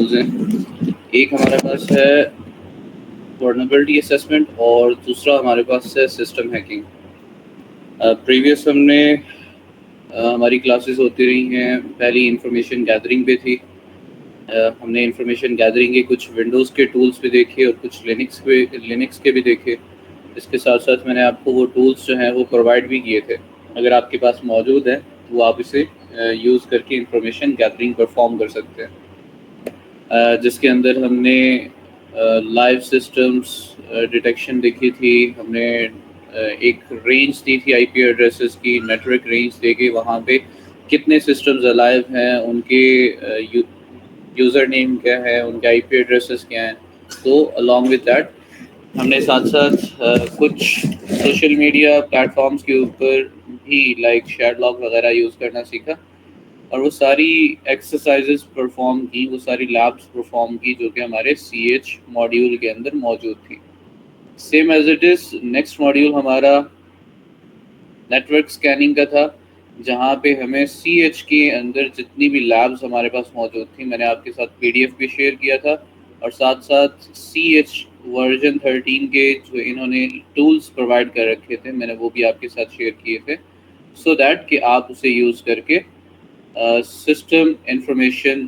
Tools हैं। एक हमारे पास है वर्नेबिलिटी असेसमेंट और दूसरा हमारे पास है सिस्टम हैकिंग। प्रीवियस हमने हमारी क्लासेस होती रही हैं। पहली इंफॉर्मेशन गैदरिंग पे थी। हमने इंफॉर्मेशन गैदरिंग के कुछ विंडोज़ के टूल्स भी देखे और कुछ लिनक्स के भी देखे। इसके साथ साथ मैंने आपको वो टूल्स जो हैं वो प्रोवाइड भी किए थे। अगर आपके पास मौजूद है तो वो आप इसे यूज़ करके इंफॉर्मेशन गैदरिंग परफॉर्म कर सकते हैं। जिसके अंदर हमने लाइव सिस्टम्स डिटेक्शन देखी थी। हमने एक रेंज दी थी आईपी एड्रेसेस की, नेटवर्क रेंज दे के वहाँ पे कितने सिस्टम्स अलाइव हैं, उनके यूज़र नेम क्या है, उनके आईपी एड्रेसेस क्या हैं। तो अलॉन्ग विद दैट हमने साथ साथ कुछ सोशल मीडिया प्लेटफॉर्म्स के ऊपर भी लाइक शेयरलॉग वगैरह यूज़ करना सीखा और वो सारी एक्सरसाइजेस परफॉर्म की, वो सारी लैब्स परफॉर्म की जो कि हमारे CH मॉड्यूल के अंदर मौजूद थी। Same as it is next module हमारा नेटवर्क स्कैनिंग का था, जहाँ पे हमें CH के अंदर जितनी भी लैब्स हमारे पास मौजूद थी, मैंने आपके साथ PDF भी शेयर किया था और साथ साथ CH वर्जन 13 के जो इन्होंने टूल्स प्रोवाइड कर रखे थे, मैंने वो भी आपके साथ शेयर किए थे सो दैट कि आप उसे यूज़ करके सिस्टम इंफॉर्मेशन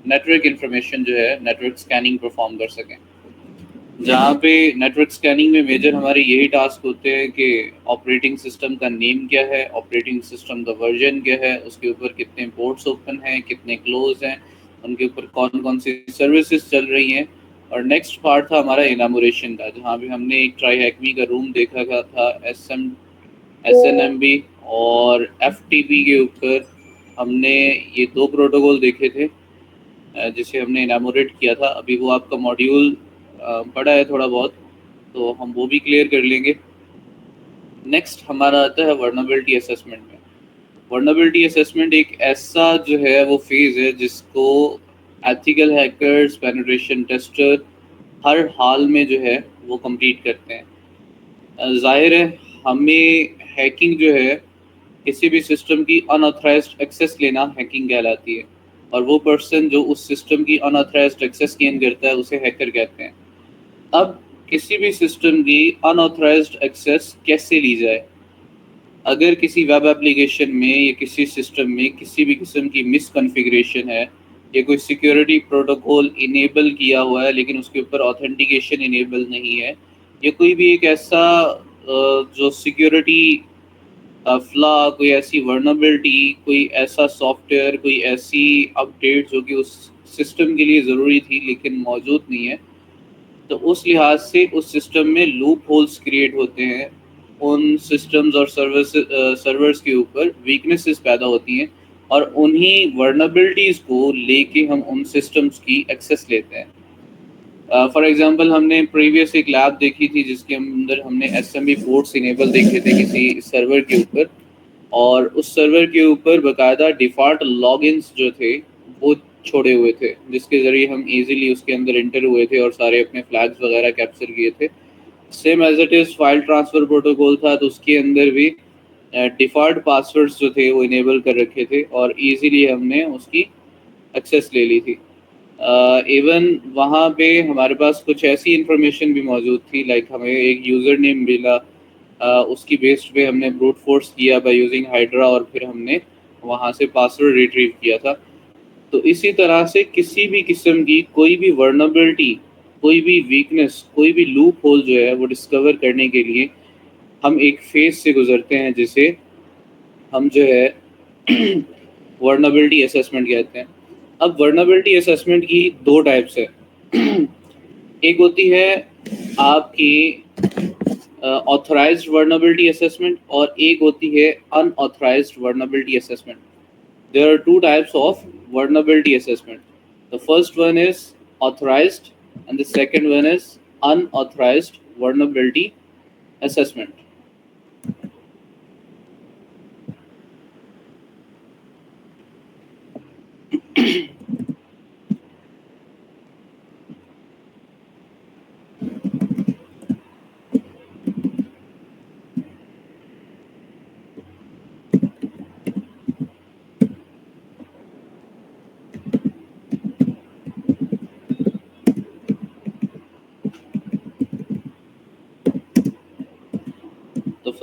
नेटवर्क इंफॉर्मेशन जो है नेटवर्क स्कैनिंग परफॉर्म कर सकें। जहाँ पे नेटवर्क स्कैनिंग में मेजर हमारे यही टास्क होते हैं कि ऑपरेटिंग सिस्टम का नेम क्या है, ऑपरेटिंग सिस्टम का वर्जन क्या है, उसके ऊपर कितने पोर्ट्स ओपन हैं, कितने क्लोज हैं, उनके ऊपर कौन कौन सी सर्विसेज चल रही हैं। और नेक्स्ट पार्ट था हमारा इनामोरेशन का, जहाँ पे हमने एक ट्राई हैकमी का रूम देखा था SNMB और FTP के ऊपर हमने ये 2 प्रोटोकॉल देखे थे जिसे हमने इनामोरेट किया था। अभी वो आपका मॉड्यूल पड़ा है थोड़ा बहुत, तो हम वो भी क्लियर कर लेंगे। नेक्स्ट हमारा आता है वर्नेबिलिटी असेसमेंट में। वर्नेबिलिटी असेसमेंट एक ऐसा जो है वो फेज़ है जिसको एथिकल हैकर्स, पेनिट्रेशन टेस्टर हर हाल में जो है वो कंप्लीट करते हैं। जाहिर है हमें हैकिंग जो है किसी भी सिस्टम की अनऑथराइज्ड एक्सेस लेना हैकिंग कहलाती है और वो पर्सन जो उस सिस्टम की अनऑथराइज्ड एक्सेस गेन करता है उसे हैकर कहते हैं। अब किसी भी सिस्टम की अनऑथराइज्ड एक्सेस कैसे ली जाए? अगर किसी वेब एप्लीकेशन में या किसी सिस्टम में किसी भी किस्म की मिसकॉन्फ़िगरेशन है या कोई सिक्योरिटी प्रोटोकॉल इनेबल किया हुआ है लेकिन उसके ऊपर ऑथेंटिकेशन इनेबल नहीं है, या कोई भी एक ऐसा जो सिक्योरिटी फ्लॉ, कोई ऐसी वर्नेबिलिटी, कोई ऐसा सॉफ्टवेयर, कोई ऐसी अपडेट जो कि उस सिस्टम के लिए ज़रूरी थी लेकिन मौजूद नहीं है, तो उस लिहाज से उस सिस्टम में लूप होल्स क्रिएट होते हैं। उन सिस्टम्स और सर्वर्स के ऊपर वीकनेसेस पैदा होती हैं और उन्हीं वर्नेबिलिटीज़ को लेके हम उन सिस्टम्स की एक्सेस लेते हैं। फॉर एग्जांपल हमने प्रीवियस एक लैब देखी थी जिसके अंदर हमने SMB पोर्ट्स इनेबल देखे थे किसी सर्वर के ऊपर और उस सर्वर के ऊपर बाकायदा डिफ़ॉल्ट लॉगिन्स जो थे वो छोड़े हुए थे, जिसके ज़रिए हम इजीली उसके अंदर इंटर हुए थे और सारे अपने फ्लैग्स वगैरह कैप्चर किए थे। Same as it is file transfer protocol था, तो उसके अंदर भी डिफ़ॉल्ट पासवर्ड्स जो थे वो इनेबल कर रखे थे और इजीली हमने उसकी एक्सेस ले ली थी। इवन वहाँ पे हमारे पास कुछ ऐसी इंफॉर्मेशन भी मौजूद थी, लाइक हमें एक यूज़र नेम मिला, उसकी बेस्ड पे हमने ब्रूट फोर्स किया बाय यूजिंग हाइड्रा और फिर हमने वहाँ से पासवर्ड रिट्रीव किया था। तो इसी तरह से किसी भी किस्म की कोई भी वर्नेबिलिटी, कोई भी वीकनेस, कोई भी लूप होल जो है वो डिस्कवर करने के लिए हम एक फेज से गुजरते हैं जिसे हम जो है वर्नेबिलिटी असेसमेंट कहते हैं। अब वर्नेबिलिटी असेसमेंट की 2 टाइप्स है। एक होती है आपकी ऑथराइज्ड वर्नेबिलिटी असेसमेंट और एक होती है unauthorised vulnerability assessment. There are 2 types of vulnerability assessment. The first one is authorized and the second one is unauthorized vulnerability assessment.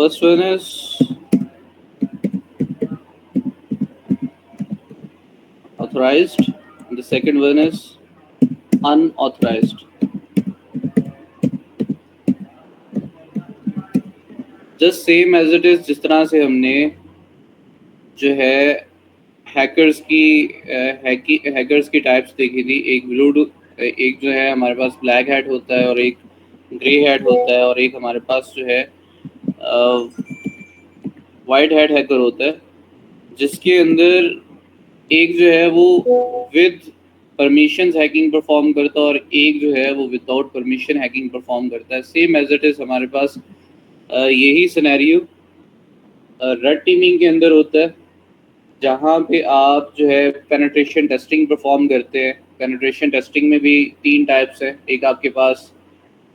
first one is authorized, and the second one is unauthorized. Just same as it is, जिस तरह से हमने जो है hackers की types देखी थी, एक जो है हमारे पास ब्लैक हैट होता है और एक ग्रे हैट होता है और एक हमारे पास जो है वाइट हैट हैकर होता है, जिसके अंदर एक जो है वो विद परमिशंस हैकिंग परफॉर्म करता है और एक जो है वो विदाउट परमिशन हैकिंग परफॉर्म करता है। सेम एज इट इज हमारे पास यही सिनेरियो रेड टीमिंग के अंदर होता है, जहाँ पे आप जो है पेनिट्रेशन टेस्टिंग परफॉर्म करते हैं। पेनिट्रेशन टेस्टिंग में भी 3 टाइप्स है, एक आपके पास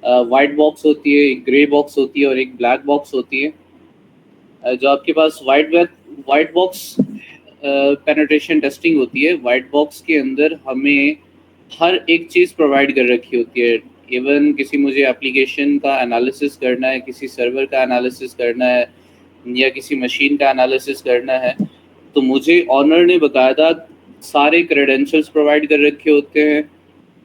वाइट बॉक्स होती है, एक ग्रे बॉक्स होती है और एक ब्लैक बॉक्स होती है। जो आपके पास वाइट बॉक्स पेनिट्रेशन टेस्टिंग होती है, वाइट बॉक्स के अंदर हमें हर एक चीज़ प्रोवाइड कर रखी होती है। इवन किसी मुझे एप्लीकेशन का एनालिसिस करना है, किसी सर्वर का एनालिसिस करना है या किसी मशीन का एनालिसिस करना है, तो मुझे ऑनर ने बकायदा सारे क्रेडेंशियल्स प्रोवाइड कर रखे होते हैं,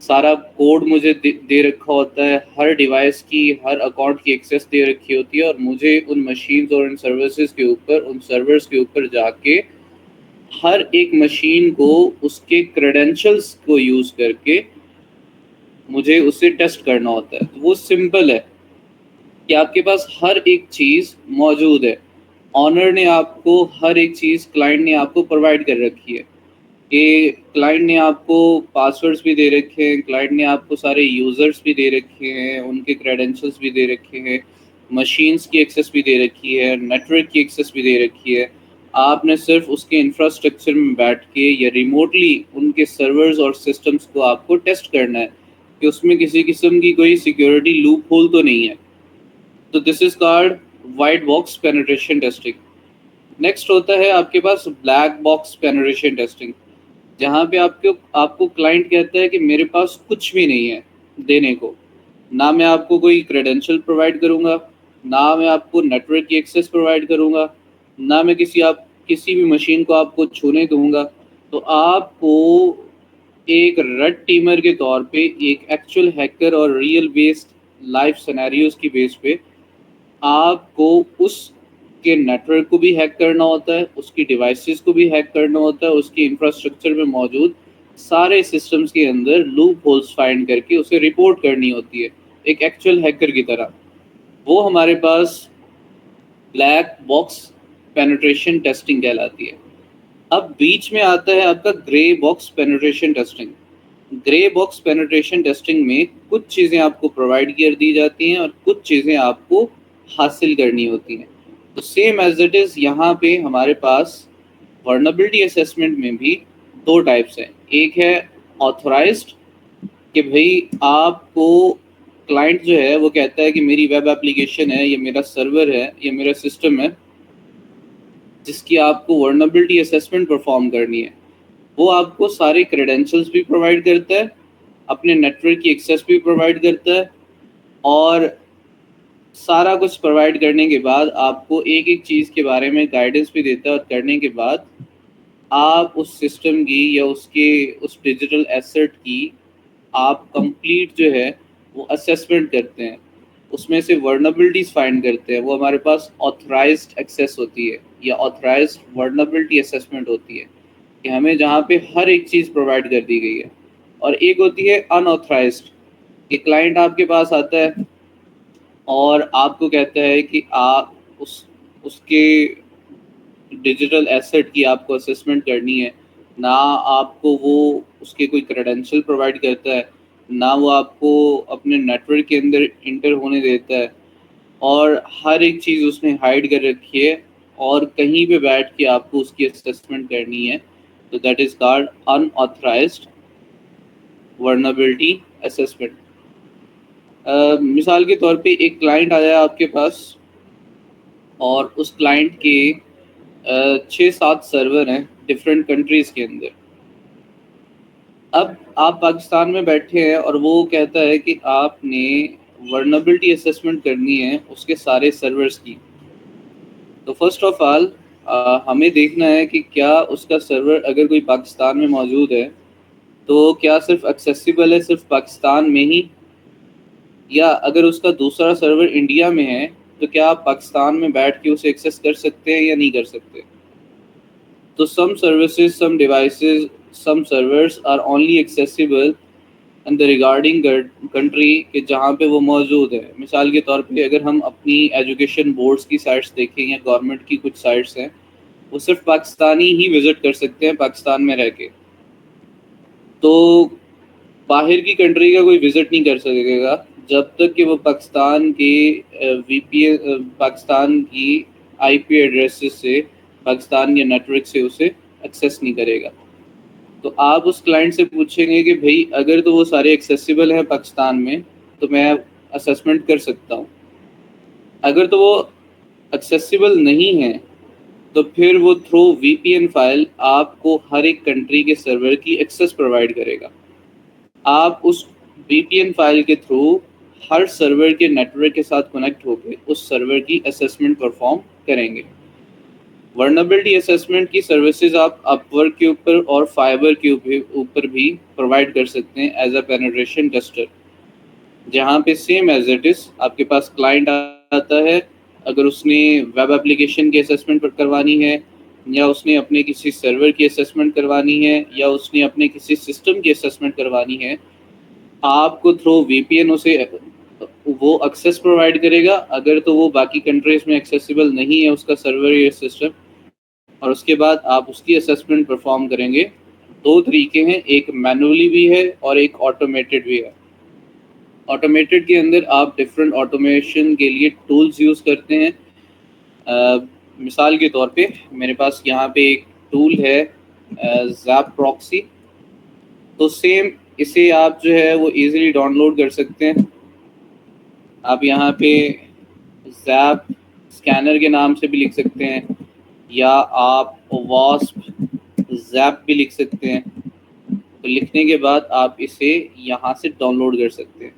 सारा कोड मुझे दे रखा होता है, हर डिवाइस की हर अकाउंट की एक्सेस दे रखी होती है और मुझे उन मशीन्स और उन सर्विसेज के ऊपर, उन सर्वर्स के ऊपर जाके हर एक मशीन को उसके क्रेडेंशियल्स को यूज़ करके मुझे उसे टेस्ट करना होता है। तो वो सिंपल है कि आपके पास हर एक चीज़ मौजूद है, ऑनर ने आपको हर एक चीज़, क्लाइंट ने आपको प्रोवाइड कर रखी है कि क्लाइंट ने आपको पासवर्ड्स भी दे रखे हैं, क्लाइंट ने आपको सारे यूज़र्स भी दे रखे हैं, उनके क्रेडेंशियल्स भी दे रखे हैं, मशीन्स की एक्सेस भी दे रखी है, नेटवर्क की एक्सेस भी दे रखी है। आपने सिर्फ उसके इंफ्रास्ट्रक्चर में बैठ के या रिमोटली उनके सर्वर्स और सिस्टम्स को आपको टेस्ट करना है कि उसमें किसी किस्म की कोई सिक्योरिटी लूप होल तो नहीं है। तो this is called white box penetration testing. Next होता है आपके पास ब्लैक बॉक्स पेनिट्रेशन टेस्टिंग, जहाँ पे आपको क्लाइंट कहता है कि मेरे पास कुछ भी नहीं है देने को, ना मैं आपको कोई क्रेडेंशियल प्रोवाइड करूँगा, ना मैं आपको नेटवर्क की एक्सेस प्रोवाइड करूँगा, ना मैं किसी भी मशीन को आपको छूने दूंगा। तो आपको एक रेड टीमर के तौर पे, एक एक्चुअल हैकर और रियल बेस्ड लाइफ सिनेरियोज की बेस पे आपको उसके नेटवर्क को भी हैक करना होता है, उसकी डिवाइसेस को भी हैक करना होता है, उसके इंफ्रास्ट्रक्चर में मौजूद सारे सिस्टम्स के अंदर लूप होल्स फाइंड करके उसे रिपोर्ट करनी होती है एक एक्चुअल हैकर की तरह। वो हमारे पास ब्लैक बॉक्स पेनिट्रेशन टेस्टिंग कहलाती है। अब बीच में आता है आपका grey box penetration testing. Grey box penetration testing में कुछ चीज़ें आपको प्रोवाइड कर दी जाती हैं और कुछ चीज़ें आपको हासिल करनी होती हैं। तो सेम एज इट इज़ यहाँ पे हमारे पास वर्नेबिलिटी असेसमेंट में भी 2 टाइप्स हैं। एक है ऑथराइज्ड, कि भाई आपको क्लाइंट जो है वो कहता है कि मेरी वेब एप्लीकेशन है, ये मेरा सर्वर है, ये मेरा सिस्टम है जिसकी आपको वर्नेबिलिटी असेसमेंट परफॉर्म करनी है। वो आपको सारे क्रेडेंशियल्स भी प्रोवाइड करता है, अपने नेटवर्क की एक्सेस भी प्रोवाइड करता है और सारा कुछ प्रोवाइड करने के बाद आपको एक एक चीज़ के बारे में गाइडेंस भी देता है और करने के बाद आप उस सिस्टम की या उस डिजिटल एसेट की आप कंप्लीट जो है वो असेसमेंट करते हैं, उसमें से वर्नेबिलिटीज फाइंड करते हैं। वो हमारे पास ऑथराइज्ड एक्सेस होती है या ऑथराइज्ड वर्नेबिलिटी असेसमेंट होती है कि हमें जहाँ पे हर एक चीज़ प्रोवाइड कर दी गई है। और एक होती है अनऑथराइज्ड, कि क्लाइंट आपके पास आता है और आपको कहता है कि आप उसके डिजिटल एसेट की आपको असेसमेंट करनी है, ना आपको वो उसके कोई क्रेडेंशियल प्रोवाइड करता है, ना वो आपको अपने नेटवर्क के अंदर इंटर होने देता है और हर एक चीज़ उसने हाइड कर रखी है और कहीं पे बैठ के आपको उसकी असेसमेंट करनी है। तो that is called unauthorised vulnerability assessment. मिसाल के तौर पे एक क्लाइंट आया आपके पास और उस क्लाइंट के 6-7 सर्वर हैं डिफरेंट कंट्रीज़ के अंदर। अब आप पाकिस्तान में बैठे हैं और वो कहता है कि आपने वर्नेबिलिटी असेसमेंट करनी है उसके सारे सर्वर्स की। तो फर्स्ट ऑफ ऑल हमें देखना है कि क्या उसका सर्वर अगर कोई पाकिस्तान में मौजूद है तो क्या सिर्फ एक्सेसिबल है सिर्फ पाकिस्तान में ही, या अगर उसका दूसरा सर्वर इंडिया में है तो क्या आप पाकिस्तान में बैठ के उसे एक्सेस कर सकते हैं या नहीं कर सकते। तो some services, some devices, some servers are only accessible and the regarding country के जहाँ पे वो मौजूद है। मिसाल के तौर पे अगर हम अपनी एजुकेशन बोर्ड्स की साइट्स देखें या गवर्नमेंट की कुछ साइट्स हैं, वो सिर्फ पाकिस्तानी ही विजिट कर सकते हैं पाकिस्तान में रह के। तो बाहर की कंट्री का कोई विजिट नहीं कर सकेगा जब तक कि वो पाकिस्तान के वीपीएन, पाकिस्तान की आईपी एड्रेसेस से, पाकिस्तान के नेटवर्क से उसे एक्सेस नहीं करेगा। तो आप उस क्लाइंट से पूछेंगे कि भाई अगर तो वो सारे एक्सेसिबल हैं पाकिस्तान में तो मैं असेसमेंट कर सकता हूँ, अगर तो वो एक्सेसिबल नहीं है तो फिर वो थ्रू वीपीएन फाइल आपको हर एक कंट्री के सर्वर की एक्सेस प्रोवाइड करेगा। आप उस वीपीएन फाइल के थ्रू हर सर्वर के नेटवर्क के साथ कनेक्ट होकर उस सर्वर की असेसमेंट परफॉर्म करेंगे। वर्नेबिलिटी असेसमेंट की सर्विसेज आप अपवर्क के ऊपर और फाइबर के ऊपर भी प्रोवाइड कर सकते हैं एज अ पेनिट्रेशन टेस्टर, जहाँ पे सेम एज इट इज़ आपके पास क्लाइंट आता है, अगर उसने वेब एप्लीकेशन की असेसमेंट करवानी है या उसने अपने किसी सर्वर की असेसमेंट करवानी है या उसने अपने किसी सिस्टम की असेसमेंट करवानी है, आपको थ्रू वीपीएन उसे वो एक्सेस प्रोवाइड करेगा। अगर तो वो बाकी कंट्रीज में एक्सेसिबल नहीं है उसका सर्वर या सिस्टम, और उसके बाद आप उसकी असेसमेंट परफॉर्म करेंगे। दो तरीके हैं, एक मैनुअली भी है और एक ऑटोमेटेड भी है। ऑटोमेटेड के अंदर आप डिफरेंट ऑटोमेशन के लिए टूल्स यूज़ करते हैं। मिसाल के तौर पे मेरे पास यहाँ पे एक टूल है ज़ैप प्रॉक्सी, तो सेम इसे आप जो है वो इजीली डाउनलोड कर सकते हैं। आप यहाँ पे ज़ैप स्कैनर के नाम से भी लिख सकते हैं या आप वास्प ज़ैप भी लिख सकते हैं। तो लिखने के बाद आप इसे यहाँ से डाउनलोड कर सकते हैं।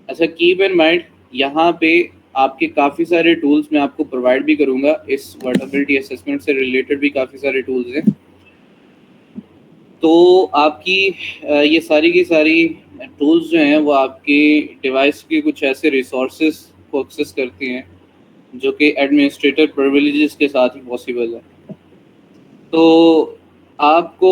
अच्छा, कीप इन माइंड यहाँ पे आपके काफ़ी सारे टूल्स मैं आपको प्रोवाइड भी करूँगा, इस वर्नेबिलिटी असेसमेंट से रिलेटेड भी काफ़ी सारे टूल्स हैं। तो आपकी ये सारी की सारी टूल्स जो हैं वो आपके डिवाइस के कुछ ऐसे रिसोर्सेज को एक्सेस करती हैं जो कि एडमिनिस्ट्रेटर प्रिविलेजेस के साथ ही पॉसिबल है। तो आपको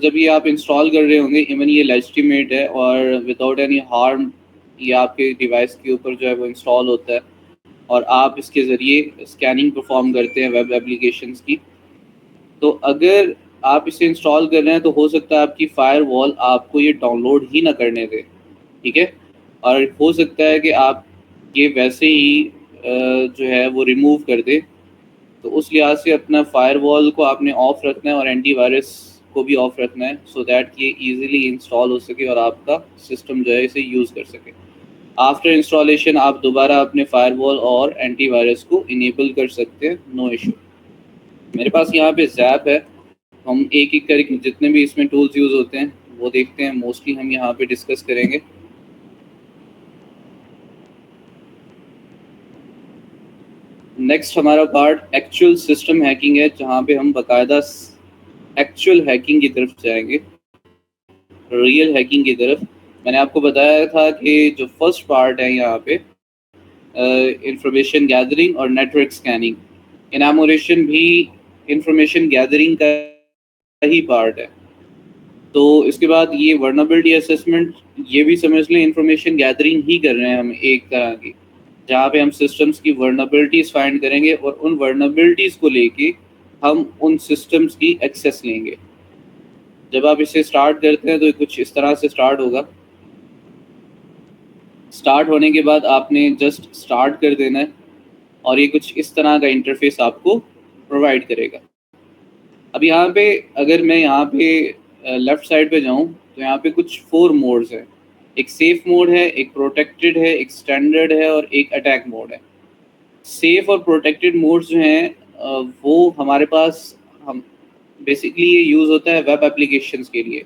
जब ये आप इंस्टॉल कर रहे होंगे, इवन ये लेजिटिमेट है और विदाउट एनी हार्म ये आपके डिवाइस के ऊपर जो है वो इंस्टॉल होता है और आप इसके ज़रिए स्कैनिंग परफॉर्म करते हैं वेब एप्लीकेशंस की। तो अगर आप इसे इंस्टॉल कर रहे हैं तो हो सकता है आपकी फायरवॉल आपको ये डाउनलोड ही ना करने दे, ठीक है। और हो सकता है कि आप ये वैसे ही जो है वो रिमूव कर दे। तो उस लिहाज से अपना फायरवॉल को आपने ऑफ रखना है और एंटीवायरस को भी ऑफ रखना है, सो दैट ये इजीली इंस्टॉल हो सके और आपका सिस्टम जो है इसे यूज़ कर सके। आफ्टर इंस्टॉलेशन आप दोबारा अपने फायरवॉल और एंटीवायरस को इनेबल कर सकते हैं, नो इशू। मेरे पास यहाँ पे ज़ैप है, हम एक एक करके जितने भी इसमें टूल्स यूज़ होते हैं वो देखते हैं, मोस्टली हम यहाँ पे डिस्कस करेंगे। नेक्स्ट हमारा पार्ट एक्चुअल सिस्टम हैकिंग है, जहाँ पे हम बाकायदा एक्चुअल हैकिंग की तरफ जाएंगे, रियल हैकिंग की तरफ। मैंने आपको बताया था कि जो फर्स्ट पार्ट है यहाँ पे इंफॉर्मेशन गैदरिंग और नेटवर्क स्कैनिंग, इनामोरेशन भी इंफॉर्मेशन गैदरिंग का ही पार्ट है। तो इसके बाद ये वर्नेबिलिटी असेसमेंट, ये भी समझ लें इंफॉर्मेशन गैदरिंग ही कर रहे हैं हम एक तरह की, जहाँ पे हम सिस्टम्स की वर्नेबिलिटीज़ फाइंड करेंगे और उन वर्नेबिलिटीज़ को लेके हम उन सिस्टम्स की एक्सेस लेंगे। जब आप इसे स्टार्ट करते हैं तो कुछ इस तरह से स्टार्ट होगा। स्टार्ट होने के बाद आपने जस्ट स्टार्ट कर देना है और ये कुछ इस तरह का इंटरफेस आपको प्रोवाइड करेगा। अब यहाँ पे अगर मैं यहाँ पे लेफ़्ट साइड पे जाऊँ तो यहाँ पे कुछ 4 मोड्स हैं। एक सेफ मोड है, एक प्रोटेक्टेड है, एक स्टैंडर्ड है और एक अटैक मोड है। सेफ और प्रोटेक्टेड मोड्स जो हैं वो हमारे पास हम बेसिकली ये यूज़ होता है वेब एप्लीकेशंस के लिए,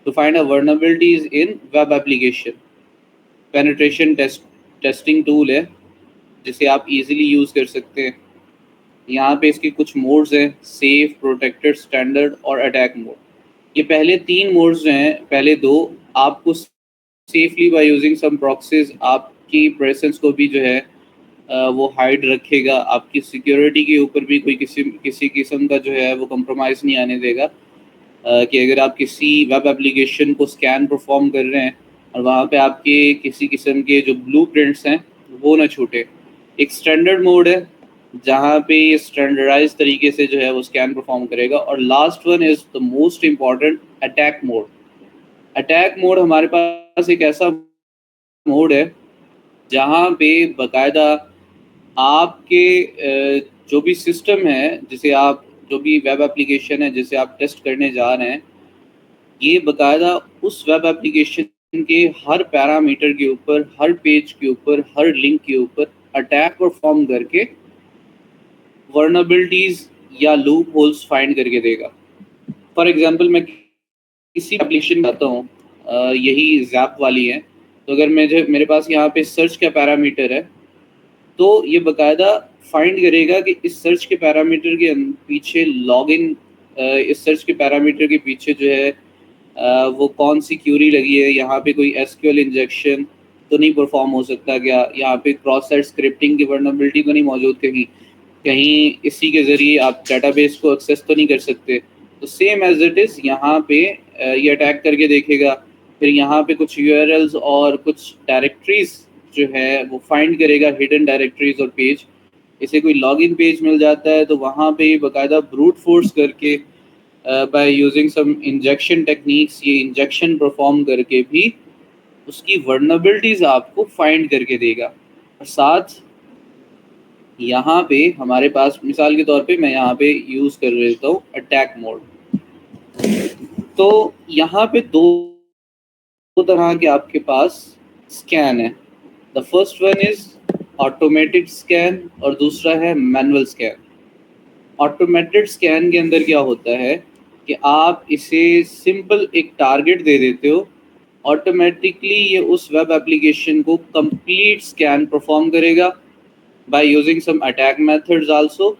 to find a vulnerabilities in web application. Penetration testing tool है जिसे आप इजीली यूज़ कर सकते हैं। यहाँ पे इसके कुछ मोड्स हैं, सेफ, प्रोटेक्टेड, स्टैंडर्ड और अटैक मोड। ये पहले 3 मोड्स जो हैं, पहले 2 आपको safely by using some proxies आपकी प्रेजेंस को भी जो है वो हाइड रखेगा, आपकी सिक्योरिटी के ऊपर भी कोई किसी किस्म का जो है वो कंप्रोमाइज़ नहीं आने देगा। कि अगर आप किसी वेब एप्लीकेशन को स्कैन परफॉर्म कर रहे हैं और वहाँ पे आपके किसी किस्म के जो ब्लूप्रिंट्स हैं वो ना छूटे। एक स्टैंडर्ड मोड है जहाँ पे ये स्टैंडर्डाइज तरीके से जो है वो स्कैन परफॉर्म करेगा। और last one is the most important, attack mode. Attack mode हमारे पास एक ऐसा मोड है जहाँ पे बाकायदा आपके जो भी सिस्टम है, जिसे आप जो भी वेब एप्लीकेशन है जिसे आप टेस्ट करने जा रहे हैं, ये बाकायदा उस वेब एप्लीकेशन के हर पैरामीटर के ऊपर, हर पेज के ऊपर, हर लिंक के ऊपर अटैक परफॉर्म करके वर्नेबिलिटीज़ या लूप होल्स फाइंड करके देगा। फॉर एग्जांपल मैं किसी एप्लीकेशन में आता हूँ, यही ज़ैप वाली है, तो अगर मेरे पास यहाँ पे सर्च का पैरामीटर है तो ये बाकायदा फाइंड करेगा कि इस सर्च के पैरामीटर के पीछे लॉगिन, इस सर्च के पैरामीटर के पीछे जो है वो कौन सी क्यूरी लगी है, यहाँ पे कोई एसक्यूएल इंजेक्शन तो नहीं परफॉर्म हो सकता क्या, यहाँ पे क्रॉस साइट स्क्रिप्टिंग की वर्नेबिलिटी तो नहीं मौजूद, कहीं कहीं इसी के ज़रिए आप डाटाबेस को एक्सेस तो नहीं कर सकते। तो सेम एज इट इज़ यहाँ पे ये अटैक करके देखेगा। फिर यहाँ पे कुछ यूआरएल्स और कुछ डायरेक्टरीज जो है वो फाइंड करेगा, हिडन डायरेक्टरीज और पेज। इसे कोई लॉगिन पेज मिल जाता है तो वहाँ पे बाकायदा ब्रूट फोर्स करके by using some injection techniques, ये इंजेक्शन परफॉर्म करके भी उसकी वर्नेबिलिटीज़ आपको फाइंड करके देगा। और साथ यहाँ पे हमारे पास मिसाल के तौर पे मैं यहाँ पे यूज़ कर लेता हूँ अटैक मोड। तो यहाँ पे दो तरह के आपके पास स्कैन है। The first one is automated scan और दूसरा है मैनुअल स्कैन। ऑटोमेटेड स्कैन के अंदर क्या होता है कि आप इसे सिंपल एक टारगेट दे देते हो, ऑटोमेटिकली ये उस वेब एप्लीकेशन को कंप्लीट स्कैन परफॉर्म करेगा by using some attack methods also.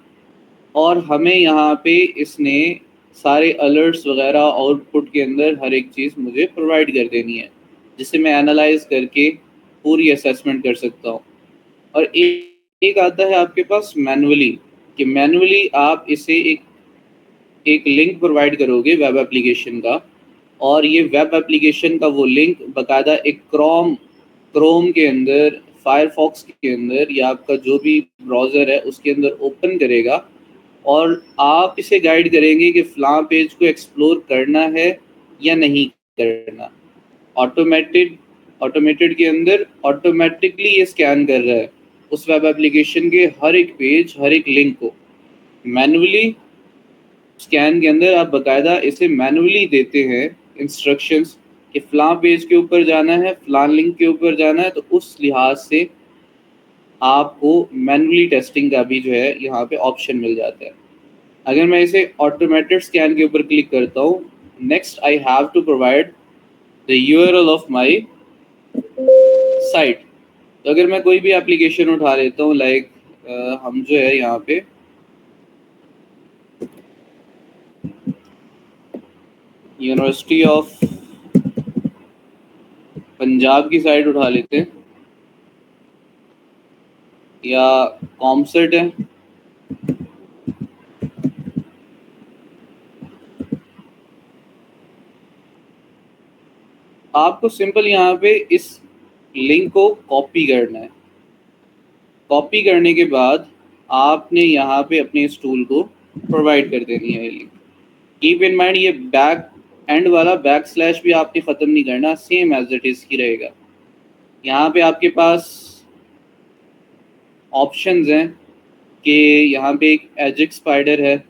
और हमें यहाँ पे इसने सारे अलर्ट्स वगैरह आउटपुट के अंदर हर एक चीज़ मुझे प्रोवाइड कर देनी है, जिसे मैं एनालाइज करके पूरी असेसमेंट कर सकता हूँ। और एक आता है आपके पास मैनुअली, कि मैनुअली आप इसे एक लिंक प्रोवाइड करोगे वेब एप्लीकेशन का, और ये वेब एप्लीकेशन का वो लिंक बाकायदा एक क्रोम के अंदर, फायरफॉक्स के अंदर या आपका जो भी ब्राउज़र है उसके अंदर ओपन करेगा और आप इसे गाइड करेंगे कि फ़लाँ पेज को एक्सप्लोर करना है या नहीं करना। ऑटोमेटेड के अंदर ऑटोमेटिकली ये स्कैन कर रहा है उस वेब एप्लीकेशन के हर एक पेज, हर एक लिंक को। मैनुअली स्कैन के अंदर आप बाकायदा इसे मैनुअली देते हैं इंस्ट्रक्शंस कि फ़लाँ पेज के ऊपर जाना है, फ़लाँ लिंक के ऊपर जाना है, तो उस लिहाज से आपको मैनुअली टेस्टिंग का भी जो है यहाँ पे ऑप्शन मिल जाता है। अगर मैं इसे ऑटोमेटेड स्कैन के ऊपर क्लिक करता हूँ, next I have to provide the URL of my site. तो अगर मैं कोई भी एप्लीकेशन उठा लेता हूँ, लाइक हम जो है यहाँ पे यूनिवर्सिटी ऑफ पंजाब की साइट उठा लेते हैं, या कॉमसेट है, आपको सिंपल यहाँ पे इस लिंक को कॉपी करना है। कॉपी करने के बाद आपने यहाँ पे अपने इस टूल को प्रोवाइड कर देनी है लिंक। कीप इन माइंड ये बैक एंड वाला बैकस्लैश भी आपने ख़त्म नहीं करना, सेम एज इट इज़ ही रहेगा। यहाँ पे आपके पास ऑप्शंस हैं कि यहाँ पे एक एजिक स्पाइडर है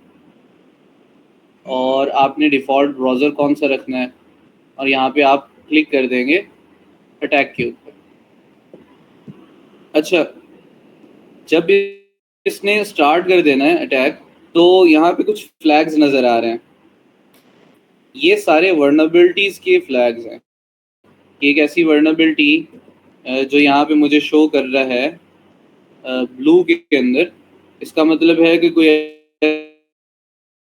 और आपने डिफ़ॉल्ट ब्राउज़र कौन सा रखना है, और यहाँ पे आप क्लिक कर देंगे अटैक के ऊपर। अच्छा, जब इसने स्टार्ट कर देना है अटैक, तो यहाँ पे कुछ फ्लैग्स नज़र आ रहे हैं। ये सारे वर्नेबिलिटीज़ के फ्लैग्स हैं। एक ऐसी वर्नेबिलिटी जो यहाँ पे मुझे शो कर रहा है ब्लू के अंदर, इसका मतलब है कि कोई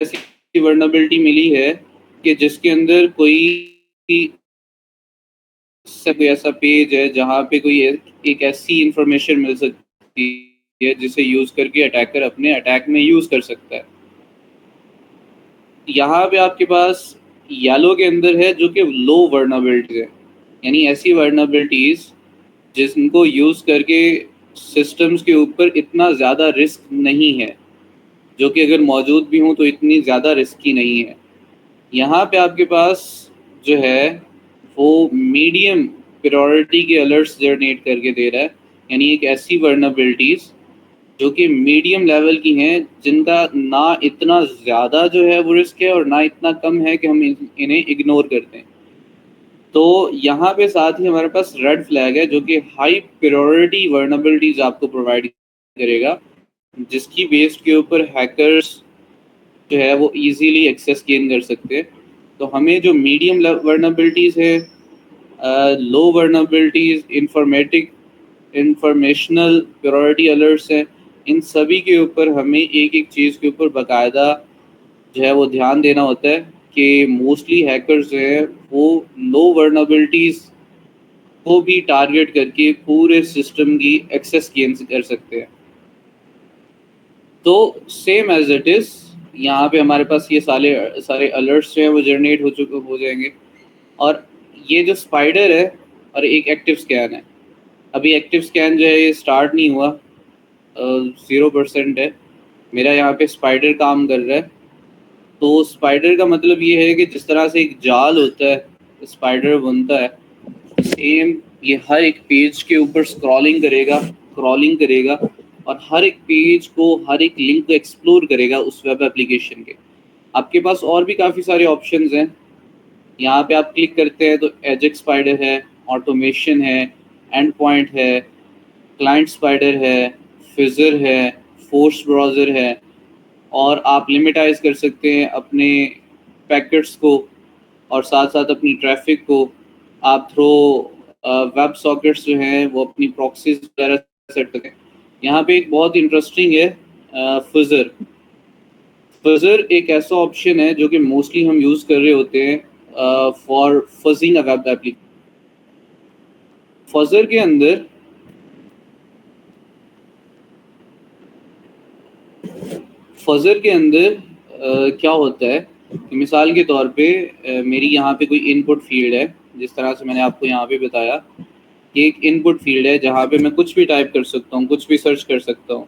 ऐसी वर्नबिलिटी मिली है कि जिसके अंदर कोई ऐसा पेज है जहाँ पे कोई एक ऐसी इंफॉर्मेशन मिल सकती है जिसे यूज़ करके अटैकर अपने अटैक में यूज़ कर सकता है। यहाँ पे आपके पास येलो के अंदर है जो कि लो वर्नबिलिटीज़ है, यानी ऐसी वर्नबिलिटीज़ जिनको यूज़ करके सिस्टम्स के ऊपर इतना ज़्यादा रिस्क नहीं है, जो कि अगर मौजूद भी हों तो इतनी ज़्यादा रिस्की नहीं है। यहाँ पे आपके पास जो है वो मीडियम प्रायोरिटी के अलर्ट्स जनरेट करके दे रहा है, यानी एक ऐसी वर्नबिलिटीज़ जो कि मीडियम लेवल की हैं, जिनका ना इतना ज़्यादा जो है वो रिस्क है और ना इतना कम है कि हम इन्हें इग्नोर करते हैं। तो यहाँ पे साथ ही हमारे पास रेड फ्लैग है जो कि हाई प्रायोरिटी वर्नबिलिटीज़ आपको प्रोवाइड करेगा, जिसकी बेस के ऊपर हैकर्स जो है वो इजीली एक्सेस गेन कर सकते हैं। तो हमें जो मीडियम वर्नबिलिटीज़ है, लो वर्नबिलिटीज़, इंफॉर्मेशनल प्रायोरिटी अलर्ट्स हैं, इन सभी के ऊपर हमें एक-एक चीज़ के ऊपर बाकायदा जो है वो ध्यान देना होता है कि मोस्टली हैकर्स जो हैं वो लो वर्नबिलिटीज़ को भी टारगेट करके पूरे सिस्टम की एक्सेस गेन कर सकते हैं। तो सेम एज़ इट इज़ यहाँ पे हमारे पास ये सारे अलर्ट्स जो हैं वो जनरेट हो जाएंगे। और ये जो स्पाइडर है और एक एक्टिव स्कैन है, अभी एक्टिव स्कैन जो है ये स्टार्ट नहीं हुआ, 0% है। मेरा यहाँ पे स्पाइडर काम कर रहा है। तो स्पाइडर का मतलब ये है कि जिस तरह से एक जाल होता है, स्पाइडर बनता है, सेम ये हर एक पेज के ऊपर क्रॉलिंग करेगा और हर एक पेज को, हर एक लिंक को एक्सप्लोर करेगा उस वेब एप्लीकेशन के। आपके पास और भी काफ़ी सारे ऑप्शंस हैं। यहाँ पे आप क्लिक करते हैं तो एजेक्स स्पाइडर है, ऑटोमेशन है, एंड पॉइंट है, क्लाइंट स्पाइडर है, फिजर है, फोर्स ब्राउज़र है, और आप लिमिटाइज कर सकते हैं अपने पैकेट्स को और साथ साथ अपनी ट्रैफिक को। आप थ्रो वेब सॉकेट्स जो हैं वो अपनी प्रॉक्सीज वगैरह सेट करते हैं। यहाँ पे एक बहुत इंटरेस्टिंग है फिजर। फिजर एक ऐसा ऑप्शन है जो कि मोस्टली हम यूज़ कर रहे होते हैं for fudging a web application. फजर के अंदर क्या होता है कि मिसाल के तौर पे मेरी यहाँ पे कोई इनपुट फील्ड है, जिस तरह से मैंने आपको यहाँ पे बताया कि एक इनपुट फील्ड है जहाँ पे मैं कुछ भी टाइप कर सकता हूँ, कुछ भी सर्च कर सकता हूँ।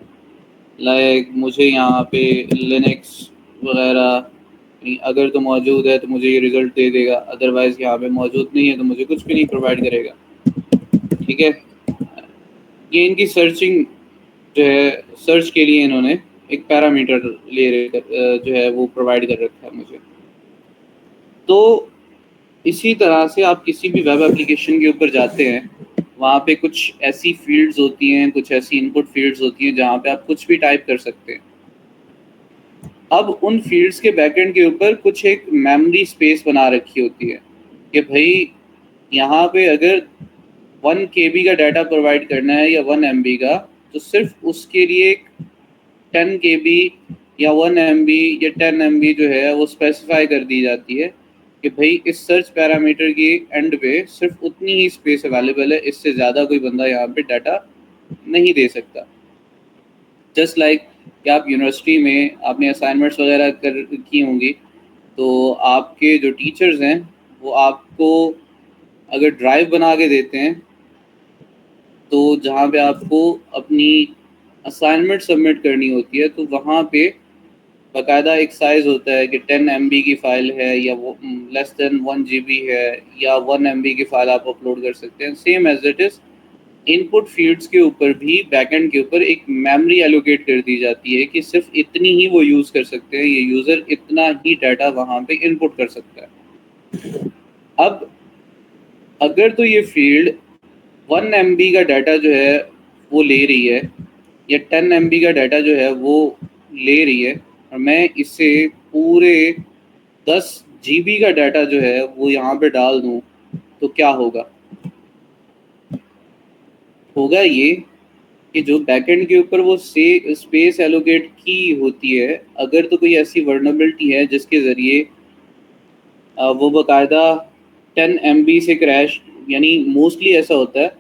लाइक मुझे यहाँ पे लिनक्स वगैरह अगर तो मौजूद है तो मुझे ये रिज़ल्ट दे देगा, अदरवाइज़ यहाँ पे मौजूद नहीं है तो मुझे कुछ भी नहीं प्रोवाइड करेगा। ठीक है, ये इनकी सर्चिंग जो है, सर्च के लिए इन्होंने एक पैरामीटर जो है वो प्रोवाइड कर रखा है मुझे। तो इसी तरह से आप किसी भी वेब एप्लीकेशन के ऊपर जाते हैं, वहाँ पे कुछ ऐसी फील्ड्स होती हैं, कुछ ऐसी इनपुट फील्ड्स होती हैं जहाँ पे आप कुछ भी टाइप कर सकते हैं। अब उन फील्ड्स के बैकएंड के ऊपर कुछ एक मेमोरी स्पेस बना रखी होती है कि भाई यहाँ पे अगर 1 KB का डाटा प्रोवाइड करना है या 1 MB का, तो सिर्फ उसके लिए 10 KB या 1 MB या 10 MB जो है वो स्पेसिफाई कर दी जाती है कि भाई इस सर्च पैरामीटर की एंड पे सिर्फ उतनी ही स्पेस अवेलेबल है, इससे ज़्यादा कोई बंदा यहाँ पे डाटा नहीं दे सकता। जस्ट लाइक कि आप यूनिवर्सिटी में आपने असाइनमेंट्स वगैरह की होंगी, तो आपके जो टीचर्स हैं वो आपको अगर ड्राइव बना के देते हैं, तो जहाँ पे आपको अपनी असाइनमेंट सबमिट करनी होती है, तो वहाँ पे बाकायदा एक साइज़ होता है कि 10 MB की फ़ाइल है या वो लेस देन 1 GB है या 1 MB की फ़ाइल आप अपलोड कर सकते हैं। Same as it is input fields के ऊपर भी बैकएंड के ऊपर एक मेमोरी एलोकेट कर दी जाती है कि सिर्फ इतनी ही वो यूज़ कर सकते हैं, ये यूज़र इतना ही डाटा वहाँ पे इनपुट कर सकता है। अब अगर तो ये फील्ड 1 MB का डाटा जो है वो ले रही है या 10 MB का डाटा जो है वो ले रही है, और मैं इसे पूरे 10 GB का डाटा जो है वो यहाँ पे डाल दूँ, तो क्या होगा? होगा ये कि जो बैकएंड के ऊपर वो स्पेस एलोकेट की होती है, अगर तो कोई ऐसी वर्नबिलिटी है जिसके ज़रिए वो बाकायदा 10 MB से क्रैश, यानी मोस्टली ऐसा होता है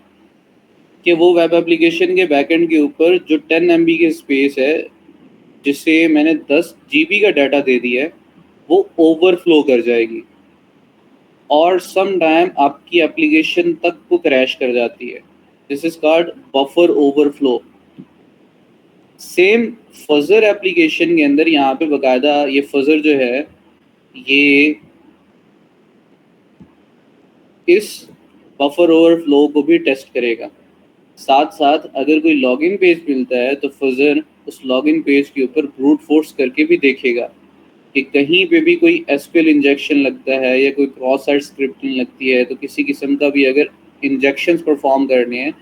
कि वो वेब एप्लीकेशन के बैकएंड के ऊपर जो 10 MB की स्पेस है, जिससे मैंने 10 GB का डाटा दे दिया है, वो ओवरफ्लो कर जाएगी और सम टाइम आपकी एप्लीकेशन तक को क्रैश कर जाती है। This is called buffer overflow. Same फजर एप्लीकेशन के अंदर यहाँ पे बाकायदा ये फजर जो है ये इस बफर ओवरफ्लो को भी टेस्ट करेगा। साथ साथ अगर कोई लॉगिन पेज मिलता है तो फजर उस लॉगिन पेज के ऊपर ब्रूट फोर्स करके भी देखेगा कि कहीं पे भी कोई एसक्यूएल इंजेक्शन लगता है या कोई क्रॉस साइट स्क्रिप्टिंग लगती है, तो किसी किस्म का भी अगर इंजेक्शंस परफॉर्म करने हैं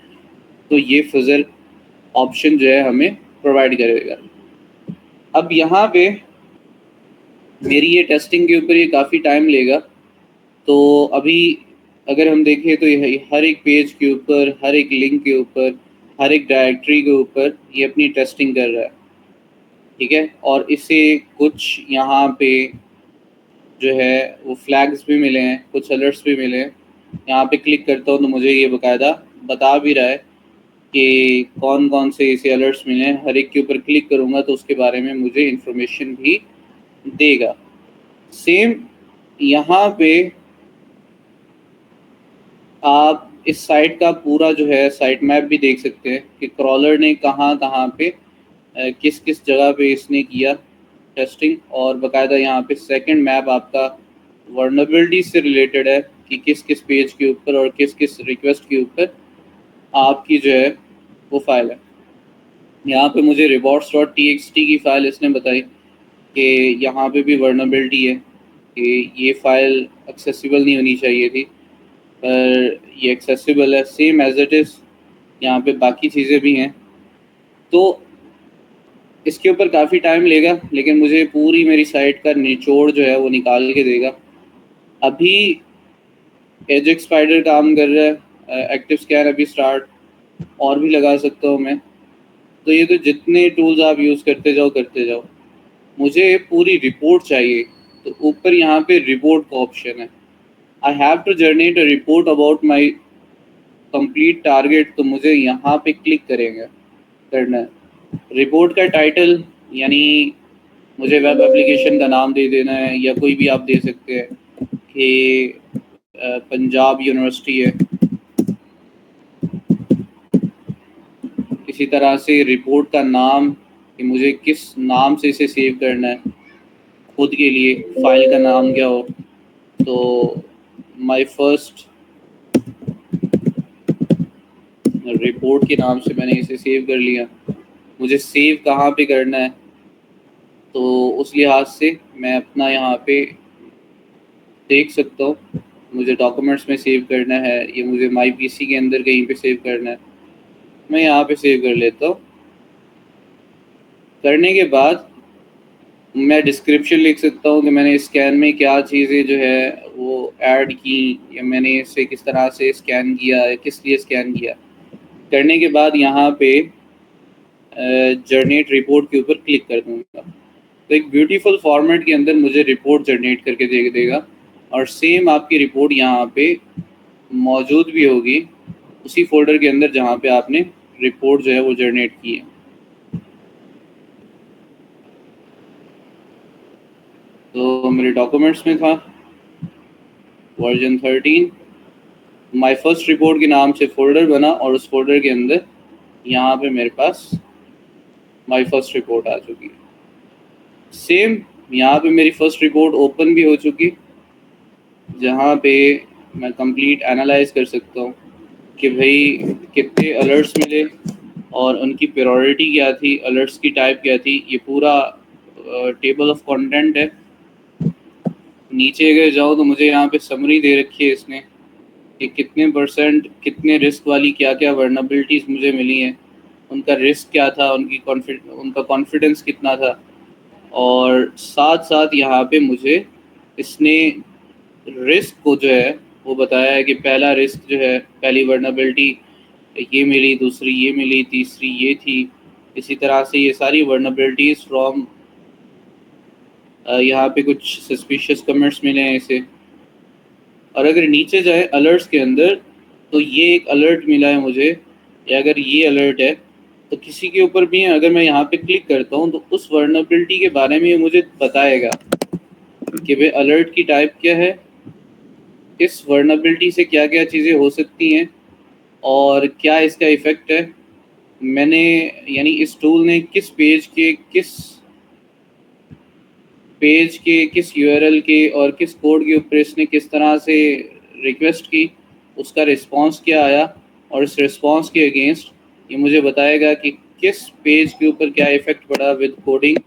तो ये फजर ऑप्शन जो है हमें प्रोवाइड करेगा। अब यहाँ पे मेरी ये टेस्टिंग के ऊपर ये काफ़ी टाइम लेगा, तो अभी अगर हम देखें तो ये हर एक पेज के ऊपर, हर एक लिंक के ऊपर, हर एक डायरेक्टरी के ऊपर ये अपनी टेस्टिंग कर रहा है, ठीक है। और इसे कुछ यहाँ पे जो है वो फ्लैग्स भी मिले हैं, कुछ अलर्ट्स भी मिले हैं। यहाँ पे क्लिक करता हूँ तो मुझे ये बाकायदा बता भी रहा है कि कौन कौन से इसे अलर्ट्स मिले हैं। हर एक के ऊपर क्लिक करूँगा तो उसके बारे में मुझे इंफॉर्मेशन भी देगा। सेम यहाँ पे आप इस साइट का पूरा जो है साइट मैप भी देख सकते हैं कि क्रॉलर ने कहाँ कहाँ पे किस किस जगह पे इसने किया टेस्टिंग, और बाकायदा यहाँ पे सेकंड मैप आपका वर्नेबिलिटी से रिलेटेड है कि किस किस पेज के ऊपर और किस किस रिक्वेस्ट के ऊपर आपकी जो है वो फाइल है। यहाँ पे मुझे reports.txt की फ़ाइल इसने बताई कि यहाँ पे भी वर्नेबिलिटी है कि ये फ़ाइल एक्सेसिबल नहीं होनी चाहिए थी, पर ये एक्सेसिबल है सेम एज इट इज़। यहाँ पे बाकी चीज़ें भी हैं, तो इसके ऊपर काफ़ी टाइम लेगा, लेकिन मुझे पूरी मेरी साइट का निचोड़ जो है वो निकाल के देगा। अभी एजेक्स स्पाइडर काम कर रहा है, एक्टिव स्कैन अभी स्टार्ट और भी लगा सकता हूँ मैं। तो ये तो जितने टूल्स आप यूज़ करते जाओ। मुझे पूरी रिपोर्ट चाहिए, तो ऊपर यहाँ पे रिपोर्ट का ऑप्शन है। I have to generate a report about my complete target, तो मुझे यहाँ पे क्लिक करना है। रिपोर्ट का टाइटल यानी मुझे वेब एप्लीकेशन का नाम दे देना है, या कोई भी आप दे सकते हैं कि पंजाब यूनिवर्सिटी है। इसी तरह से रिपोर्ट का नाम कि मुझे किस नाम से इसे सेव करना है, खुद के लिए फाइल का नाम क्या हो, तो माय फर्स्ट रिपोर्ट के नाम से मैंने इसे सेव कर लिया। मुझे सेव कहाँ पे करना है, तो उस लिहाज से मैं अपना यहाँ पे देख सकता हूँ। मुझे डॉक्यूमेंट्स में सेव करना है, ये मुझे माई पीसी के अंदर कहीं पे सेव करना है, मैं यहाँ पे सेव कर लेता हूँ। करने के बाद मैं डिस्क्रिप्शन लिख सकता हूँ कि मैंने स्कैन में क्या चीज़ें जो है वो ऐड की, या मैंने इसे किस तरह से स्कैन किया, या किस लिए स्कैन किया। करने के बाद यहाँ पे जनरेट रिपोर्ट के ऊपर क्लिक कर दूँगा, तो एक ब्यूटीफुल फॉर्मेट के अंदर मुझे रिपोर्ट जनरेट करके दे देगा, और सेम आपकी रिपोर्ट यहाँ पे मौजूद भी होगी उसी फोल्डर के अंदर जहाँ पे आपने रिपोर्ट जो है वो जनरेट की है। तो मेरे डॉक्यूमेंट्स में था वर्जन 13, माय फर्स्ट रिपोर्ट के नाम से फ़ोल्डर बना, और उस फोल्डर के अंदर यहाँ पे मेरे पास माय फर्स्ट रिपोर्ट आ चुकी है। सेम यहाँ पे मेरी फर्स्ट रिपोर्ट ओपन भी हो चुकी, जहाँ पे मैं कंप्लीट एनालाइज कर सकता हूँ कि भाई कितने अलर्ट्स मिले और उनकी प्रायोरिटी क्या थी, अलर्ट्स की टाइप क्या थी। ये पूरा टेबल ऑफ कंटेंट है। नीचे अगर जाओ तो मुझे यहाँ पे समरी दे रखी है इसने कि कितने परसेंट कितने रिस्क वाली क्या क्या वर्नेबिलिटीज़ मुझे मिली हैं, उनका रिस्क क्या था, उनका कॉन्फिडेंस कितना था, और साथ साथ यहाँ पे मुझे इसने रिस्क को जो है वो बताया है कि पहला रिस्क जो है, पहली वर्नेबिलिटी ये मिली, दूसरी ये मिली, तीसरी ये थी। इसी तरह से ये सारी वर्नेबिलिटीज़ फ्रॉम यहाँ पे कुछ सस्पिशियस कमेंट्स मिले हैं इसे। और अगर नीचे जाए अलर्ट्स के अंदर, तो ये एक अलर्ट मिला है मुझे, या अगर ये अलर्ट है तो किसी के ऊपर भी अगर मैं यहाँ पे क्लिक करता हूँ तो उस वर्नेबिलिटी के बारे में ये मुझे बताएगा कि भाई अलर्ट की टाइप क्या है, इस वर्नेबिलिटी से क्या क्या चीज़ें हो सकती हैं और क्या इसका इफ़ेक्ट है। मैंने यानी इस टूल ने किस पेज के किस यूआरएल के और किस कोड के ऊपर इसने किस तरह से रिक्वेस्ट की, उसका रिस्पांस क्या आया, और इस रिस्पांस के अगेंस्ट ये मुझे बताएगा कि किस पेज के ऊपर क्या इफ़ेक्ट पड़ा विद कोडिंग,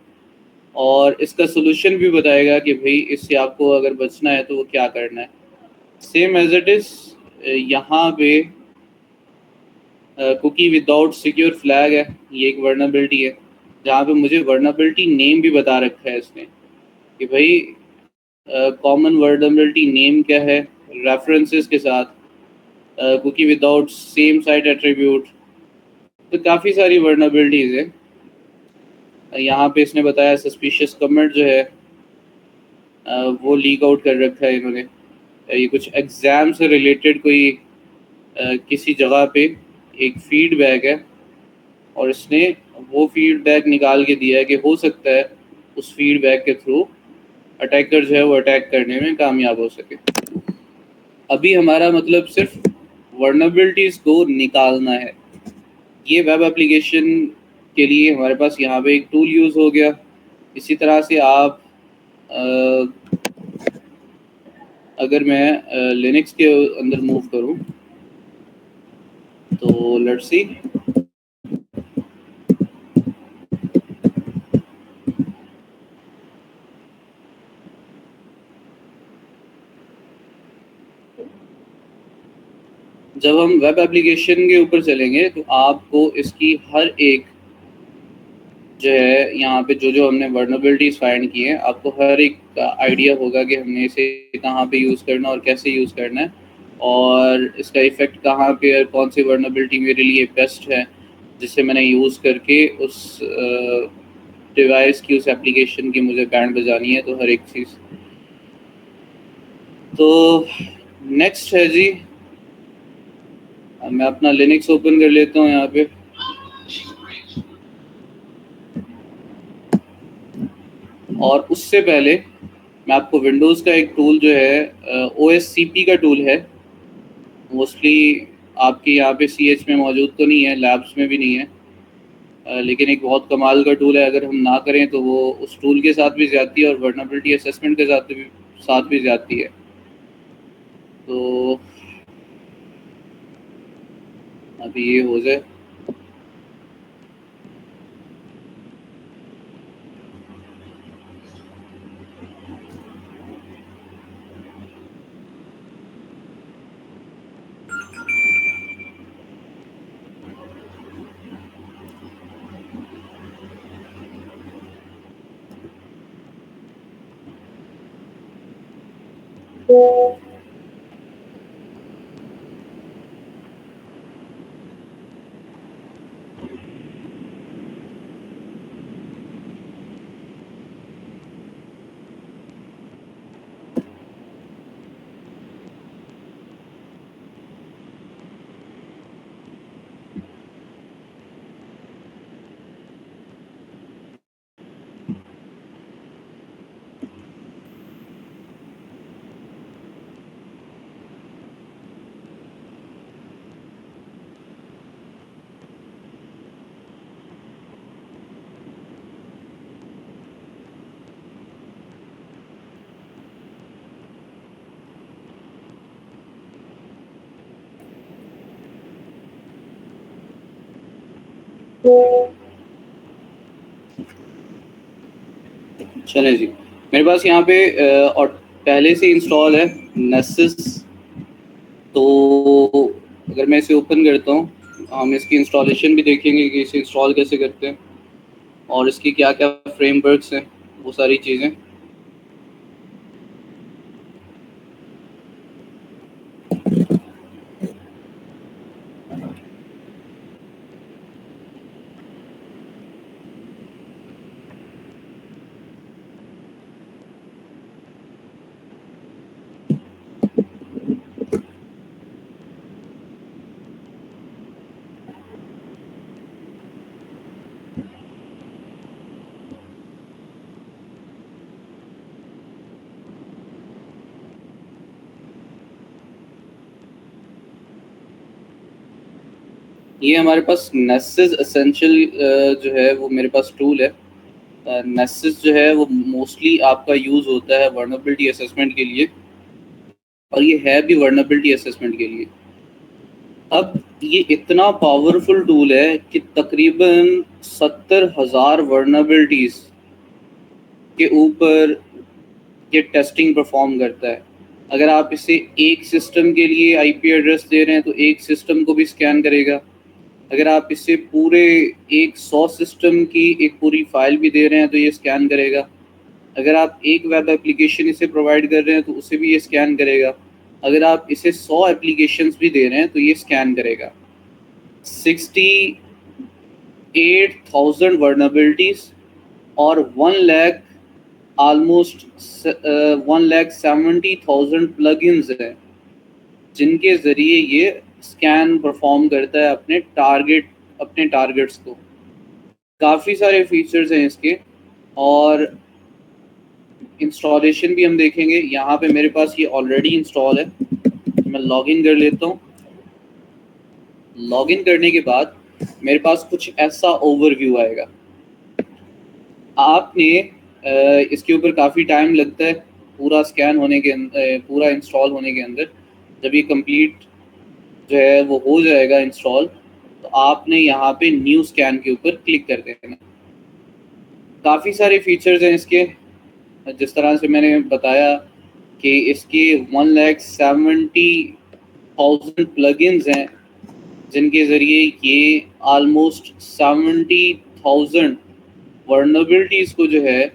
और इसका सोल्यूशन भी बताएगा कि भाई इससे आपको अगर बचना है तो वो क्या करना है। सेम एज इट इज़ यहाँ पे कुकी विदाउट सिक्योर फ्लैग है, ये एक वर्नेबिलिटी है जहाँ पे मुझे वर्नेबिलिटी नेम भी बता रखा है इसने कि भाई कॉमन वर्नेबिलिटी नेम क्या है रेफरेंसेस के साथ, cookie without same site attribute. तो काफ़ी सारी वर्नेबिलिटीज़ है। यहाँ पे इसने बताया सस्पिशियस कमेंट जो है वो लीक आउट कर रखा है इन्होंने। ये कुछ एग्ज़ाम से रिलेटेड कोई किसी जगह पे एक फीडबैक है और इसने वो फीडबैक निकाल के दिया है कि हो सकता है उस फीडबैक के थ्रू अटैकर जो है वो अटैक करने में कामयाब हो सके। अभी हमारा मतलब सिर्फ वर्नेबिलिटीज़ को निकालना है। ये वेब एप्लीकेशन के लिए हमारे पास यहाँ पे एक टूल यूज़ हो गया। इसी तरह से आप अगर मैं लिनक्स के अंदर मूव करूँ तो लेट्स सी, जब हम वेब एप्लीकेशन के ऊपर चलेंगे तो आपको इसकी हर एक जो है यहाँ पे जो जो हमने वर्नेबिलिटीज फाइंड की हैं, आपको हर एक का आइडिया होगा कि हमने इसे कहाँ पे यूज़ करना और कैसे यूज़ करना है, और इसका इफ़ेक्ट कहाँ पे और कौन सी वर्नेबिलिटी मेरे लिए बेस्ट है जिससे मैंने यूज़ करके उस डिवाइस की, उस एप्लीकेशन की मुझे बैंड बजानी है। तो हर एक चीज़ तो नेक्स्ट है जी, मैं अपना लिनक्स ओपन कर लेता हूँ यहाँ पे। और उससे पहले मैं आपको विंडोज़ का एक टूल जो है OSCP का टूल है, मोस्टली आपके यहाँ पे CH में मौजूद तो नहीं है, लैब्स में भी नहीं है, लेकिन एक बहुत कमाल का टूल है। अगर हम ना करें तो वो उस टूल के साथ भी ज़्यादती है और वर्नेबिलिटी असेसमेंट के साथ भी ज़्यादती है। तो अभी ये हो जाए। चले जी, मेरे पास यहाँ पे और पहले से इंस्टॉल है नेसिस। तो अगर मैं इसे ओपन करता हूँ, हम इसकी इंस्टॉलेशन भी देखेंगे कि इसे इंस्टॉल कैसे करते हैं और इसकी क्या क्या फ्रेमवर्क्स हैं, वो सारी चीज़ें। ये हमारे पास नेसिस एसेंशियल जो है वो मेरे पास टूल है। नेसिस जो है वो मोस्टली आपका यूज़ होता है वर्नेबिलिटी असेसमेंट के लिए, और ये है भी वर्नेबिलिटी असेसमेंट के लिए। अब ये इतना पावरफुल टूल है कि तकरीबन 70,000 वर्नेबिलिटीज़ के ऊपर ये टेस्टिंग परफॉर्म करता है। अगर आप इसे एक सिस्टम के लिए आईपी एड्रेस दे रहे हैं तो एक सिस्टम को भी स्कैन करेगा। अगर आप इसे पूरे 100 सिस्टम की एक पूरी फाइल भी दे रहे हैं तो ये स्कैन करेगा। अगर आप एक वेब एप्लीकेशन इसे प्रोवाइड कर रहे हैं तो उसे भी ये स्कैन करेगा। अगर आप इसे 100 एप्लीकेशंस भी दे रहे हैं तो ये स्कैन करेगा। 68,000 वर्नेबिलिटीज़ और 1 लाख ऑलमोस्ट 1,70,000 प्लगइन्स हैं जिनके ज़रिए ये स्कैन परफॉर्म करता है अपने टारगेट्स को। काफ़ी सारे फीचर्स हैं इसके, और इंस्टॉलेशन भी हम देखेंगे। यहाँ पे मेरे पास ये ऑलरेडी इंस्टॉल है, मैं लॉगिन कर लेता हूँ। लॉगिन करने के बाद मेरे पास कुछ ऐसा ओवरव्यू आएगा। आपने इसके ऊपर काफ़ी टाइम लगता है पूरा स्कैन होने के पूरा इंस्टॉल होने के अंदर। जब ये कंप्लीट जो है वो हो जाएगा इंस्टॉल, तो आपने यहाँ पे न्यू स्कैन के ऊपर क्लिक कर देना। काफ़ी सारे फीचर्स हैं इसके, जिस तरह से मैंने बताया कि इसके 1,70,000 प्लगइन्स हैं जिनके ज़रिए ये ऑलमोस्ट 70,000 वर्नेबिलिटीज़ को जो है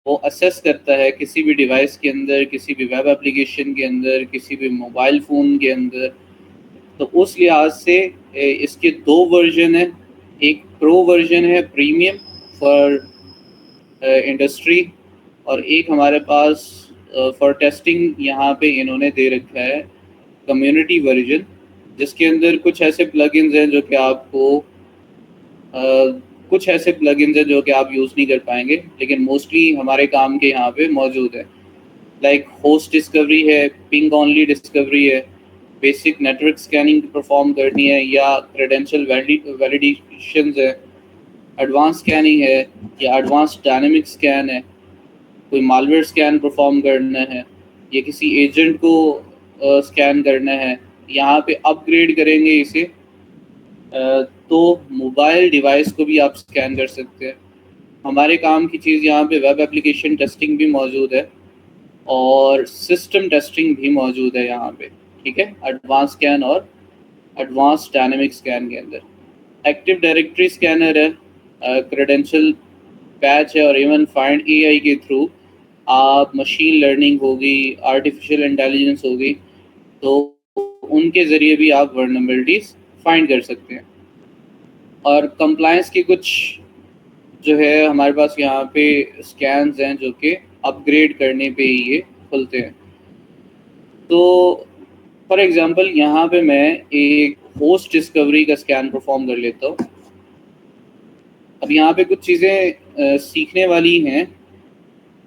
वो असेस करता है किसी भी डिवाइस के अंदर, किसी भी वेब एप्लीकेशन के अंदर, किसी भी मोबाइल फ़ोन के अंदर। तो उस लिहाज से इसके 2 वर्जन हैं। एक प्रो वर्जन है प्रीमियम फॉर इंडस्ट्री, और एक हमारे पास फॉर टेस्टिंग यहाँ पे इन्होंने दे रखा है कम्युनिटी वर्जन, जिसके अंदर कुछ ऐसे प्लगइन्स हैं जो कि आप यूज़ नहीं कर पाएंगे, लेकिन मोस्टली हमारे काम के यहाँ पे मौजूद है। लाइक होस्ट डिस्कवरी है, पिंग ऑनली डिस्कवरी है, बेसिक नेटवर्क स्कैनिंग परफॉर्म करनी है या क्रेडेंशियल वैलिडेशन है, एडवांस स्कैनिंग है या एडवांस डायनेमिक स्कैन है, कोई मालवेयर स्कैन परफॉर्म करना है या किसी एजेंट को स्कैन करना है। यहाँ पे अपग्रेड करेंगे इसे तो मोबाइल डिवाइस को भी आप स्कैन कर सकते हैं। हमारे काम की चीज़ यहाँ पे वेब एप्लीकेशन टेस्टिंग भी मौजूद है और सिस्टम टेस्टिंग भी मौजूद है यहाँ पे, ठीक है, एडवांस स्कैन और एडवांस डायनेमिक स्कैन के अंदर। एक्टिव डायरेक्टरी स्कैनर है, क्रेडेंशियल पैच है, और इवन फाइंड एआई के थ्रू आप मशीन लर्निंग होगी, आर्टिफिशियल इंटेलिजेंस होगी, तो उनके ज़रिए भी आप वर्नेबिलिटीज़ फाइंड कर सकते हैं। और कंप्लायंस की कुछ जो है हमारे पास यहाँ पे स्कैन्स हैं जो कि अपग्रेड करने पे ही ये खुलते हैं। तो फॉर एग्जांपल यहाँ पे मैं एक होस्ट डिस्कवरी का स्कैन परफॉर्म कर लेता हूँ। अब यहाँ पे कुछ चीज़ें सीखने वाली हैं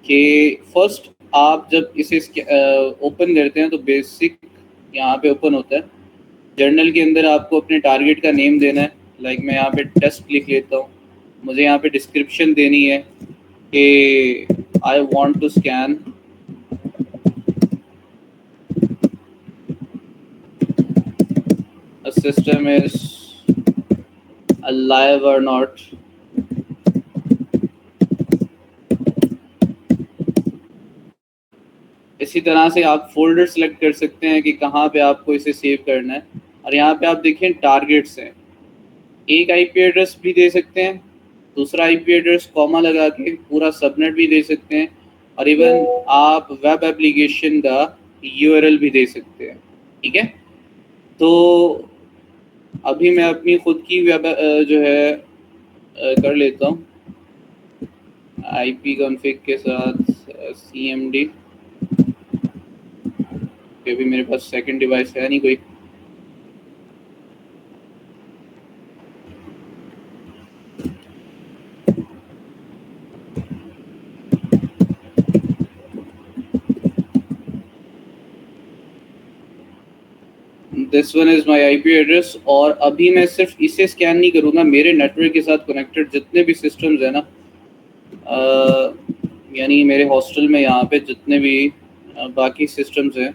कि फर्स्ट आप जब इसे ओपन करते हैं तो बेसिक यहाँ पे ओपन होता है। जर्नल के अंदर आपको अपने टारगेट का नेम देना है। लाइक मैं यहाँ पे टेस्ट लिख लेता हूँ। मुझे यहाँ पे डिस्क्रिप्शन देनी है कि I want to scan a system is alive or not। इसी तरह से आप फोल्डर सेलेक्ट कर सकते हैं कि कहाँ पे आपको इसे सेव करना है। और यहाँ पे आप देखें टारगेट्स हैं। एक आईपी एड्रेस भी दे सकते हैं, दूसरा आईपी एड्रेस कॉमा लगा के पूरा सबनेट भी दे सकते हैं, और इवन आप वेब एप्लीकेशन का यूआरएल भी दे सकते हैं, ठीक है। तो अभी मैं अपनी खुद की वेब जो है कर लेता हूँ आईपी कॉन्फ़िग के साथ cmd। अभी मेरे पास सेकंड डिवाइस है नहीं कोई। This one is my IP address. और अभी मैं सिर्फ इसे स्कैन नहीं करूँगा, मेरे नेटवर्क के साथ कनेक्टेड जितने भी सिस्टम्स हैं ना, यानी मेरे हॉस्टल में यहाँ पे जितने भी बाकी सिस्टम्स हैं,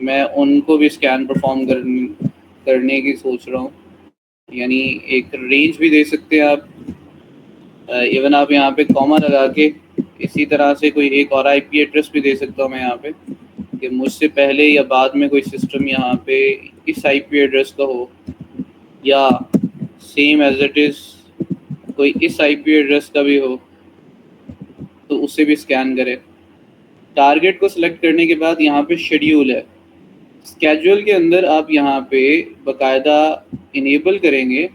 मैं उनको भी स्कैन परफॉर्म करने की सोच रहा हूँ। यानी एक रेंज भी दे सकते हैं आप, इवन आप यहाँ पे कॉमा लगा के इसी तरह से कोई एक और IP एड्रेस भी दे सकता हूँ मैं यहाँ पे, कि मुझसे पहले या बाद में कोई सिस्टम यहाँ पे इस IP एड्रेस का हो, या सेम एज इट इज़ कोई इस IP एड्रेस का भी हो तो उसे भी स्कैन करे। टारगेट को सिलेक्ट करने के बाद यहाँ पे शेड्यूल है। स्केड्यूल के अंदर आप यहाँ पे बाकायदा इनेबल करेंगे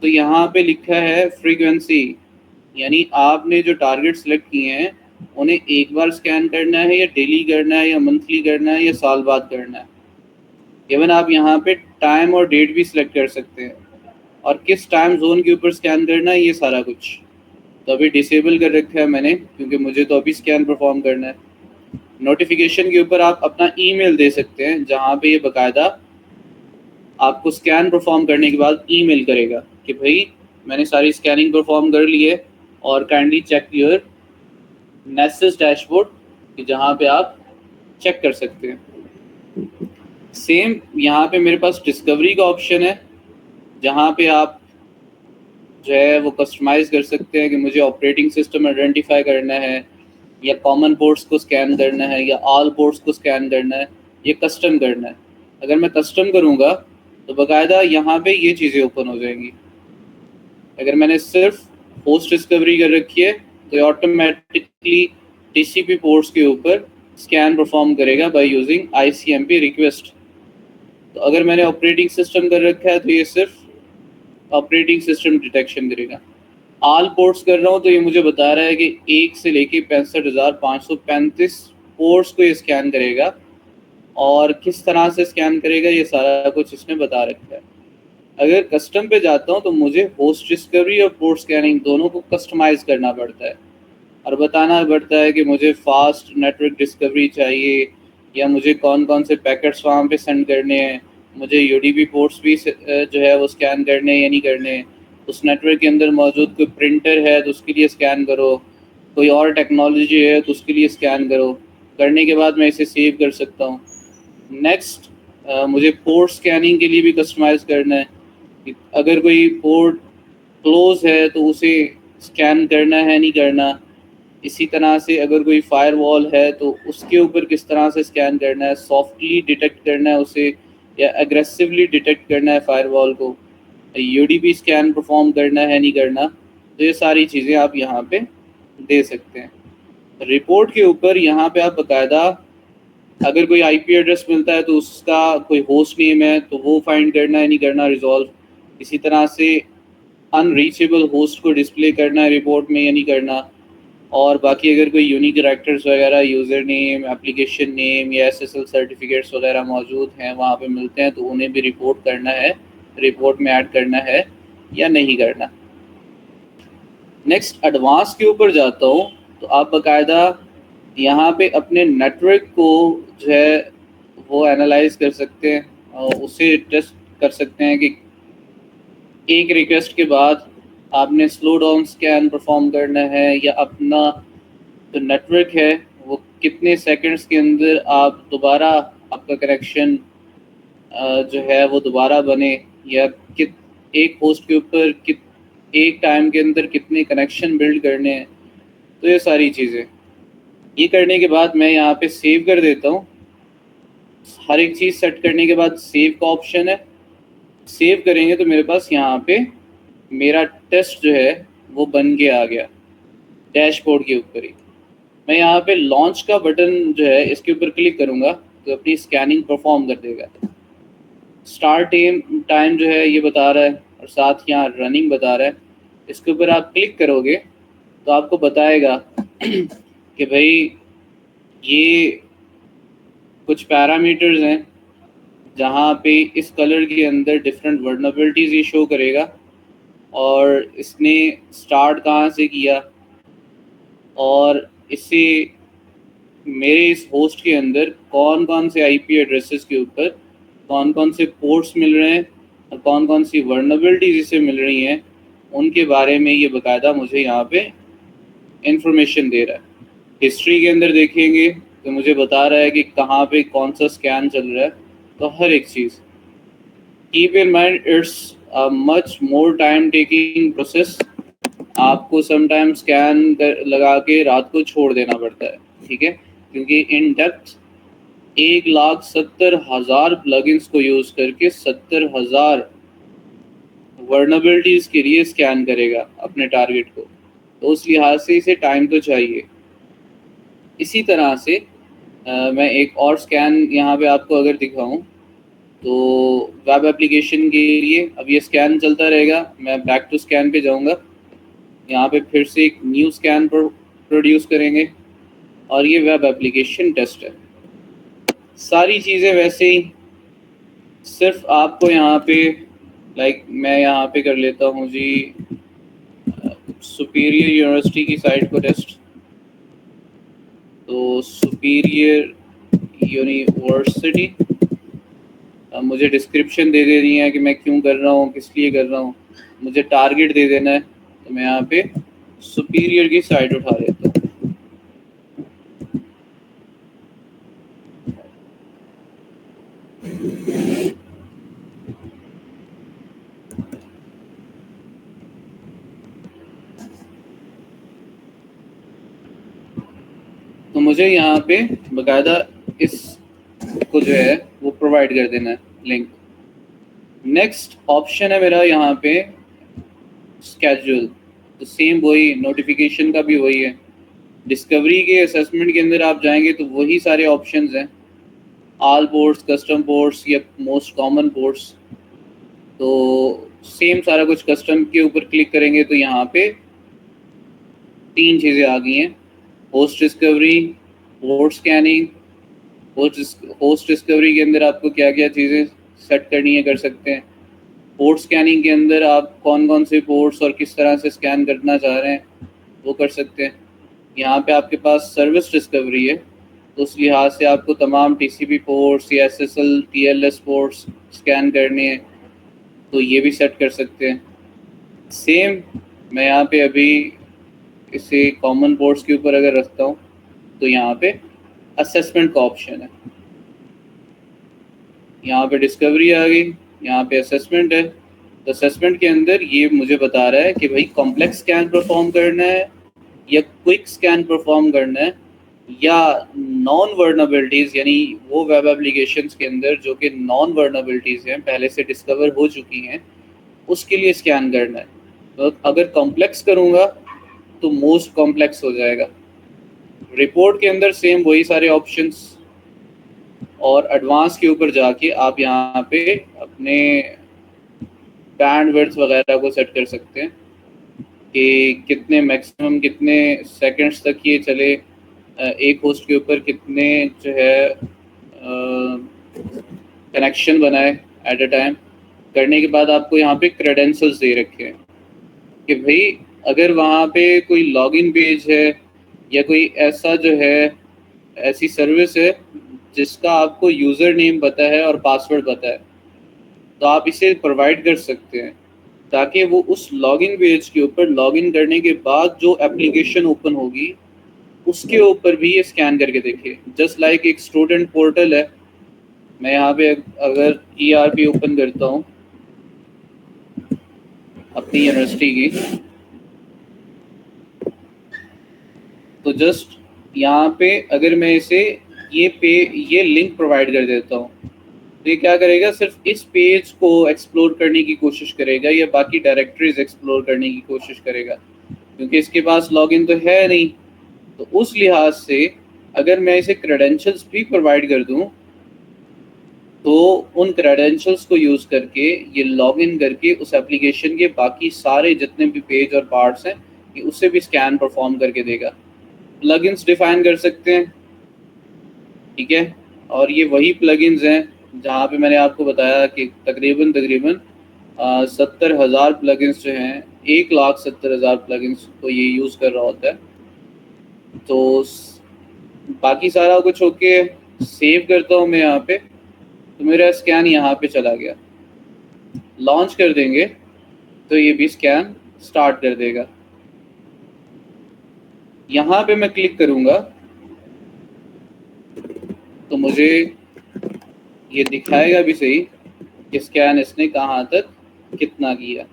तो यहाँ पे लिखा है फ्रीक्वेंसी, यानी आपने जो टारगेट सिलेक्ट किए हैं उन्हें एक बार स्कैन करना है या डेली करना है या मंथली करना है या साल बाद करना है। इवन आप यहाँ पे टाइम और डेट भी सिलेक्ट कर सकते हैं और किस टाइम जोन के ऊपर स्कैन करना है, ये सारा कुछ तो अभी डिसेबल कर रखा है मैंने, क्योंकि मुझे तो अभी स्कैन परफॉर्म करना है। नोटिफिकेशन के ऊपर आप अपना ईमेल दे सकते हैं, जहाँ पे ये बाकायदा आपको स्कैन परफॉर्म करने के बाद ईमेल करेगा कि भाई मैंने सारी स्कैनिंग परफॉर्म कर ली है और काइंडली चेक योर नेसेस डैशबोर्ड, कि जहाँ पे आप चेक कर सकते हैं। सेम यहाँ पे मेरे पास डिस्कवरी का ऑप्शन है, जहाँ पे आप जो है वो कस्टमाइज़ कर सकते हैं कि मुझे ऑपरेटिंग सिस्टम आइडेंटिफाई करना है या कॉमन पोर्ट्स को स्कैन करना है या ऑल पोर्ट्स को स्कैन करना है, ये कस्टम करना है। अगर मैं कस्टम करूँगा तो बाकायदा यहाँ पे ये चीज़ें ओपन हो जाएंगी। अगर मैंने सिर्फ होस्ट डिस्कवरी कर रखी है तो ये ऑटोमेटिकली TCP पोर्ट्स के ऊपर स्कैन परफॉर्म करेगा बाय यूजिंग ICMP रिक्वेस्ट। तो अगर मैंने ऑपरेटिंग सिस्टम कर रखा है तो ये सिर्फ ऑपरेटिंग सिस्टम डिटेक्शन करेगा। ऑल पोर्ट्स कर रहा हूँ तो ये मुझे बता रहा है कि 1 से लेके 65,535 पोर्ट्स को ये स्कैन करेगा, और किस तरह से स्कैन करेगा ये सारा कुछ इसने बता रखा है। अगर कस्टम पे जाता हूँ तो मुझे होस्ट डिस्कवरी और पोर्ट स्कैनिंग दोनों को कस्टमाइज़ करना पड़ता है और बताना पड़ता है कि मुझे फास्ट नेटवर्क डिस्कवरी चाहिए या मुझे कौन कौन से पैकेट्स वहाँ पे सेंड करने हैं, मुझे UDP पोर्ट्स भी जो है वो स्कैन करने हैं या नहीं करने हैं, उस नेटवर्क के अंदर मौजूद कोई प्रिंटर है तो उसके लिए स्कैन करो, कोई और टेक्नोलॉजी है तो उसके लिए स्कैन करो। करने के बाद मैं इसे सेव कर सकता हूँ। नेक्स्ट मुझे पोर्ट स्कैनिंग के लिए भी कस्टमाइज़ करना है कि अगर कोई पोर्ट क्लोज है तो उसे स्कैन करना है नहीं करना। इसी तरह से अगर कोई फायरवॉल है तो उसके ऊपर किस तरह से स्कैन करना है, सॉफ्टली डिटेक्ट करना है उसे या एग्रेसिवली डिटेक्ट करना है फायरवॉल को, UDP स्कैन परफॉर्म करना है नहीं करना। तो ये सारी चीज़ें आप यहाँ पे दे सकते हैं। रिपोर्ट के ऊपर यहाँ पे आप बाकायदा अगर कोई IP एड्रेस मिलता है तो उसका कोई होस्ट नेम है तो वो फाइंड करना है नहीं करना, रिजॉल्व। इसी तरह से अनरीचेबल होस्ट को डिस्प्ले करना है रिपोर्ट में या नहीं करना। और बाकी अगर कोई यूनिक कैरेक्टर्स वगैरह, यूज़र नेम, एप्लीकेशन नेम या SSL सर्टिफिकेट्स वगैरह मौजूद हैं वहाँ पे मिलते हैं तो उन्हें भी रिपोर्ट करना है, रिपोर्ट में ऐड करना है या नहीं करना। नेक्स्ट एडवांस के ऊपर जाता हूँ तो आप बाकायदा यहाँ पे अपने नेटवर्क को जो है वो एनालाइज कर सकते हैं और उसे टेस्ट कर सकते हैं कि एक रिक्वेस्ट के बाद आपने स्लो डाउन स्कैन परफॉर्म करना है या अपना जो नेटवर्क है वो कितने सेकंड्स के अंदर आप दोबारा आपका कनेक्शन जो है वो दोबारा बने, या कित एक होस्ट के ऊपर एक टाइम के अंदर कितने कनेक्शन बिल्ड करने हैं। तो ये सारी चीज़ें ये करने के बाद मैं यहाँ पे सेव कर देता हूँ। हर एक चीज़ सेट करने के बाद सेव का ऑप्शन है, सेव करेंगे तो मेरे पास यहाँ पे मेरा टेस्ट जो है वो बन के आ गया डैशबोर्ड के ऊपर ही। मैं यहाँ पे लॉन्च का बटन जो है इसके ऊपर क्लिक करूँगा तो अपनी स्कैनिंग परफॉर्म कर देगा। स्टार्ट टाइम जो है ये बता रहा है और साथ यहाँ रनिंग बता रहा है। इसके ऊपर आप क्लिक करोगे तो आपको बताएगा कि भाई ये कुछ पैरामीटर्स हैं जहाँ पे इस कलर के अंदर डिफरेंट वर्नरेबिलिटीज़ ये शो करेगा और इसने स्टार्ट कहाँ से किया और इससे मेरे इस होस्ट के अंदर कौन कौन से IP एड्रेसेस के ऊपर कौन कौन से पोर्ट्स मिल रहे हैं और कौन कौन सी वर्नेबिलिटीज इसे मिल रही हैं, उनके बारे में ये बाकायदा मुझे यहाँ पे इंफॉर्मेशन दे रहा है। हिस्ट्री के अंदर देखेंगे तो मुझे बता रहा है कि कहाँ पे कौन सा स्कैन चल रहा है, तो हर एक चीज़। Keep in mind it's a much more time taking process. आपको समटाइम स्कैन लगा के रात को छोड़ देना पड़ता है, ठीक है, क्योंकि इन डेप्थ 1,70,000 प्लगइन्स को यूज़ करके 70,000 वर्नेबिलिटीज़ के लिए स्कैन करेगा अपने टारगेट को, तो उस लिहाज से इसे टाइम तो चाहिए। इसी तरह से मैं एक और स्कैन यहाँ पे आपको अगर दिखाऊं तो वेब एप्लीकेशन के लिए अब ये स्कैन चलता रहेगा। मैं बैक टू स्कैन पे जाऊँगा, यहाँ पे फिर से एक न्यू स्कैन प्रोड्यूस करेंगे और ये वेब एप्लीकेशन टेस्ट है। सारी चीज़ें वैसे ही, सिर्फ आपको यहाँ पे मैं यहाँ पे कर लेता हूँ जी सुपीरियर यूनिवर्सिटी की साइट को टेस्ट। तो सुपीरियर यूनिवर्सिटी, अब मुझे डिस्क्रिप्शन दे देनी है कि मैं क्यों कर रहा हूँ, किस लिए कर रहा हूँ, मुझे टारगेट दे देना है। तो मैं यहाँ पे सुपीरियर की साइट उठा लेता हूँ। तो मुझे यहाँ पे बाकायदा इस को जो है वो प्रोवाइड कर देना है लिंक। नेक्स्ट ऑप्शन है मेरा यहाँ पे स्केड्यूल, तो सेम वही, नोटिफिकेशन का भी वही है। डिस्कवरी के असेसमेंट के अंदर आप जाएंगे तो वही सारे ऑप्शंस हैं, ऑल पोर्ट्स, कस्टम पोर्ट्स या मोस्ट कॉमन पोर्ट्स। तो सेम सारा कुछ। कस्टम के ऊपर क्लिक करेंगे तो यहाँ पे 3 चीज़ें आ गई हैं, host discovery, port scanning. Host discovery के अंदर आपको क्या क्या चीज़ें सेट करनी है कर सकते हैं। पोर्ट स्कैनिंग के अंदर आप कौन कौन से पोर्ट्स और किस तरह से स्कैन करना चाह रहे हैं वो कर सकते हैं। यहाँ पे आपके पास सर्विस डिस्कवरी है, तो उस लिहाज से आपको तमाम टीसीपी पोर्ट्स या एसएसएल टीएलएस पोर्ट्स स्कैन करने हैं, तो ये भी सेट कर सकते हैं। सेम मैं यहाँ पे अभी इसे कॉमन पोर्ट्स के ऊपर अगर रखता हूँ तो यहाँ पे असेसमेंट का ऑप्शन है। यहाँ पे डिस्कवरी आ गई, यहाँ पे असेसमेंट है। तो असेसमेंट के अंदर ये मुझे बता रहा है कि भाई कॉम्प्लेक्स स्कैन परफॉर्म करना है या क्विक स्कैन परफॉर्म करना है, या नॉन वर्नेबिलिटीज़ यानी वो वेब एप्लीकेशंस के अंदर जो कि नॉन वर्नेबिलिटीज़ हैं, पहले से डिस्कवर हो चुकी हैं, उसके लिए स्कैन करना है। तो अगर कॉम्प्लेक्स करूँगा तो मोस्ट कॉम्प्लेक्स हो जाएगा। रिपोर्ट के अंदर सेम वही सारे ऑप्शंस, और एडवांस के ऊपर जाके आप यहाँ पे अपने बैंडविड्थ वगैरह को सेट कर सकते हैं कि कितने मैक्सिमम कितने सेकंड्स तक ये चले, एक होस्ट के ऊपर कितने जो है कनेक्शन बनाए एट अ टाइम। करने के बाद आपको यहाँ पे क्रेडेंशियल्स दे रखे हैं कि भाई अगर वहाँ पे कोई लॉगिन पेज है या कोई ऐसा जो है ऐसी सर्विस है जिसका आपको यूज़र नेम पता है और पासवर्ड पता है, तो आप इसे प्रोवाइड कर सकते हैं ताकि वो उस लॉगिन पेज के ऊपर लॉगिन करने के बाद जो एप्लीकेशन ओपन होगी उसके ऊपर भी ये स्कैन करके देखे। जस्ट लाइक एक स्टूडेंट पोर्टल है, मैं यहाँ पे अगर ERP ओपन करता हूँ अपनी यूनिवर्सिटी की, तो जस्ट यहाँ पे अगर मैं इसे ये लिंक प्रोवाइड कर देता हूँ तो ये क्या करेगा, सिर्फ इस पेज को एक्सप्लोर करने की कोशिश करेगा या बाकी डायरेक्टरीज एक्सप्लोर करने की कोशिश करेगा, क्योंकि इसके पास लॉगिन तो है नहीं। तो उस लिहाज से अगर मैं इसे क्रेडेंशियल्स भी प्रोवाइड कर दूं तो उन क्रेडेंशियल्स को यूज़ करके ये लॉगिन करके उस एप्लीकेशन के बाकी सारे जितने भी पेज और पार्ट्स हैं कि उससे भी स्कैन परफॉर्म करके देगा। प्लगइन्स डिफाइन कर सकते हैं, ठीक है, और ये वही प्लगइन्स हैं जहाँ पे मैंने आपको बताया कि तकरीबन 70,000 प्लगइन्स जो हैं, 1,70,000 प्लगइन्स को ये यूज़ कर रहा होता है। तो बाकी सारा कुछ ओके, सेव करता हूँ मैं यहाँ पे तो मेरा स्कैन यहाँ पे चला गया। लॉन्च कर देंगे तो ये भी स्कैन स्टार्ट कर देगा। यहाँ पे मैं क्लिक करूँगा तो मुझे ये दिखाएगा भी सही कि स्कैन इसने कहाँ तक कितना किया।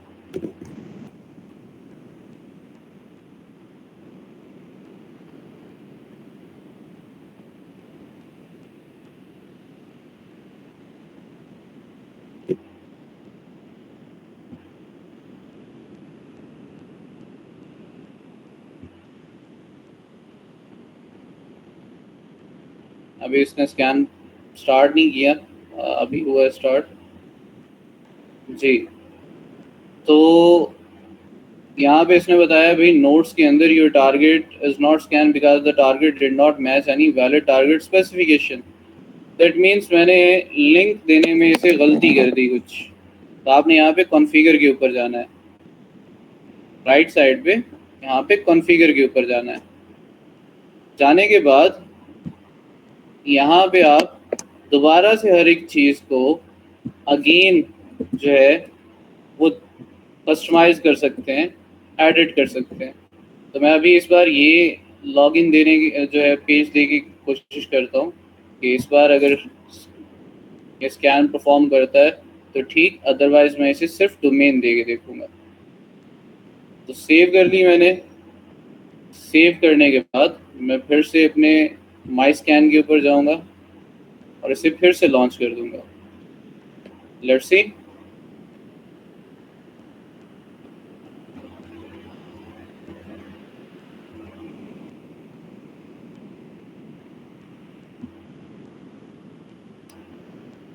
अभी इसने स्कैन स्टार्ट नहीं किया, अभी हुआ स्टार्ट जी। तो यहाँ पे इसने बताया भाई नोट्स के अंदर your target is not scan because the target did not match any valid target specification. That means मैंने लिंक देने में इसे गलती कर दी कुछ। तो आपने यहाँ पे कॉन्फ़िगर के ऊपर जाना है, राइट साइड पे यहाँ पे कॉन्फ़िगर के ऊपर जाना है। जाने के बाद यहाँ पे आप दोबारा से हर एक चीज़ को अगेन जो है वो कस्टमाइज़ कर सकते हैं, एडिट कर सकते हैं। तो मैं अभी इस बार ये लॉगिन देने की जो है पेज देने की कोशिश करता हूँ कि इस बार अगर ये स्कैन परफॉर्म करता है तो ठीक, अदरवाइज मैं इसे सिर्फ डोमेन दे के देखूँगा। तो सेव कर ली मैंने। सेव करने के बाद मैं फिर से अपने माई स्कैन के ऊपर जाऊँगा और इसे फिर से लॉन्च कर दूँगा। Let's see.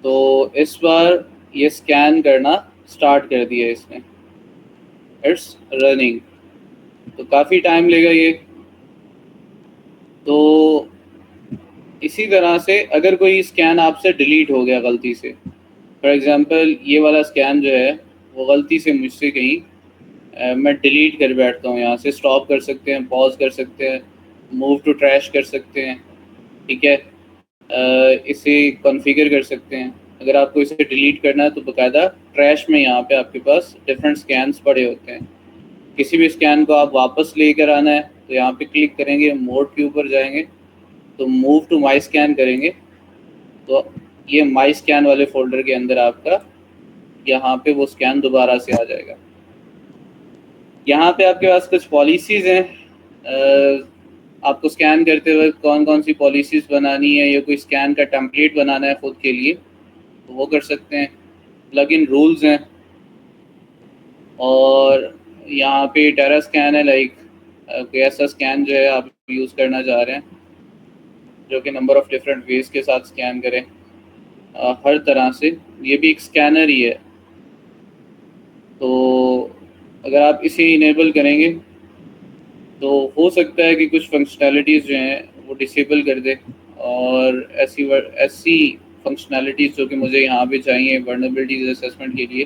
तो इस बार ये स्कैन करना स्टार्ट कर दिया इसने, इट्स रनिंग। तो काफ़ी टाइम लेगा ये। तो इसी तरह से अगर कोई स्कैन आपसे डिलीट हो गया गलती से, फॉर एग्जांपल ये वाला स्कैन जो है वो गलती से मुझसे कहीं मैं डिलीट कर बैठता हूँ, यहाँ से स्टॉप कर सकते हैं, पॉज कर सकते हैं, मूव टू ट्रैश कर सकते हैं, ठीक है। इसे कॉन्फ़िगर कर सकते हैं। अगर आपको इसे डिलीट करना है तो बाकायदा ट्रैश में यहाँ पे आपके पास डिफरेंट स्कैन्स पड़े होते हैं। किसी भी स्कैन को आप वापस लेकर आना है तो यहाँ पे क्लिक करेंगे, मोड के ऊपर जाएंगे तो मूव टू माई स्कैन करेंगे तो ये माई स्कैन वाले फोल्डर के अंदर आपका यहाँ पे वो स्कैन दोबारा से आ जाएगा। यहाँ पे आपके पास कुछ पॉलिसीज़ हैं। आपको स्कैन करते वक्त कौन कौन सी पॉलिसीज़ बनानी है या कोई स्कैन का टेम्पलेट बनाना है ख़ुद के लिए तो वो कर सकते हैं। प्लग इन रूल्स हैं और यहाँ पे टेरा स्कैन है, लाइक कोई ऐसा स्कैन जो है आप यूज़ करना चाह रहे हैं जो कि नंबर ऑफ़ डिफरेंट वेज के साथ स्कैन करें हर तरह से। ये भी एक स्कैनर ही है। तो अगर आप इसे इनेबल करेंगे तो हो सकता है कि कुछ फंक्शनैलिटीज़ जो हैं वो डिसेबल कर दे और ऐसी फंक्शनैलिटीज़ जो कि मुझे यहाँ पे चाहिए वल्नरेबिलिटीज़ असेसमेंट के लिए,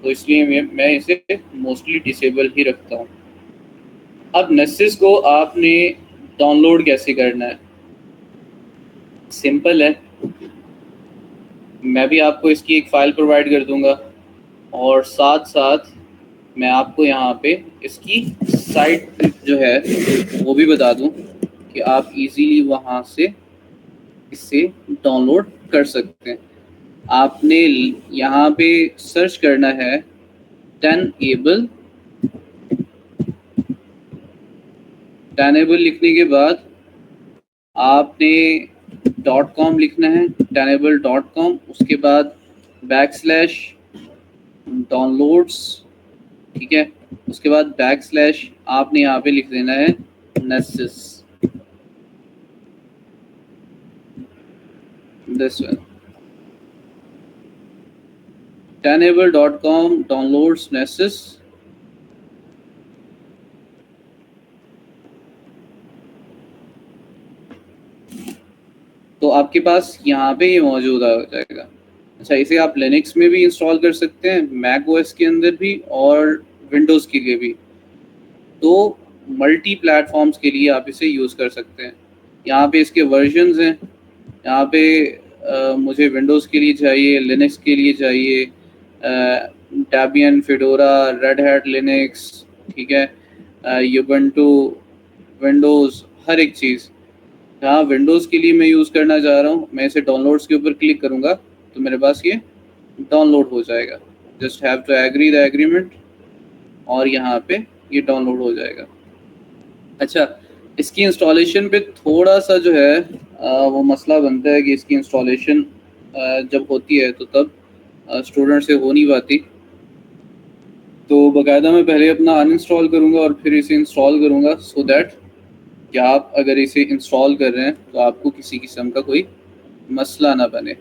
तो इसलिए मैं इसे मोस्टली डिसेबल ही रखता हूँ। अब नेसिस को आपने डाउनलोड कैसे करना है, सिंपल है। मैं भी आपको इसकी एक फ़ाइल प्रोवाइड कर दूँगा और साथ साथ मैं आपको यहाँ पे इसकी साइट जो है वो भी बता दूँ कि आप इजीली वहाँ से इसे डाउनलोड कर सकते हैं। आपने यहाँ पे सर्च करना है टेनेबल। टेनेबल लिखने के बाद आपने .com लिखना है, tenable.com। उसके बाद \downloads, ठीक है। उसके बाद / आपने यहाँ पे लिख देना है नेसिस, दिस वन, tenable.com downloads नेसिस। तो आपके पास यहाँ पे ये मौजूद आ जाएगा। अच्छा, इसे आप लिनक्स में भी इंस्टॉल कर सकते हैं, मैक ओएस के अंदर भी और विंडोज़ के लिए भी। तो मल्टी प्लेटफॉर्म्स के लिए आप इसे यूज़ कर सकते हैं। यहाँ पे इसके वर्जन्स हैं, यहाँ पे मुझे विंडोज़ के लिए चाहिए, लिनक्स के लिए चाहिए, Debian, fedora, red hat Linux, ठीक है, यूबंटू, विंडोज़, हर एक चीज़। जहाँ विंडोज़ के लिए मैं यूज़ करना चाह रहा हूँ, मैं इसे डाउनलोड्स के ऊपर क्लिक करूँगा तो मेरे पास ये डाउनलोड हो जाएगा। Just have to agree the agreement और यहाँ पे ये डाउनलोड हो जाएगा। अच्छा, इसकी इंस्टॉलेशन पे थोड़ा-सा जो है वो मसला बनता है कि इसकी इंस्टॉलेशन जब होती है तो तब स्टूडेंट से हो नहीं पाती। तो बाकायदा मैं पहले अपना अनइंस्टॉल करूँगा और फिर इसे इंस्टॉल करूँगा सो दैट कि आप अगर इसे इंस्टॉल कर रहे हैं तो आपको किसी किस्म का कोई मसला ना बने।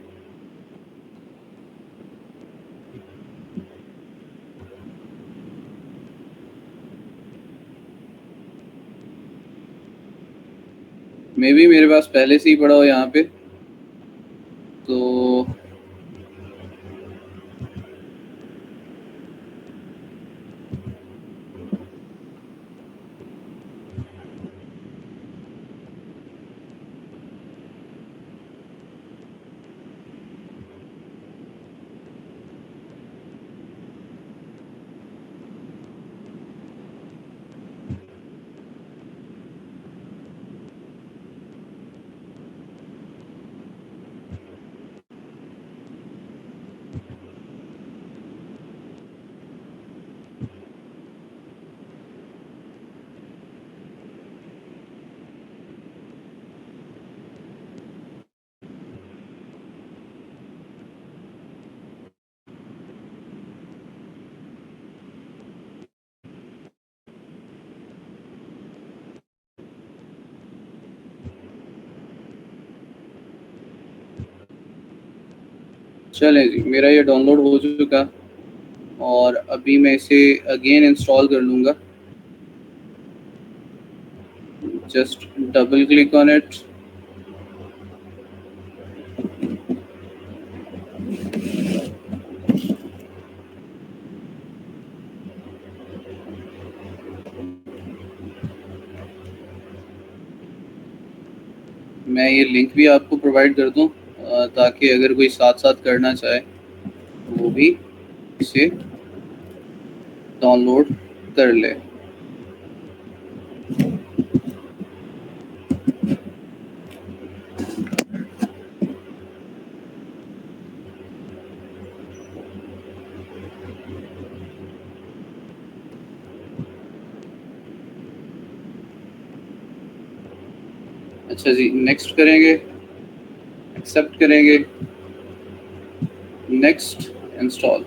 मे बी मेरे पास पहले से ही पड़ा हो यहाँ पे, तो चलें जी, मेरा ये डाउनलोड हो चुका और अभी मैं इसे अगेन इंस्टॉल कर लूँगा। Just double click on it. मैं ये लिंक भी आपको प्रोवाइड कर दूँ ताकि अगर कोई साथ-साथ करना चाहे तो वो भी इसे डाउनलोड कर ले। अच्छा जी, नेक्स्ट करेंगे, एक्सेप्ट करेंगे, नेक्स्ट, इंस्टॉल।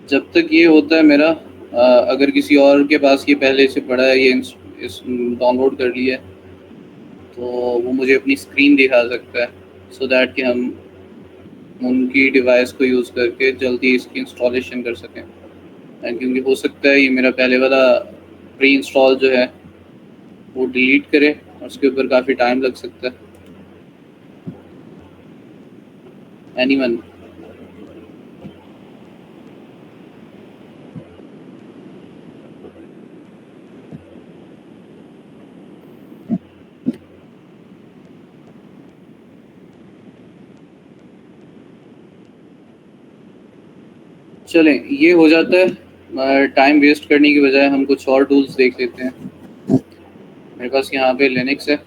जब तक ये होता है मेरा अगर किसी और के पास ये पहले से पड़ा है, ये इस डाउनलोड कर लिया है, तो वो मुझे अपनी स्क्रीन दिखा सकता है सो दैट कि हम उनकी डिवाइस को यूज़ करके जल्दी इसकी इंस्टॉलेशन कर सकें। क्योंकि हो सकता है ये मेरा पहले वाला प्री इंस्टॉल जो है वो डिलीट करे और उसके ऊपर काफ़ी टाइम लग सकता है। एनीवन? चलें, ये हो जाता है। टाइम वेस्ट करने की बजाय हम कुछ और टूल्स देख लेते हैं। मेरे पास यहाँ पे लिनक्स है।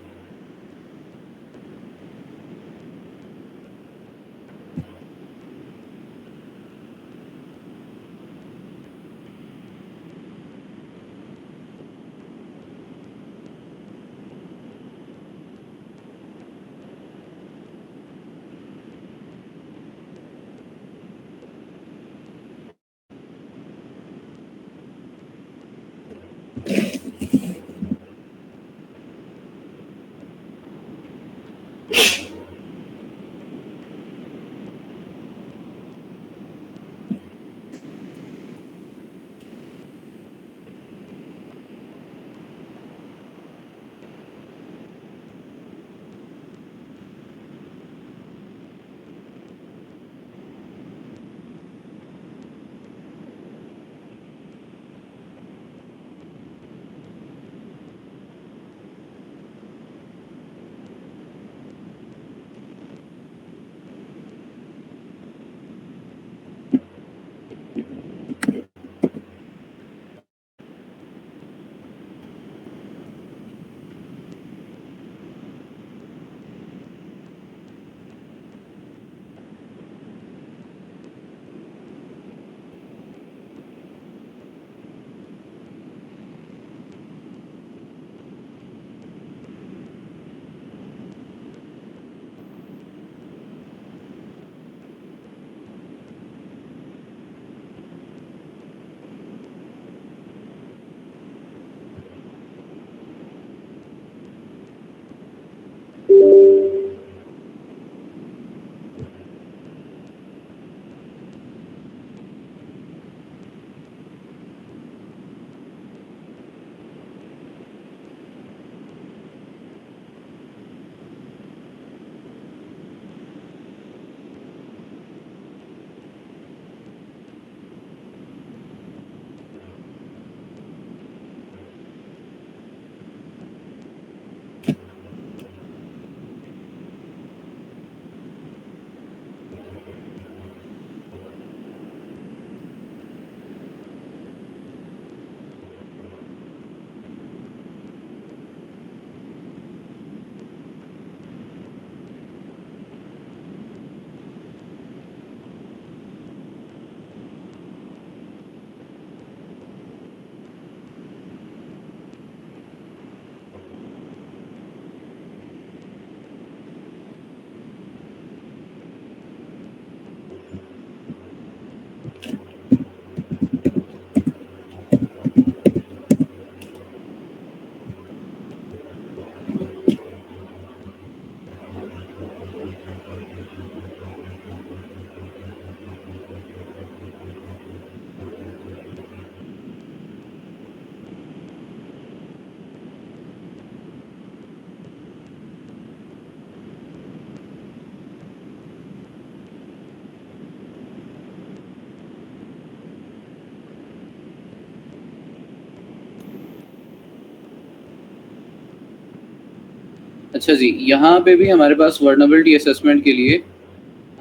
अच्छा जी, यहाँ पे भी हमारे पास वर्नेबिलिटी असेसमेंट के लिए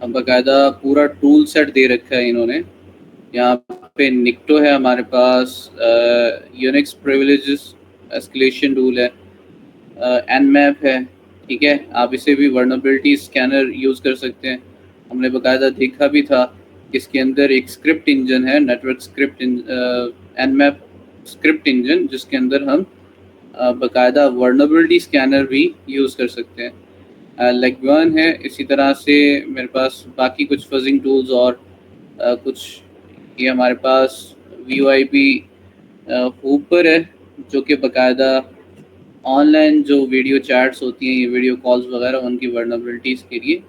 बाकायदा पूरा टूल सेट दे रखा है इन्होंने। यहाँ पे निक्टो है हमारे पास, यूनिक्स प्रिविलेजेस एस्केलेशन टूल है, एनमैप है, ठीक है। आप इसे भी वर्नेबिलिटी स्कैनर यूज़ कर सकते हैं। हमने बाकायदा देखा भी था कि इसके अंदर एक स्क्रिप्ट इंजन है, network script Nmap script engine, जिसके अंदर हम बाकायदा वर्नेबिलिटी स्कैनर भी यूज़ कर सकते हैं। लेगवन है। इसी तरह से मेरे पास बाकी कुछ फजिंग टूल्स और कुछ ये हमारे पास VoIP ऊपर है, जो कि बाकायदा ऑनलाइन जो वीडियो चैट्स होती हैं, ये वीडियो कॉल्स वगैरह, उनकी वर्नेबिलिटीज़ के लिए।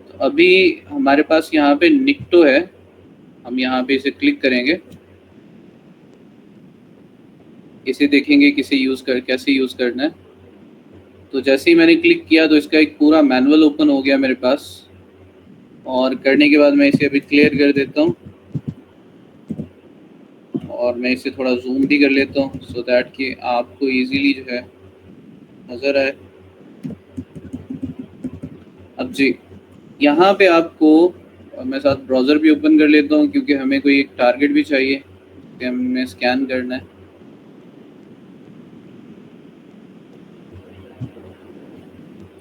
तो अभी हमारे पास यहाँ पे निक्टो है, हम यहाँ पे इसे क्लिक करेंगे, इसे देखेंगे कैसे यूज़ करना है। तो जैसे ही मैंने क्लिक किया तो इसका एक पूरा मैनुअल ओपन हो गया मेरे पास, और करने के बाद मैं इसे अभी क्लियर कर देता हूँ और मैं इसे थोड़ा जूम भी कर लेता हूँ सो दैट कि आपको इजीली जो है नज़र आए। अब जी, यहाँ पे आपको मैं साथ ब्राउज़र भी ओपन कर लेता हूँ, क्योंकि हमें कोई एक टारगेट भी चाहिए कि हमने स्कैन करना है।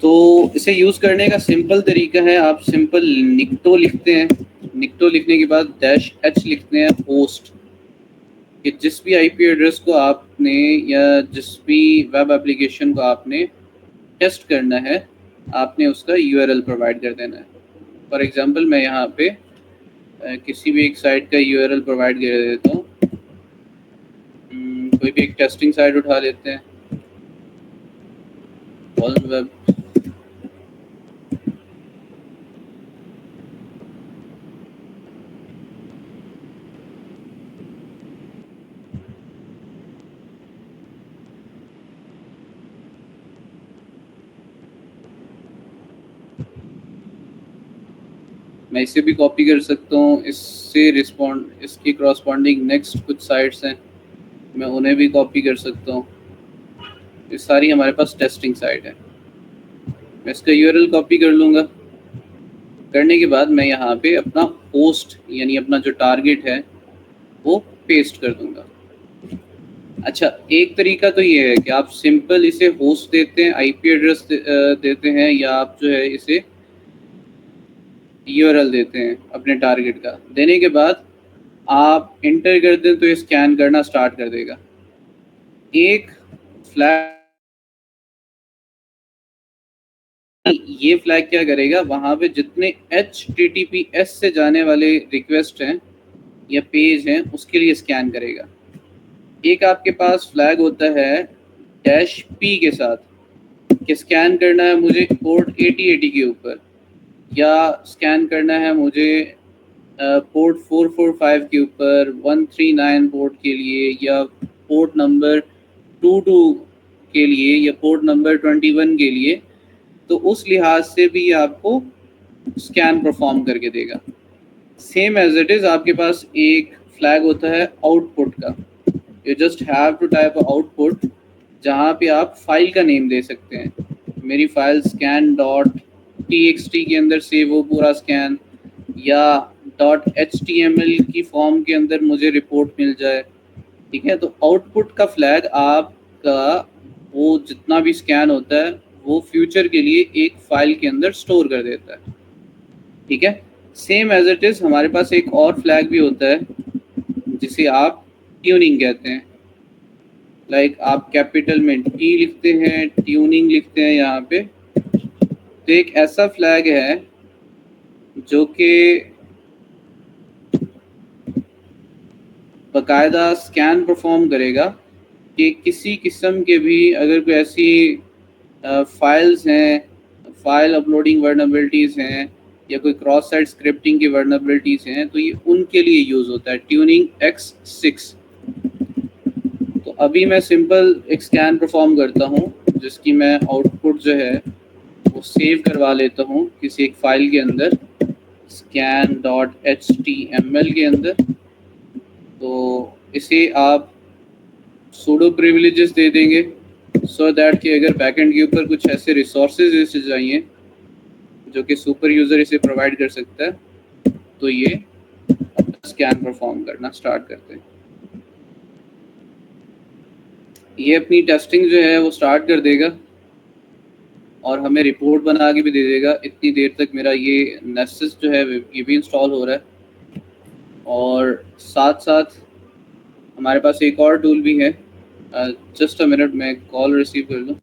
तो इसे यूज़ करने का सिंपल तरीका है, आप सिंपल निक्टो लिखते हैं, निक्टो लिखने के बाद -h लिखते हैं होस्ट, कि जिस भी IP एड्रेस को आपने या जिस भी वेब एप्लीकेशन को आपने टेस्ट करना है, आपने उसका URL प्रोवाइड कर देना है। फॉर एग्जांपल मैं यहाँ पे किसी भी एक साइट का URL प्रोवाइड कर देता हूँ। कोई भी एक टेस्टिंग साइट उठा लेते हैं, वेब। मैं इसे भी कॉपी कर सकता हूँ, इसकी क्रॉसपॉन्डिंग नेक्स्ट कुछ साइट्स हैं, मैं उन्हें भी कॉपी कर सकता हूँ। ये सारी हमारे पास टेस्टिंग साइट है। मैं इसका URL कॉपी कर लूँगा। करने के बाद मैं यहाँ पे अपना होस्ट यानी अपना जो टारगेट है वो पेस्ट कर दूँगा। अच्छा, एक तरीका तो ये है कि आप सिंपल इसे होस्ट देते हैं, IP एड्रेस देते हैं, या आप जो है इसे URL देते हैं अपने टारगेट का। देने के बाद आप इंटर कर दें तो ये स्कैन करना स्टार्ट कर देगा। एक फ्लैग, ये फ्लैग क्या करेगा, वहाँ पे जितने HTTPS से जाने वाले रिक्वेस्ट हैं या पेज हैं उसके लिए स्कैन करेगा। एक आपके पास फ्लैग होता है -P के साथ, कि स्कैन करना है मुझे पोर्ट 8080 के ऊपर, या स्कैन करना है मुझे पोर्ट 445 के ऊपर 139 पोर्ट के लिए, या पोर्ट नंबर 22 के लिए, या पोर्ट नंबर 21 के लिए। तो उस लिहाज से भी आपको स्कैन परफॉर्म करके देगा। सेम एज इट इज़ आपके पास एक फ्लैग होता है आउटपुट का, you just have to type output, जहाँ पे आप फाइल का नेम दे सकते हैं। मेरी फाइल scan.txt के अंदर सेव हो पूरा स्कैन, या .html की फॉर्म के अंदर मुझे रिपोर्ट मिल जाए, ठीक है। तो आउटपुट का फ्लैग आपका वो जितना भी स्कैन होता है वो फ्यूचर के लिए एक फाइल के अंदर स्टोर कर देता है, ठीक है। सेम एज इट इज़ हमारे पास एक और फ्लैग भी होता है जिसे आप ट्यूनिंग कहते हैं। लाइक आप कैपिटल में T लिखते हैं, ट्यूनिंग लिखते हैं यहाँ पे। तो एक ऐसा फ्लैग है जो कि बाकायदा स्कैन परफॉर्म करेगा कि किसी किस्म के भी अगर कोई ऐसी फाइल्स हैं, फाइल अपलोडिंग वर्नबिलिटीज़ हैं या कोई क्रॉस साइट स्क्रिप्टिंग की वर्नबिलिटीज़ हैं, तो ये उनके लिए यूज़ होता है ट्यूनिंग X6। तो अभी मैं सिंपल एक स्कैन परफॉर्म करता हूँ, जिसकी मैं आउटपुट जो है वो सेव करवा लेता हूँ किसी एक फाइल के अंदर, scan.html के अंदर। तो इसे आप सूडो प्रिविलेजेस दे देंगे सो दैट कि अगर बैकएंड के ऊपर कुछ ऐसे रिसोर्सेज इसे चाहिए जो कि सुपर यूज़र इसे प्रोवाइड कर सकता है, तो ये स्कैन परफॉर्म करना स्टार्ट करते हैं। ये अपनी टेस्टिंग जो है वो स्टार्ट कर देगा और हमें रिपोर्ट बना के भी दे देगा। इतनी देर तक मेरा ये नेसेस जो है ये भी इंस्टॉल हो रहा है, और साथ साथ हमारे पास एक और टूल भी है। जस्ट अ मिनट, मैं कॉल रिसीव कर लूँ।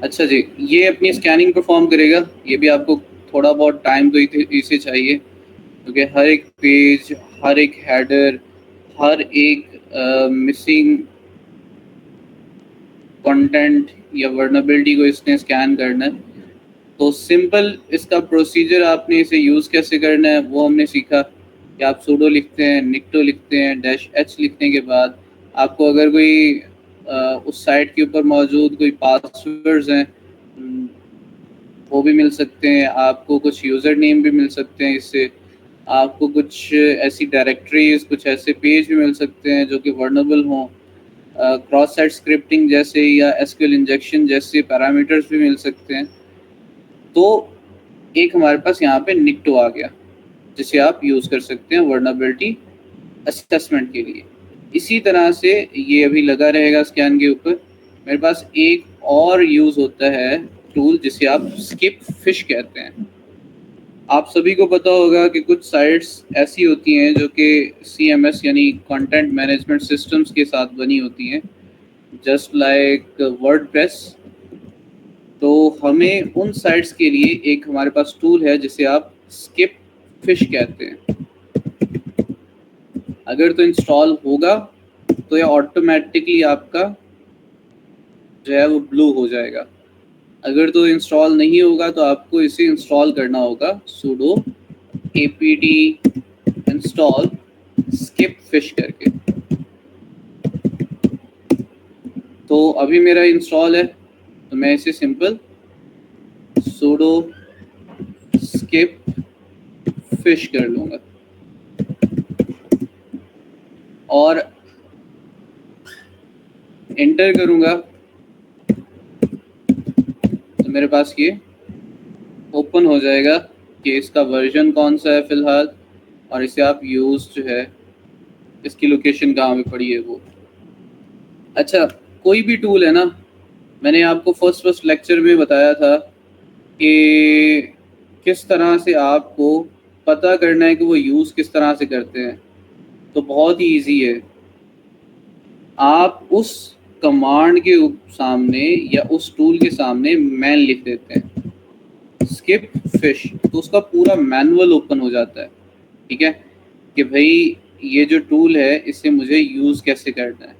अच्छा जी, ये अपनी स्कैनिंग परफॉर्म करेगा। ये भी आपको थोड़ा बहुत टाइम तो इसे चाहिए, क्योंकि हर एक पेज, हर एक हेडर, हर एक मिसिंग कंटेंट या वर्नेबिलिटी को इसने स्कैन करना है। तो सिंपल इसका प्रोसीजर, आपने इसे यूज़ कैसे करना है वो हमने सीखा कि आप सूडो लिखते हैं, निक्टो लिखते हैं, -h लिखने के बाद आपको अगर कोई उस साइट के ऊपर मौजूद कोई पासवर्ड्स हैं वो भी मिल सकते हैं, आपको कुछ यूज़र नेम भी मिल सकते हैं, इससे आपको कुछ ऐसी डायरेक्टरीज, कुछ ऐसे पेज भी मिल सकते हैं जो कि वर्नेबल हों, क्रॉस साइट स्क्रिप्टिंग जैसे या एसक्यूएल इंजेक्शन जैसे पैरामीटर्स भी मिल सकते हैं। तो एक हमारे पास यहाँ पे निक्टो आ गया जिसे आप यूज़ कर सकते हैं वर्नेबिलिटी असेसमेंट के लिए। इसी तरह से ये अभी लगा रहेगा स्कैन के ऊपर। मेरे पास एक और यूज़ होता है टूल जिसे आप स्किप फिश कहते हैं। आप सभी को पता होगा कि कुछ साइट्स ऐसी होती हैं जो कि CMS यानी कंटेंट मैनेजमेंट सिस्टम्स के साथ बनी होती हैं, जस्ट लाइक वर्डप्रेस। तो हमें उन साइट्स के लिए एक हमारे पास टूल है जिसे आप स्किप फिश कहते हैं। अगर तो इंस्टॉल होगा तो ये ऑटोमेटिकली आपका जो है वो ब्लू हो जाएगा। अगर तो इंस्टॉल नहीं होगा तो आपको इसे इंस्टॉल करना होगा sudo apt install skip fish करके। तो अभी मेरा इंस्टॉल है, तो मैं इसे सिंपल sudo skip fish कर लूँगा और एंटर करूँगा, तो मेरे पास ये ओपन हो जाएगा कि इसका वर्जन कौन सा है फ़िलहाल, और इसे आप यूज़ जो है इसकी लोकेशन कहाँ पे पड़ी है वो। अच्छा, कोई भी टूल है ना, मैंने आपको फर्स्ट लेक्चर में बताया था कि किस तरह से आपको पता करना है कि वो यूज़ किस तरह से करते हैं। तो बहुत ही इजी है, आप उस कमांड के सामने या उस टूल के सामने मैन लिख देते हैं स्किप फिश, तो उसका पूरा मैनुअल ओपन हो जाता है। ठीक है कि भाई ये जो टूल है इसे मुझे यूज़ कैसे करना है।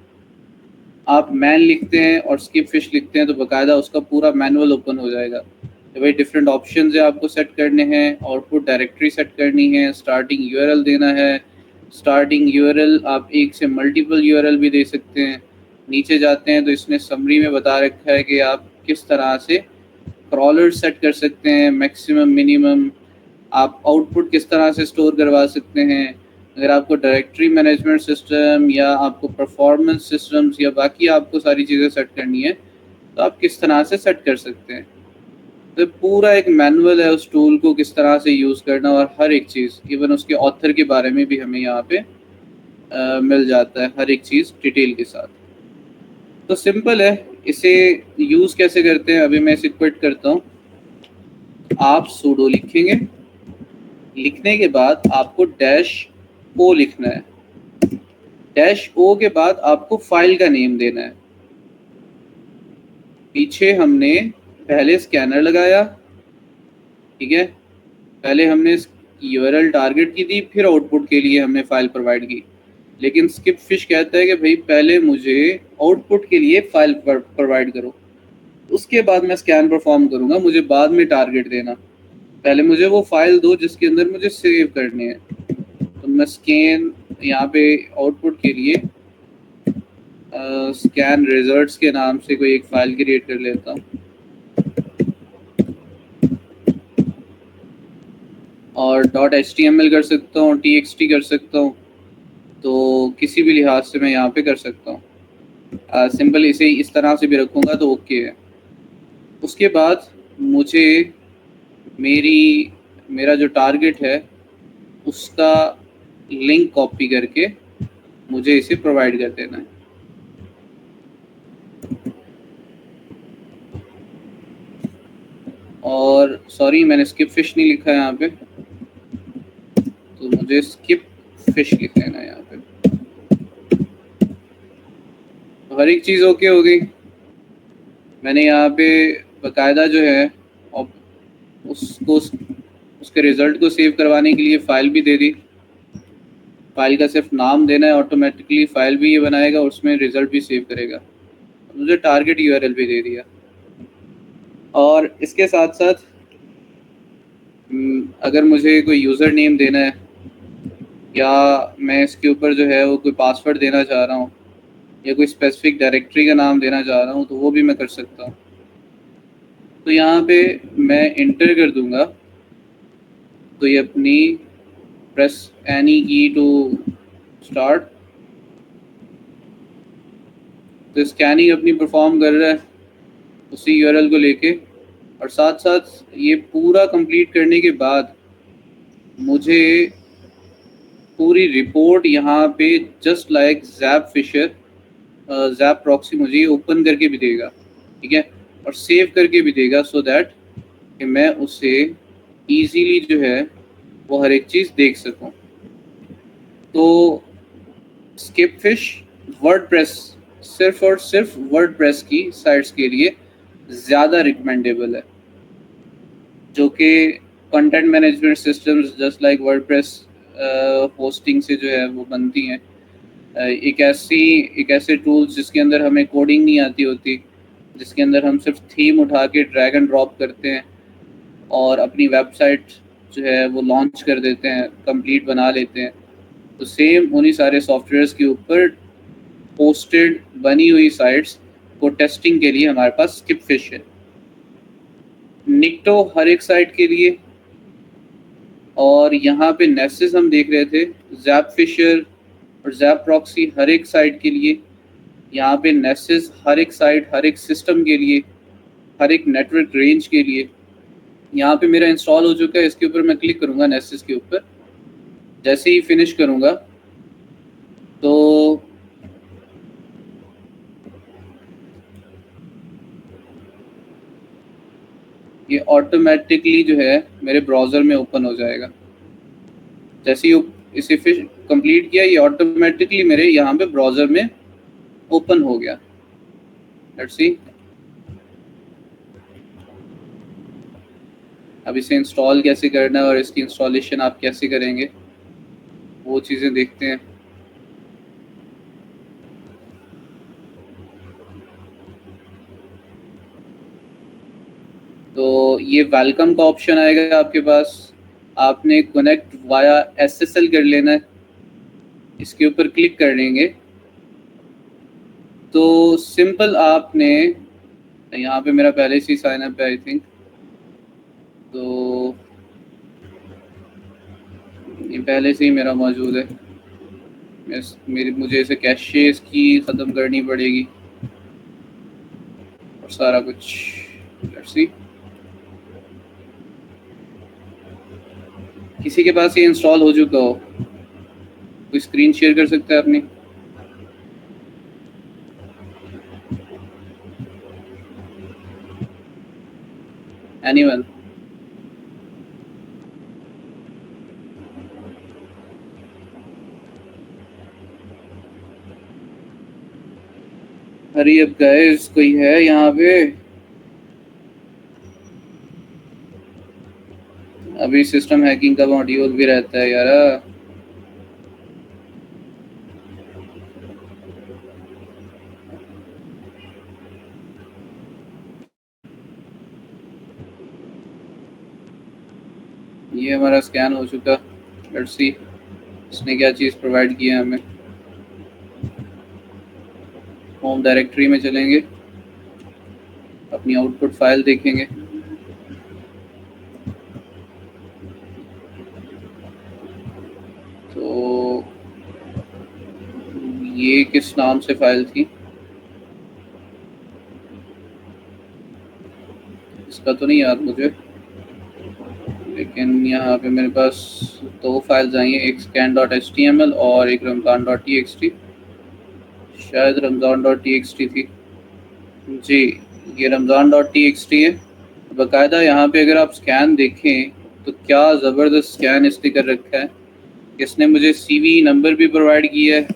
आप मैन लिखते हैं और स्किप फिश लिखते हैं तो बाकायदा उसका पूरा मैनुअल ओपन हो जाएगा कि भाई डिफरेंट ऑप्शंस है आपको सेट करने हैं, आउटपुट डायरेक्टरी सेट करनी है, स्टार्टिंग यूआरएल देना है। स्टार्टिंग यूआरएल आप एक से मल्टीपल यूआरएल भी दे सकते हैं। नीचे जाते हैं तो इसने समरी में बता रखा है कि आप किस तरह से क्रॉलर सेट कर सकते हैं, मैक्सिमम मिनिमम, आप आउटपुट किस तरह से स्टोर करवा सकते हैं। अगर आपको डायरेक्टरी मैनेजमेंट सिस्टम या आपको परफॉर्मेंस सिस्टम्स या बाकी आपको सारी चीज़ें सेट करनी है तो आप किस तरह से सेट कर सकते हैं। तो पूरा एक मैनुअल है उस टूल को किस तरह से यूज़ करना, और हर एक चीज़, इवन उसके ऑथर के बारे में भी हमें यहाँ पे मिल जाता है, हर एक चीज़ डिटेल के साथ। तो सिंपल है, इसे यूज़ कैसे करते हैं अभी मैं इसे क्विट करता हूँ आप sudo लिखेंगे, लिखने के बाद आपको -o लिखना है, -o के बाद आपको फाइल का नेम देना है। पीछे हमने पहले स्कैनर लगाया, ठीक है, पहले हमने URL टारगेट की दी, फिर आउटपुट के लिए हमने फाइल प्रोवाइड की। लेकिन स्किप फिश कहता है कि भाई पहले मुझे आउटपुट के लिए फाइल प्रोवाइड करो, उसके बाद मैं स्कैन परफॉर्म करूंगा, मुझे बाद में टारगेट देना, पहले मुझे वो फाइल दो जिसके अंदर मुझे सेव करनी है। तो मैं स्कैन यहाँ पे आउटपुट के लिए स्कैन रिजल्ट्स के नाम से कोई एक फाइल क्रिएट कर लेता हूँ, और .html कर सकता हूँ, txt कर सकता हूँ, तो किसी भी लिहाज से मैं यहाँ पे कर सकता हूँ। सिंपल इसे इस तरह से भी रखूँगा तो ओके है। उसके बाद मुझे मेरा जो टारगेट है उसका लिंक कॉपी करके मुझे इसे प्रोवाइड कर देना है। और सॉरी, मैंने स्किप फिश नहीं लिखा है यहाँ पे, तो मुझे स्किप फिश लिख लेना है यहाँ पे। तो हर एक चीज़ ओके हो गई। मैंने यहाँ पे बाकायदा जो है उसको उसके रिज़ल्ट को सेव करवाने के लिए फ़ाइल भी दे दी। फाइल का सिर्फ नाम देना है, ऑटोमेटिकली फ़ाइल भी ये बनाएगा और उसमें रिज़ल्ट भी सेव करेगा। मुझे टारगेट URL भी दे दिया। और इसके साथ साथ अगर मुझे कोई यूज़र नेम देना है या मैं इसके ऊपर जो है वो कोई पासवर्ड देना चाह रहा हूँ या कोई स्पेसिफिक डायरेक्टरी का नाम देना चाह रहा हूँ, तो वो भी मैं कर सकता हूँ। तो यहाँ पे मैं इंटर कर दूँगा, तो ये अपनी प्रेस एनी की टू स्टार्ट, तो स्कैनिंग अपनी परफॉर्म कर रहा है उसी URL को लेके। और साथ साथ ये पूरा कंप्लीट करने के बाद मुझे पूरी रिपोर्ट यहाँ पे just like ZAP fisher ZAP proxy मुझे ओपन करके भी देगा, ठीक है, और सेव करके भी देगा, सो दैट कि मैं उसे इजीली जो है वो हर एक चीज़ देख सकूं। तो स्किपफिश वर्डप्रेस सिर्फ और सिर्फ वर्डप्रेस की साइट्स के लिए ज़्यादा रिकमेंडेबल है, जो कि content management systems just like WordPress hosting से जो है वो बनती हैं। एक ऐसे टूल्स जिसके अंदर हमें कोडिंग नहीं आती होती, जिसके अंदर हम सिर्फ थीम उठा के ड्रैग एंड ड्रॉप करते हैं और अपनी वेबसाइट जो है वो लॉन्च कर देते हैं, कंप्लीट बना लेते हैं। तो सेम उन्हीं सारे सॉफ्टवेयर्स के ऊपर पोस्टेड बनी हुई साइट्स को टेस्टिंग के लिए हमारे पास स्किपफिश है। निक्टो हर एक साइट के लिए, और यहाँ पे नेसेस हम देख रहे थे, ज़ैप फिशर और ज़ैप प्रॉक्सी हर एक साइट के लिए, यहाँ पे नेसेस हर एक साइट हर एक सिस्टम के लिए, हर एक नेटवर्क रेंज के लिए। यहाँ पे मेरा इंस्टॉल हो चुका है, इसके ऊपर मैं क्लिक करूँगा नेसेस के ऊपर। जैसे ही फिनिश करूँगा तो ये ऑटोमेटिकली जो है मेरे ब्राउज़र में ओपन हो जाएगा। जैसे ही इसे फिर कंप्लीट किया, ये ऑटोमेटिकली मेरे यहाँ पे ब्राउज़र में ओपन हो गया। लेट्स सी, अब इसे इंस्टॉल कैसे करना है और इसकी इंस्टॉलेशन आप कैसे करेंगे वो चीज़ें देखते हैं। तो ये वेलकम का ऑप्शन आएगा आपके पास, आपने कनेक्ट वाया SSL कर लेना है, इसके ऊपर क्लिक कर लेंगे तो सिंपल आपने, यहाँ पे मेरा पहले से ही साइन अप है आई थिंक, तो ये पहले से ही मेरा मौजूद है। मुझे इसे कैशे इसकी ख़त्म करनी पड़ेगी और सारा कुछ। लेट्स सी, किसी के पास ये इंस्टॉल हो चुका हो, कोई स्क्रीन शेयर कर सकता है अपनी? एनीवन? हरी अब गाइस, कोई है यहाँ पे? अभी सिस्टम हैकिंग का मॉड्यूल भी रहता है यार। ये हमारा स्कैन हो चुका। लेट्स सी इसने क्या चीज़ प्रोवाइड की है हमें। होम डायरेक्टरी में चलेंगे, अपनी आउटपुट फाइल देखेंगे। तो ये किस नाम से फाइल थी? इसका तो नहीं याद मुझे, लेकिन यहाँ पे मेरे पास दो फाइल्स आई हैं, एक scan.html और एक ramzan.txt। शायद ramzan.txt थी जी, ये ramzan.txt है। बाकायदा यहाँ पे अगर आप स्कैन देखें तो क्या ज़बरदस्त स्कैन इसने कर रखा है। इसने मुझे CV नंबर भी प्रोवाइड किया है,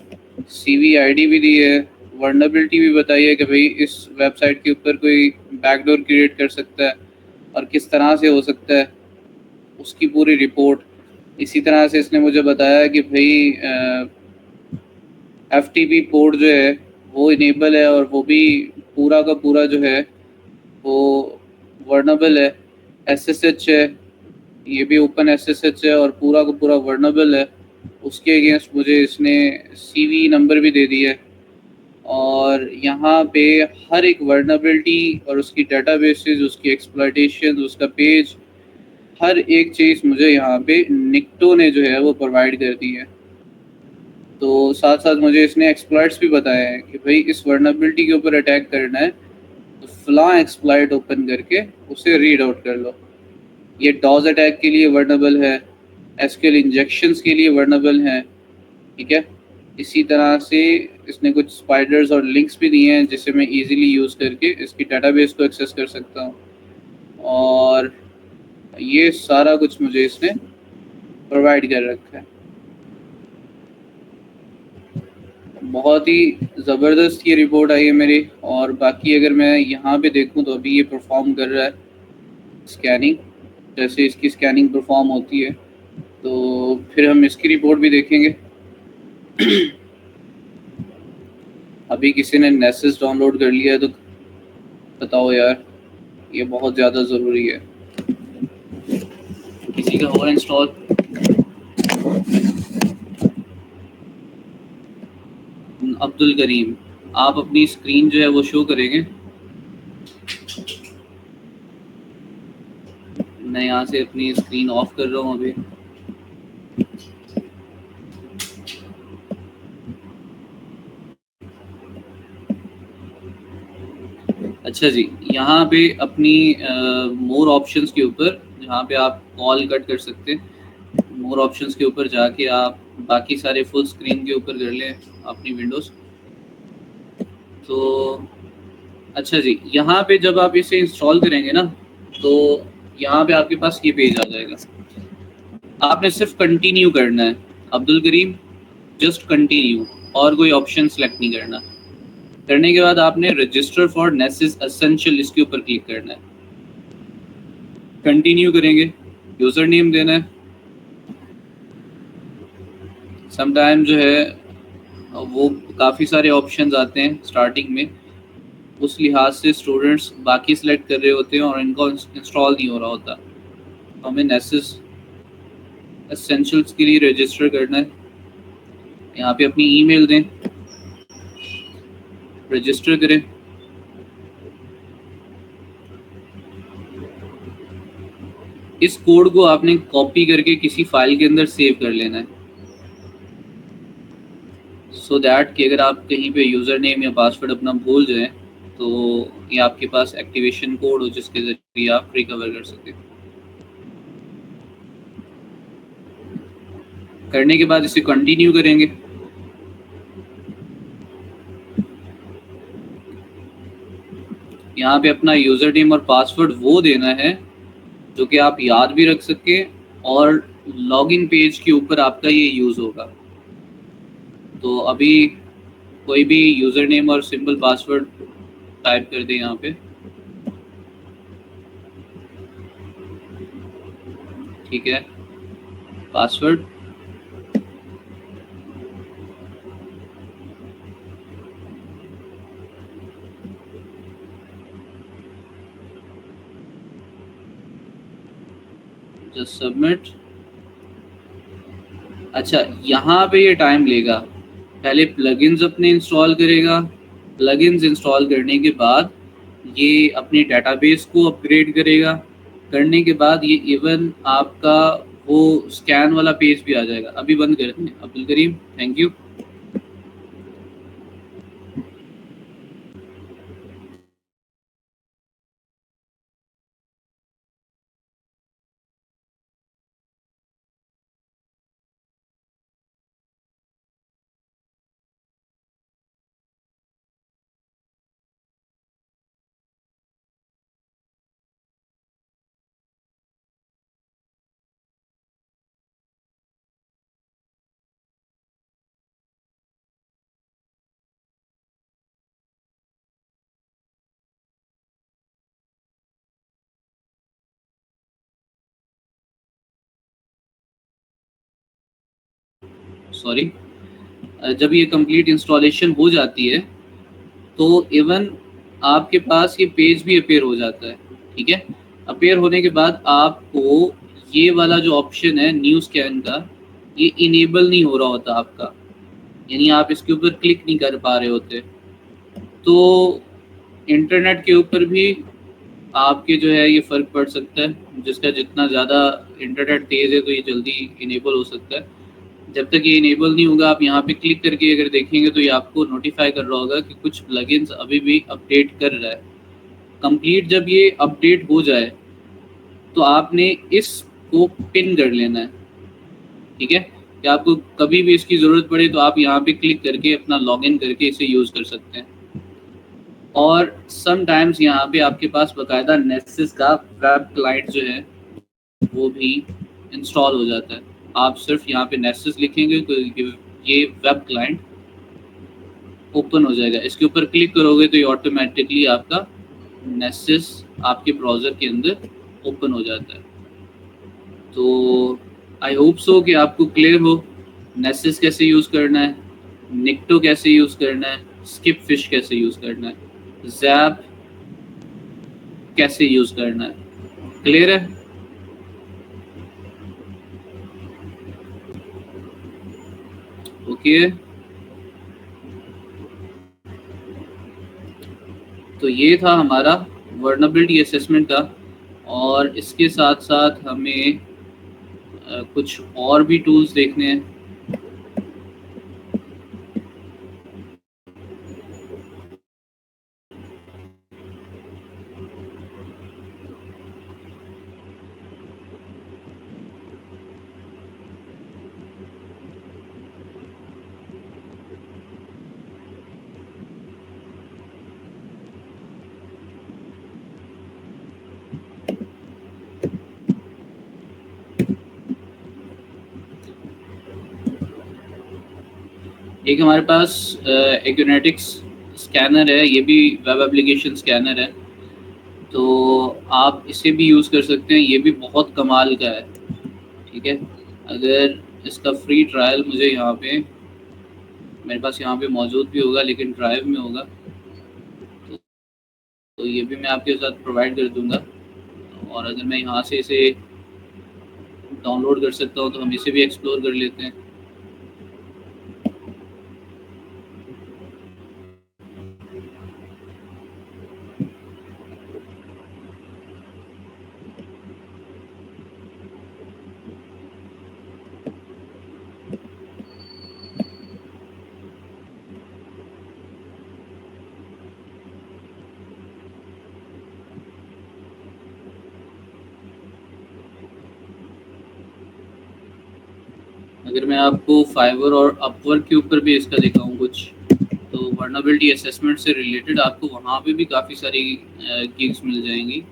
CV ID भी दी है, वर्नबिलिटी भी बताई है कि भाई इस वेबसाइट के ऊपर कोई बैकडोर क्रिएट कर सकता है और किस तरह से हो सकता है, उसकी पूरी रिपोर्ट। इसी तरह से इसने मुझे बताया कि भाई FTP पोर्ट जो है वो इनेबल है और वो भी पूरा का पूरा जो है वो वर्नेबल है। SSH है, ये भी ओपन SSH है और पूरा का पूरा वर्नेबल है। उसके अगेंस्ट मुझे इसने CV नंबर भी दे दिया है और यहाँ पे हर एक वर्नेबिलिटी और उसकी डेटाबेसेस, उसकी एक्सप्लॉयटेशन, उसका पेज, हर एक चीज़ मुझे यहाँ पे निक्टो ने जो है वो प्रोवाइड कर दी है। तो साथ साथ मुझे इसने एक्सप्लॉइट्स भी बताया है कि भाई इस वर्नेबिलिटी के ऊपर अटैक करना है तो फलां एक्सप्लॉइट ओपन करके उसे रीड आउट कर लो। ये डॉज अटैक के लिए वर्नेबल है, SQL इंजेक्शंस के लिए वर्नेबल है, ठीक है। इसी तरह से इसने कुछ स्पाइडर्स और लिंक्स भी दिए हैं जिसे मैं इजीली यूज़ करके इसकी डेटाबेस को एक्सेस कर सकता हूँ। और ये सारा कुछ मुझे इसने प्रोवाइड कर रखा है। बहुत ही ज़बरदस्त ये रिपोर्ट आई है मेरी। और बाकी अगर मैं यहाँ पे देखूँ तो अभी ये परफॉर्म कर रहा है स्कैनिंग, जैसे इसकी स्कैनिंग परफॉर्म होती है तो फिर हम इसकी रिपोर्ट भी देखेंगे। अभी किसी ने नेसेस डाउनलोड कर लिया है तो बताओ यार, ये बहुत ज़्यादा ज़रूरी है। किसी का और इंस्टॉल? अब्दुल करीम, आप अपनी स्क्रीन जो है वो शो करेंगे। मैं यहाँ से अपनी स्क्रीन ऑफ कर रहा हूँ अभी। अच्छा जी, यहाँ पे अपनी मोर ऑप्शंस के ऊपर, जहाँ पे आप कॉल कट कर सकते हैं, मोर ऑप्शंस के ऊपर जाके आप बाकी सारे फुल स्क्रीन के ऊपर कर लें अपनी विंडोज़। तो अच्छा जी, यहाँ पे जब आप इसे इंस्टॉल करेंगे ना तो यहाँ पे आपके पास ये पेज आ जाएगा। आपने सिर्फ कंटिन्यू करना है अब्दुल करीम, जस्ट कंटिन्यू, और कोई ऑप्शन सेलेक्ट नहीं करना। करने के बाद आपने रजिस्टर फॉर नेसेस एसेंशियल इसके ऊपर क्लिक करना है। कंटिन्यू करेंगे, यूज़र नेम देना है। समटाइम जो है वो काफ़ी सारे ऑप्शंस आते हैं स्टार्टिंग में, उस लिहाज से स्टूडेंट्स बाकी सिलेक्ट कर रहे होते हैं और इनको इंस्टॉल नहीं हो रहा होता। हमें नेसेस एसेंशियल्स के लिए रजिस्टर करना है। यहाँ पे अपनी ईमेल दें, रजिस्टर करें। इस कोड को आपने कॉपी करके किसी फाइल के अंदर सेव कर लेना है, सो दैट कि अगर आप कहीं पे यूज़र नेम या पासवर्ड अपना भूल जाएं तो ये आपके पास एक्टिवेशन कोड हो जिसके ज़रिए आप रिकवर कर सकें। करने के बाद इसे कंटिन्यू करेंगे। यहाँ पे अपना यूज़र नेम और पासवर्ड वो देना है जो कि आप याद भी रख सके और लॉगिन पेज के ऊपर आपका ये यूज़ होगा। तो अभी कोई भी यूज़र नेम और सिंपल पासवर्ड टाइप कर दें यहाँ पे। ठीक है, पासवर्ड। Just submit. अच्छा, यहाँ पे ये टाइम लेगा। पहले प्लगइन्स अपने इंस्टॉल करेगा। प्लगइन्स इंस्टॉल करने के बाद ये अपने डेटाबेस को अपग्रेड करेगा। करने के बाद ये इवन आपका वो स्कैन वाला पेज भी आ जाएगा। अभी बंद करते हैं Abdul Karim, thank you. Sorry, जब ये कंप्लीट इंस्टॉलेशन हो जाती है तो इवन आपके पास ये पेज भी अपेयर हो जाता है। ठीक है, अपेयर होने के बाद आपको ये वाला जो ऑप्शन है न्यू स्कैन का, ये इनेबल नहीं हो रहा होता आपका, यानी आप इसके ऊपर क्लिक नहीं कर पा रहे होते। तो इंटरनेट के ऊपर भी आपके जो है ये फ़र्क पड़ सकता है। जिसका जितना ज़्यादा इंटरनेट तेज़ है तो ये जल्दी इनेबल हो सकता है। जब तक ये इनेबल नहीं होगा, आप यहाँ पे क्लिक करके अगर देखेंगे तो ये आपको नोटिफाई कर रहा होगा कि कुछ प्लगइन्स अभी भी अपडेट कर रहा है। कंप्लीट जब ये अपडेट हो जाए तो आपने इसको पिन कर लेना है। ठीक है, कि आपको कभी भी इसकी ज़रूरत पड़े तो आप यहाँ पे क्लिक करके अपना लॉगिन करके इसे यूज़ कर सकते हैं। और समटाइम्स यहाँ पे आपके पास बाकायदा नेटसिस का वेब क्लाइंट जो है वो भी इंस्टॉल हो जाता है। आप सिर्फ यहाँ पे नेटसिस लिखेंगे तो ये वेब क्लाइंट ओपन हो जाएगा। इसके ऊपर क्लिक करोगे तो ये ऑटोमेटिकली आपका नेटसिस आपके ब्राउज़र के अंदर ओपन हो जाता है। तो आई होप सो कि आपको क्लियर हो नेटसिस कैसे यूज़ करना है, निक्टो कैसे यूज़ करना है, स्किप फिश कैसे यूज़ करना है, ज़ैप कैसे यूज़ करना है। क्लियर है? ओके, तो ये था हमारा वर्नेबिलिटी असेसमेंट का। और इसके साथ साथ हमें कुछ और भी टूल्स देखने हैं। एक हमारे पास एक्यूनेटिक्स स्कैनर है, ये भी वेब एप्लीकेशन स्कैनर है। तो आप इसे भी यूज़ कर सकते हैं, ये भी बहुत कमाल का है। ठीक है, अगर इसका फ्री ट्रायल मुझे यहाँ पे मेरे पास यहाँ पे मौजूद भी होगा लेकिन ड्राइव में होगा, तो ये भी मैं आपके साथ प्रोवाइड कर दूँगा। और अगर मैं यहाँ से इसे डाउनलोड कर सकता हूँ तो हम इसे भी एक्सप्लोर कर लेते हैं। अगर मैं आपको फाइवर और अपवर्क के ऊपर भी इसका दिखाऊँ कुछ, तो वर्नेबिलिटी असेसमेंट से रिलेटेड आपको वहाँ पे भी काफ़ी सारी गिग्स मिल जाएंगी।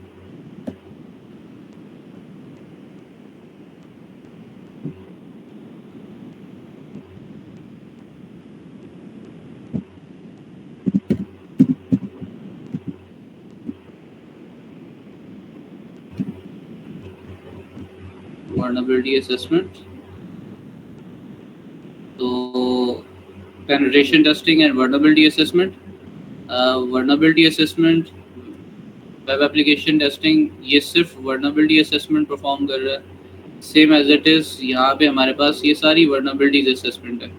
vulnerability assessment. तो penetration testing and vulnerability assessment. Vulnerability assessment, web application testing, ये सिर्फ vulnerability assessment perform कर रहा है. Same as it is, यहाँ पे हमारे पास ये सारी vulnerabilities assessment है.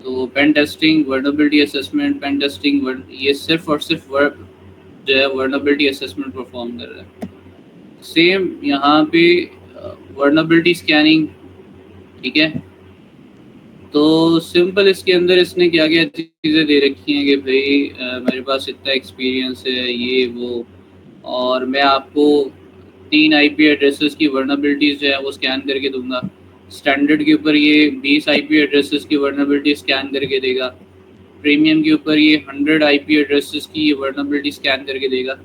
तो pen testing, vulnerability assessment, pen testing, ये सिर्फ और सिर्फ जो है वर्नेबिलिटी असेसमेंट परफॉर्म कर रहा है. सेम यहाँ पे वर्नेबिलिटी स्कैनिंग. ठीक है, तो सिंपल इसके अंदर इसने क्या क्या चीज़ें दे रखी हैं कि भाई मेरे पास इतना एक्सपीरियंस है ये वो, और मैं आपको 3 IP एड्रेसेस की वर्नेबिलिटीज जो है वो स्कैन करके दूंगा. स्टैंडर्ड के ऊपर ये 20 IP एड्रेसेस की वर्नेबिलिटी स्कैन करके देगा. प्रीमियम के ऊपर ये 100 IP एड्रेसेस की वर्नेबिलिटी स्कैन करके देगा.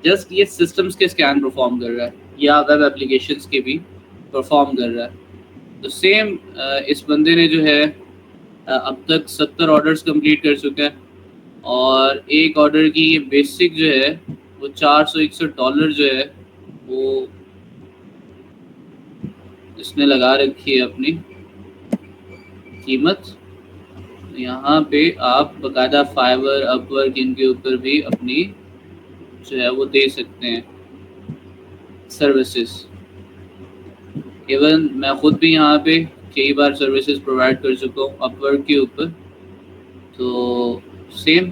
जस्ट ये सिस्टम्स के स्कैन परफॉर्म कर रहा है या वेब एप्लीकेशंस के भी परफॉर्म कर रहा है. तो सेम इस बंदे ने जो है अब तक 70 ऑर्डर्स कंप्लीट कर चुका है, और एक ऑर्डर की ये बेसिक जो है वो $461 जो है वो इसने लगा रखी है अपनी कीमत. यहाँ पे आप बकायदा फाइवर, अपवर्क, इनके ऊपर भी अपनी जो है वो दे सकते हैं सर्विसेज. इवन मैं खुद भी यहाँ पे कई बार सर्विसेज प्रोवाइड कर चुका हूँ अपवर्क के ऊपर. तो सेम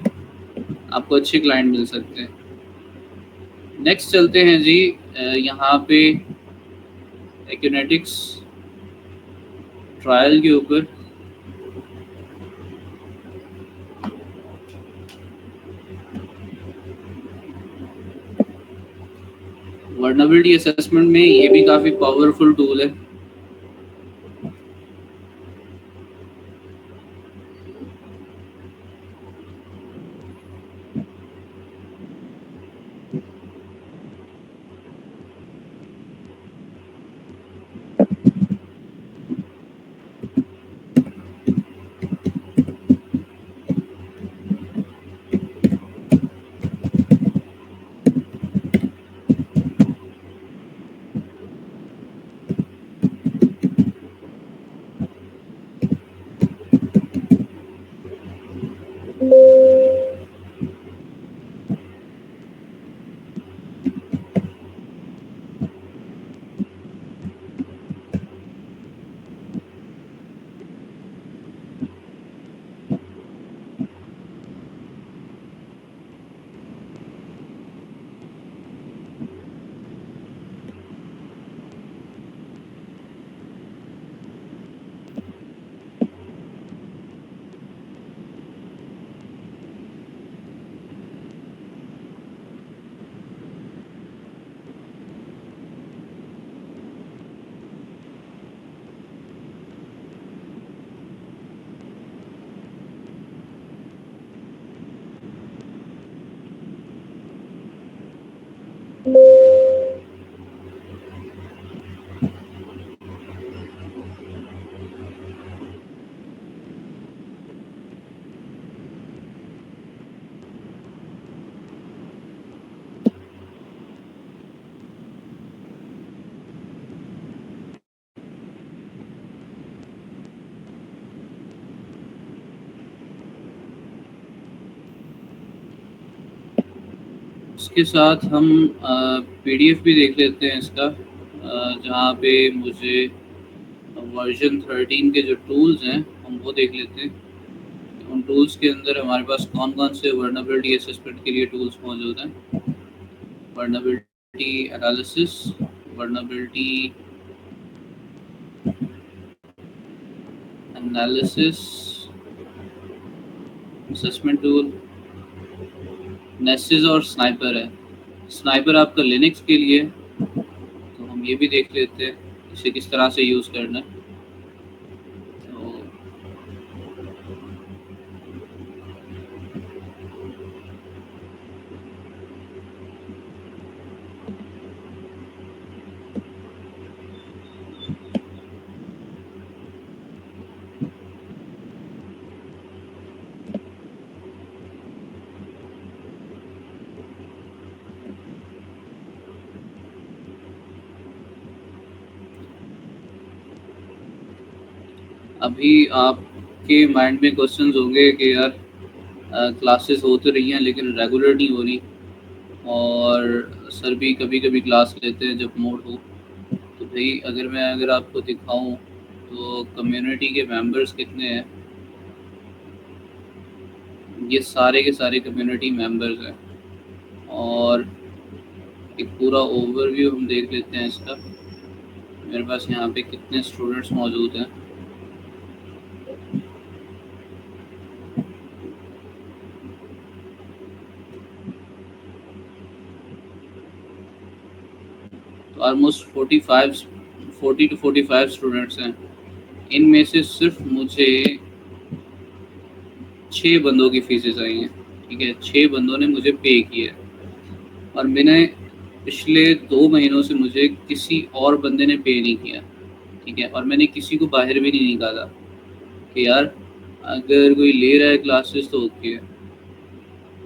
आपको अच्छे क्लाइंट मिल सकते हैं. नेक्स्ट चलते हैं जी यहाँ पे एक्यूनेटिक्स ट्रायल के ऊपर. वर्नेबिलिटी असेसमेंट में ये भी काफ़ी पावरफुल टूल है. उसके साथ हम PDF भी देख लेते हैं इसका, जहाँ पे मुझे वर्जन 13 के जो टूल्स हैं हम वो देख लेते हैं. उन टूल्स के अंदर हमारे पास कौन कौन से वर्नेबिलिटी असेसमेंट के लिए टूल्स मौजूद हैं. Vulnerability analysis, vulnerability assessment tool, Nessus और स्नाइपर है. स्नाइपर आपका लिनक्स के लिए, तो हम ये भी देख लेते हैं इसे किस तरह से यूज़ करना है. तो अभी आपके माइंड में क्वेश्चंस होंगे कि यार क्लासेस हो तो रही हैं लेकिन रेगुलर नहीं हो रही, और सर भी कभी कभी क्लास लेते हैं जब मूड हो। तो भाई अगर आपको दिखाऊं तो कम्युनिटी के मेंबर्स कितने हैं, ये सारे के सारे कम्युनिटी मेंबर्स हैं। और एक पूरा ओवरव्यू हम देख लेते हैं इसका। मेरे पास यहाँ पे कितने स्टूडेंट्स मौजूद हैं। तो ऑलमोस्ट 40 टू 45 स्टूडेंट्स हैं। इनमें से सिर्फ मुझे 6 बंदों की फीसेस आई हैं। ठीक है, 6 बंदों ने मुझे पे किया है, और मैंने पिछले 2 महीनों से मुझे किसी और बंदे ने पे नहीं किया। ठीक है, और मैंने किसी को बाहर भी नहीं निकाला कि यार अगर कोई ले रहा है क्लासेस तो ओके है।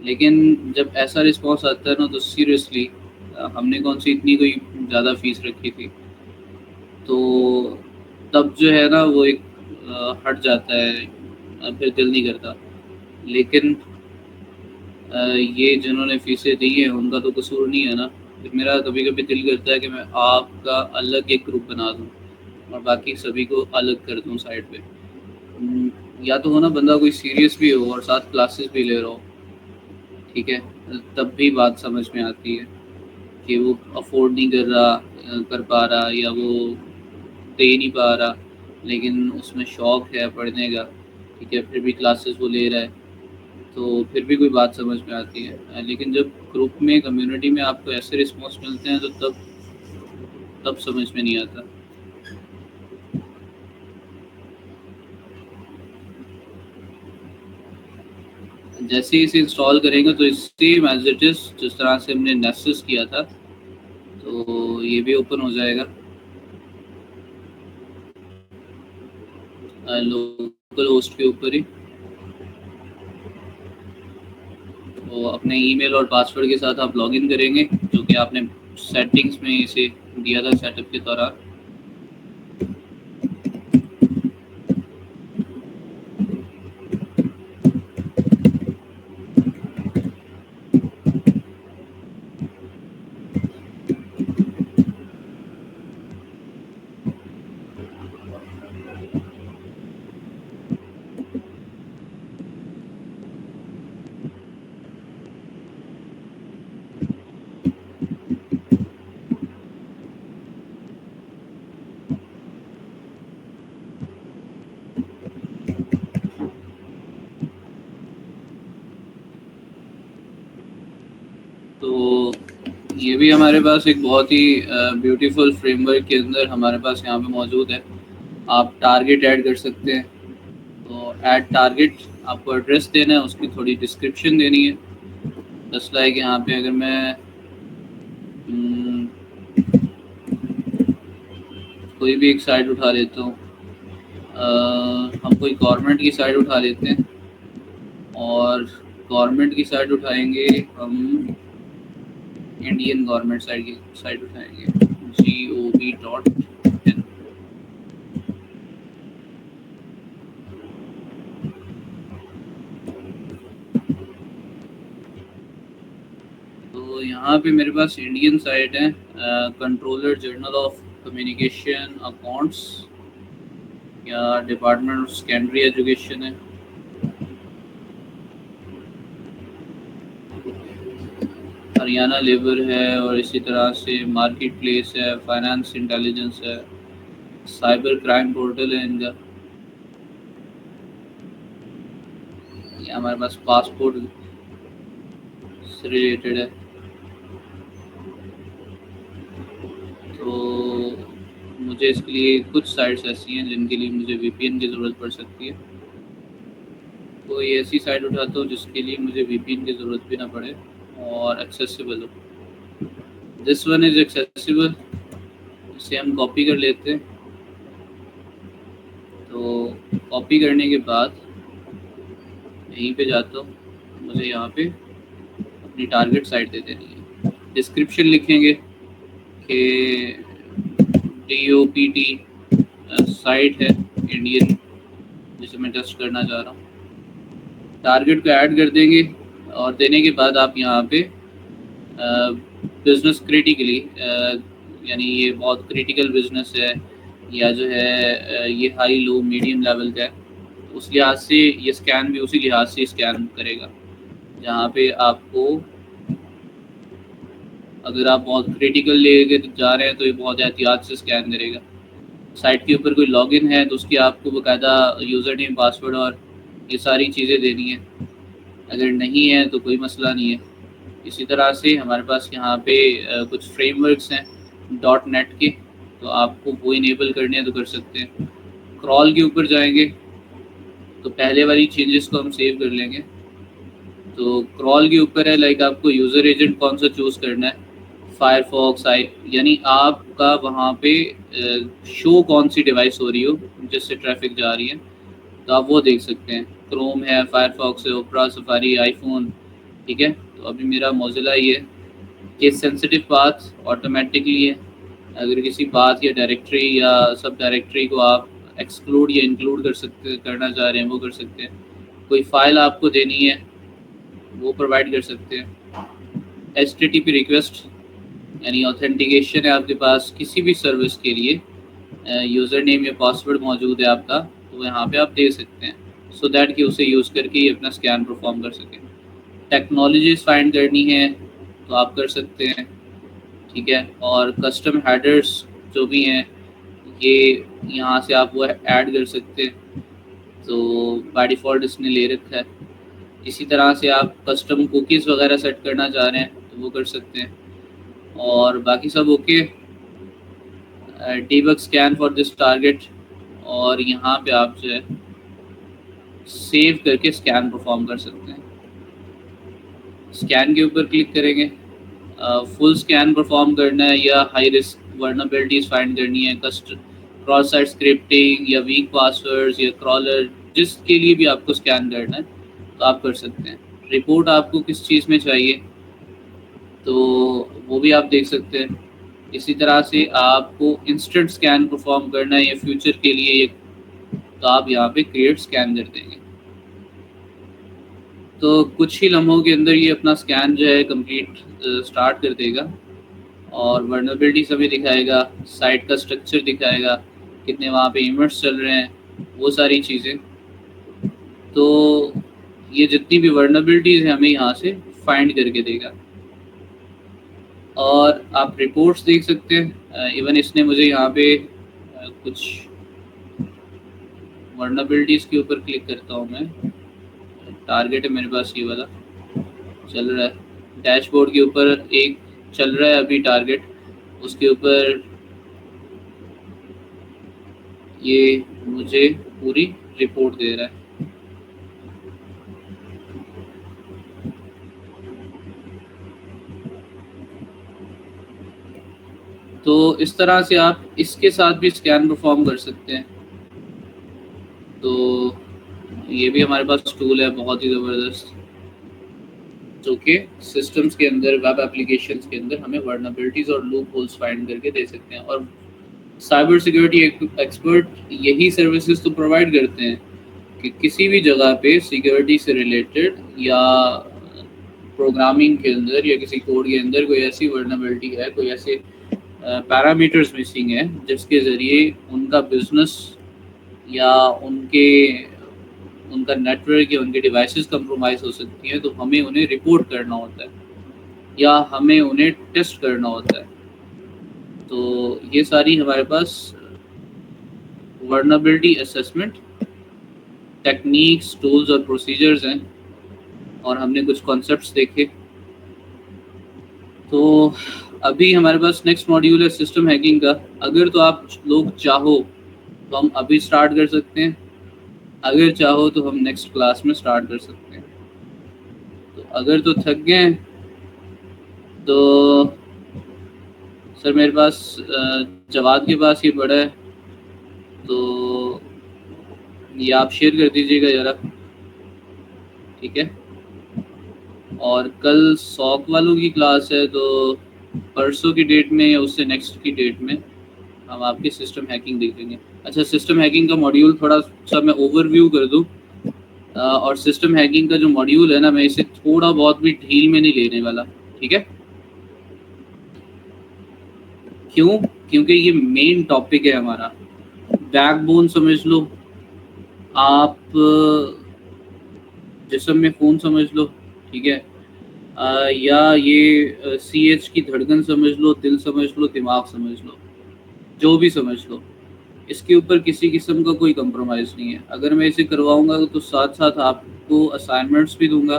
लेकिन जब ऐसा रिस्पॉन्स आता है ना तो सीरियसली, हमने कौन सी इतनी कोई ज़्यादा फीस रखी थी, तो तब जो है ना वो एक हट जाता है, फिर दिल नहीं करता। लेकिन ये जिन्होंने फीसें दी हैं उनका तो कसूर नहीं है ना। फिर मेरा कभी कभी दिल करता है कि मैं आपका अलग एक ग्रुप बना दूँ और बाकी सभी को अलग कर दूँ साइड पे। या तो हो ना बंदा कोई सीरियस भी हो और साथ क्लासेस भी ले रहा हो, ठीक है, तब भी बात समझ में आती है कि वो अफोर्ड नहीं कर रहा, कर पा रहा, या वो दे नहीं पा रहा, लेकिन उसमें शौक है पढ़ने का। ठीक है, फिर भी क्लासेस वो ले रहा है, तो फिर भी कोई बात समझ में आती है। लेकिन जब ग्रुप में कम्युनिटी में आपको ऐसे रिस्पॉन्स मिलते हैं तो तब तब समझ में नहीं आता। जैसे ही इसे इंस्टॉल करेंगे तो सेम एज इट इज़ जिस तरह से हमने नेसेस किया था, तो ये भी ओपन हो जाएगा लोकल होस्ट के ऊपर ही। तो अपने ईमेल और पासवर्ड के साथ आप लॉगिन करेंगे, जो कि आपने सेटिंग्स में इसे दिया था सेटअप के दौरान। तो ये भी हमारे पास एक बहुत ही ब्यूटीफुल फ्रेमवर्क के अंदर हमारे पास यहाँ पे मौजूद है। आप टारगेट ऐड कर सकते हैं। तो ऐड टारगेट, आपको एड्रेस देना है, उसकी थोड़ी डिस्क्रिप्शन देनी है। जस्ट लाइक यहाँ पे अगर मैं कोई भी एक साइट उठा लेता हूँ, हम कोई गवर्नमेंट की साइट उठा लेते हैं, और गवर्नमेंट की साइट उठाएंगे हम, इंडियन गवर्नमेंट साइट उठाएंगे gov.in। तो यहाँ पे मेरे पास इंडियन साइट है, controller general of communication accounts, या डिपार्टमेंट ऑफ सेकेंडरी एजुकेशन है। हरियाणा लेबर है, और इसी तरह से मार्केट प्लेस है, फाइनेंस इंटेलिजेंस है, साइबर क्राइम पोर्टल है इनका। ये हमारे पास पासपोर्ट से रिलेटेड है। तो मुझे इसके लिए कुछ साइट्स ऐसी हैं जिनके लिए मुझे वीपीएन की ज़रूरत पड़ सकती है। तो ये ऐसी साइट उठाता हूँ जिसके लिए मुझे वीपीएन की ज़रूरत भी ना पड़े और एक्सेसिबल हो। दिस वन इज़ एक्सेसिबल, इसे हम कॉपी कर लेते हैं। तो कॉपी करने के बाद यहीं पे जाता हूँ, मुझे यहाँ पे अपनी टारगेट साइट दे देनी है। डिस्क्रिप्शन लिखेंगे कि DOPT साइट है इंडियन जिसे मैं टेस्ट करना चाह रहा हूँ। टारगेट को ऐड कर देंगे और देने के बाद आप यहाँ पे बिजनेस क्रिटिकली, यानी ये बहुत क्रिटिकल बिजनेस है या जो है ये हाई लो मीडियम लेवल का है, उस लिहाज से ये स्कैन भी उसी लिहाज से स्कैन करेगा। जहाँ पे आपको, अगर आप बहुत क्रिटिकल लेके जा रहे हैं तो ये बहुत एहतियात से स्कैन करेगा। साइट के ऊपर कोई लॉगिन है तो उसकी आपको बाकायदा यूज़र नेम, पासवर्ड और ये सारी चीज़ें देनी है। अगर नहीं है तो कोई मसला नहीं है। इसी तरह से हमारे पास यहाँ पे कुछ फ्रेमवर्क्स हैं .NET के, तो आपको वो इनेबल करने हैं तो कर सकते हैं। क्रॉल के ऊपर जाएंगे तो पहले वाली चेंजेस को हम सेव कर लेंगे। तो क्रॉल के ऊपर है लाइक आपको यूज़र एजेंट कौन सा चूज़ करना है, फायरफॉक्स यानी आपका वहाँ पे शो कौन सी डिवाइस हो रही हो जिससे ट्रैफिक जा रही है, तो आप वो देख सकते हैं। क्रोम है, फायरफॉक्स है, ओपरा, सफारी, आईफोन, ठीक है। तो अभी मेरा मोजिला ही है। केस सेंसिटिव पाथ ऑटोमेटिकली है। अगर किसी पाथ या डायरेक्टरी या सब डायरेक्टरी को आप एक्सक्लूड या इंक्लूड करना चाह रहे हैं वो कर सकते हैं। कोई फाइल आपको देनी है वो प्रोवाइड कर सकते हैं। HTTP रिक्वेस्ट यानी ऑथेंटिकेशन है आपके पास किसी भी सर्विस के लिए, यूज़र नेम या पासवर्ड मौजूद है आपका, तो यहाँ पे आप दे सकते हैं सो दैट कि उसे यूज़ करके ये अपना स्कैन परफॉर्म कर सकें। टेक्नोलॉजीज फाइंड करनी है तो आप कर सकते हैं, ठीक है। और कस्टम हेडर्स जो भी हैं ये यहाँ से आप वो ऐड कर सकते हैं, तो बाय डिफ़ॉल्ट इसने ले रखा है। इसी तरह से आप कस्टम कुकीज़ वगैरह सेट करना चाह रहे हैं तो वो कर सकते हैं। और बाकी सब okay. Debug scan for this target, और यहाँ पे आप जो है सेव करके स्कैन परफॉर्म कर सकते हैं। स्कैन के ऊपर क्लिक करेंगे। फुल स्कैन परफॉर्म करना है या हाई रिस्क वर्नबिलिटीज फाइंड करनी है, क्रॉस साइट स्क्रिप्टिंग या वीक पासवर्ड्स या क्रॉलर, जिसके लिए भी आपको स्कैन करना है तो आप कर सकते हैं। रिपोर्ट आपको किस चीज़ में चाहिए तो वो भी आप देख सकते हैं। इसी तरह से आपको इंस्टेंट स्कैन परफॉर्म करना है या फ्यूचर के लिए ये, तो आप यहाँ पे क्रिएट स्कैन कर देंगे। तो कुछ ही लम्हों के अंदर ये अपना स्कैन जो है कंप्लीट स्टार्ट कर देगा और वर्नबिलिटीज हमें दिखाएगा, साइट का स्ट्रक्चर दिखाएगा, कितने वहाँ पे इवेंट्स चल रहे हैं, वो सारी चीज़ें। तो ये जितनी भी वर्नबिलिटीज़ हैं हमें यहाँ से फाइंड करके देगा। और आप रिपोर्ट्स देख सकते हैं। इवन इसने मुझे यहाँ पे कुछ वर्नबिलिटीज़ के ऊपर क्लिक करता हूँ मैं, टारगेट है मेरे पास ये वाला चल रहा है। डैशबोर्ड के ऊपर एक चल रहा है अभी टारगेट, उसके ऊपर ये मुझे पूरी रिपोर्ट दे रहा है। तो इस तरह से आप इसके साथ भी स्कैन परफॉर्म कर सकते हैं। तो ये भी हमारे पास टूल है बहुत ही ज़बरदस्त, जो कि सिस्टम्स के अंदर, वेब एप्लीकेशंस के अंदर हमें वर्नबिलिटीज़ और लूप होल्स फाइंड करके दे सकते हैं। और साइबर सिक्योरिटी एक्सपर्ट यही सर्विसेज तो प्रोवाइड करते हैं कि किसी भी जगह पे सिक्योरिटी से रिलेटेड या प्रोग्रामिंग के अंदर या किसी कोड के अंदर कोई ऐसी वर्नबिलिटी है, कोई ऐसे पैरामीटर्स मिसिंग है जिसके ज़रिए उनका बिजनेस या उनका नेटवर्क या उनके डिवाइसेस कंप्रोमाइज़ हो सकती हैं, तो हमें उन्हें रिपोर्ट करना होता है या हमें उन्हें टेस्ट करना होता है। तो ये सारी हमारे पास वर्नबिलिटी असेसमेंट टेक्निक्स, टूल्स और प्रोसीजर्स हैं, और हमने कुछ कॉन्सेप्ट्स देखे। तो अभी हमारे पास नेक्स्ट मॉड्यूल है सिस्टम हैकिंग का। अगर तो आप लोग चाहो तो हम अभी स्टार्ट कर सकते हैं, अगर चाहो तो हम नेक्स्ट क्लास में स्टार्ट कर सकते हैं। तो अगर तो थक गए तो सर मेरे पास जवाद के पास ये पड़ा है, तो ये आप शेयर कर दीजिएगा ज़रा, ठीक है। और कल सॉक वालों की क्लास है, तो परसों की डेट में या उससे नेक्स्ट की डेट में हम आपकी सिस्टम हैकिंग देखेंगे। अच्छा, सिस्टम हैकिंग का मॉड्यूल थोड़ा सा मैं ओवरव्यू कर दूं, और सिस्टम हैकिंग का जो मॉड्यूल है ना, मैं इसे थोड़ा बहुत भी ढील में नहीं लेने वाला, ठीक है? क्यों? क्योंकि ये मेन टॉपिक है हमारा। बैकबोन समझ लो आप, जिस्म में खून समझ लो, ठीक है? या ये CH की धड़कन समझ लो, दिल समझ लो, दिमाग समझ लो, जो भी समझ लो, इसके ऊपर किसी किस्म का कोई कंप्रोमाइज़ नहीं है। अगर मैं इसे करवाऊंगा तो साथ साथ आपको असाइनमेंट्स भी दूंगा,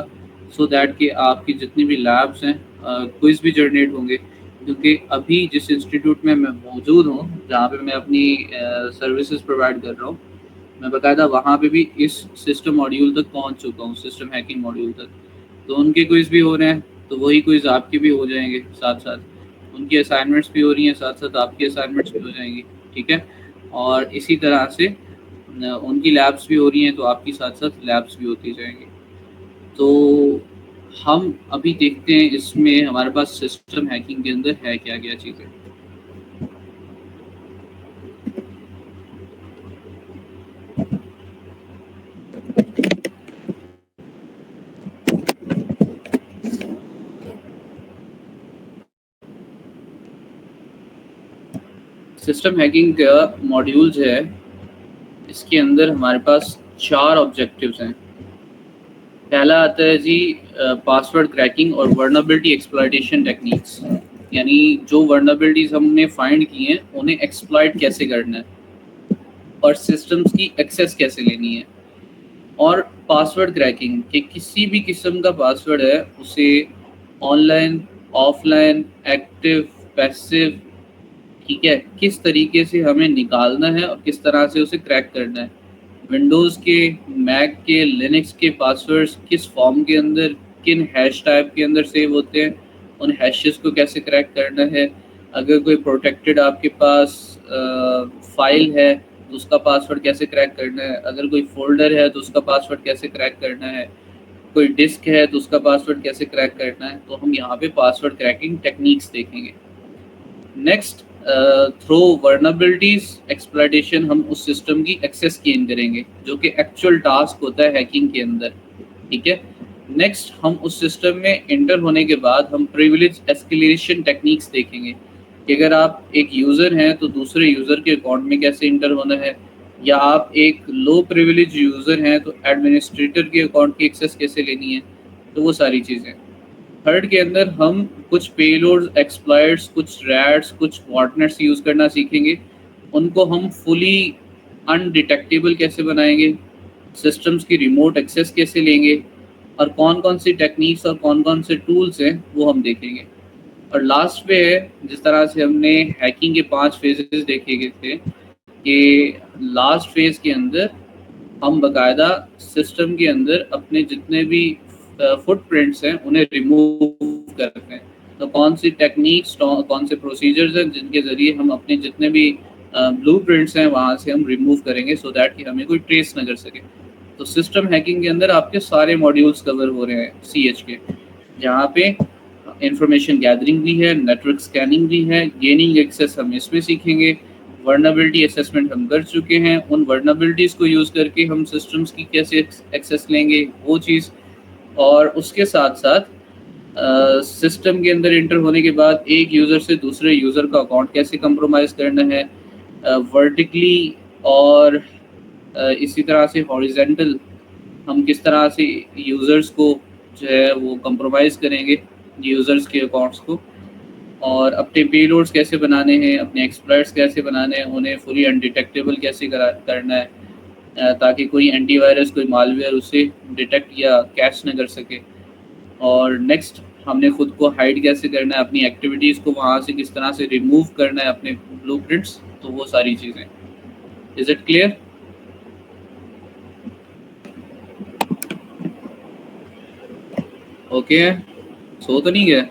सो दैट कि आपकी जितनी भी लैब्स हैं, क्विज़ भी जनरेट होंगे। क्योंकि अभी जिस इंस्टीट्यूट में मैं मौजूद हूँ, जहाँ पे मैं अपनी सर्विसेज प्रोवाइड कर रहा हूँ, मैं बाकायदा वहाँ पे भी इस सिस्टम मॉड्यूल तक पहुँच चुका हूँ, सिस्टम हैकिंग मॉड्यूल तक। तो उनके क्विज़ भी हो रहे हैं, तो वही क्विज़ आपके भी हो जाएंगे साथ साथ। उनकी असाइनमेंट्स भी हो रही हैं, साथ साथ आपकी असाइनमेंट्स भी हो जाएंगी, ठीक है? और इसी तरह से उनकी लैब्स भी हो रही हैं, तो आपकी साथ साथ लैब्स भी होती जाएंगी। तो हम अभी देखते हैं इसमें हमारे पास सिस्टम हैकिंग के अंदर है क्या क्या चीज़ें। सिस्टम हैकिंग का मॉड्यूल जो है, इसके अंदर हमारे पास 4 ऑब्जेक्टिव्स हैं। पहला आता है जी पासवर्ड क्रैकिंग और वर्नरेबिलिटी एक्सप्लॉइटेशन टेक्निक्स, यानी जो वर्नरेबिलिटीज हमने फाइंड की हैं उन्हें एक्सप्लॉइट कैसे करना है और सिस्टम्स की एक्सेस कैसे लेनी है। और पासवर्ड क्रैकिंग कि किसी भी किस्म का पासवर्ड है उसे ऑनलाइन, ऑफलाइन, एक्टिव, पैसिव, ठीक है, किस तरीके से हमें निकालना है और किस तरह से उसे क्रैक करना है। विंडोज़ के, मैक के, लिनक्स के पासवर्ड्स किस फॉर्म के अंदर, किन हैश टाइप के अंदर सेव होते हैं, उन हैशेस को कैसे क्रैक करना है। अगर कोई प्रोटेक्टेड आपके पास फाइल है तो उसका पासवर्ड कैसे क्रैक करना है। अगर कोई फोल्डर है तो उसका पासवर्ड कैसे क्रैक करना है। कोई डिस्क है तो उसका पासवर्ड कैसे क्रैक करना है। तो हम यहाँ पे पासवर्ड क्रैकिंग टेक्निक्स देखेंगे। नेक्स्ट, थ्रू वर्नरेबिलिटीज एक्सप्लॉइटेशन हम उस सिस्टम की एक्सेस गेन करेंगे, जो कि एक्चुअल टास्क होता है हैकिंग के अंदर, ठीक है? नेक्स्ट, हम उस सिस्टम में एंटर होने के बाद हम प्रिविलेज एस्केलेशन टेक्निक्स देखेंगे कि अगर आप एक यूज़र हैं तो दूसरे यूज़र के अकाउंट में कैसे एंटर होना है, या आप एक लो प्रिविलेज यूज़र हैं तो एडमिनिस्ट्रेटर के अकाउंट की एक्सेस कैसे लेनी है। तो वो सारी चीज़ें। थर्ड के अंदर हम कुछ पेलोड्स, एक्सप्लॉइट्स, कुछ रैट्स, कुछ बॉटनेट्स यूज़ करना सीखेंगे। उनको हम फुली अनडिटेक्टेबल कैसे बनाएंगे, सिस्टम्स की रिमोट एक्सेस कैसे लेंगे, और कौन कौन सी टेक्निक्स और कौन कौन से टूल्स हैं वो हम देखेंगे। और लास्ट पे है, जिस तरह से हमने हैकिंग के 5 फेजेस देखे गए थे, कि लास्ट फेज़ के अंदर हम बाकायदा सिस्टम के अंदर अपने जितने भी फुटप्रिंट्स हैं उन्हें रिमूव करते हैं। तो कौन सी टेक्निक्स, कौन से प्रोसीजर्स हैं जिनके ज़रिए हम अपने जितने भी ब्लूप्रिंट्स हैं वहाँ से हम रिमूव करेंगे, सो दैट कि हमें कोई ट्रेस ना कर सके। तो सिस्टम हैकिंग के अंदर आपके सारे मॉड्यूल्स कवर हो रहे हैं CH के, जहाँ पे इंफॉर्मेशन गैदरिंग भी है, नेटवर्क स्कैनिंग भी है, गेनिंग एक्सेस हम इसमें सीखेंगे, वर्नरेबिलिटी असेसमेंट हम कर चुके हैं, उन वर्नरेबिलिटीज़ को यूज़ करके हम सिस्टम्स की कैसे एक्सेस लेंगे वो चीज़। और उसके साथ साथ सिस्टम के अंदर इंटर होने के बाद एक यूज़र से दूसरे यूज़र का अकाउंट कैसे कंप्रोमाइज़ करना है, वर्टिकली, और इसी तरह से हॉरिजेंटल हम किस तरह से यूज़र्स को जो है वो कंप्रोमाइज़ करेंगे, यूज़र्स के अकाउंट्स को, और अपने पेलोड्स कैसे बनाने हैं, अपने एक्सप्लॉइट्स कैसे बनाने हैं, उन्हें फुली अनडिटेक्टेबल कैसे करना है, ताकि कोई एंटीवायरस, कोई मालवेयर उसे डिटेक्ट या कैच न कर सके। और नेक्स्ट, हमने खुद को हाइड कैसे करना है, अपनी एक्टिविटीज़ को वहाँ से किस तरह से रिमूव करना है, अपने ब्लूप्रिंट्स, तो वो सारी चीज़ें। Is it clear? ओके, सो तो नहीं गया?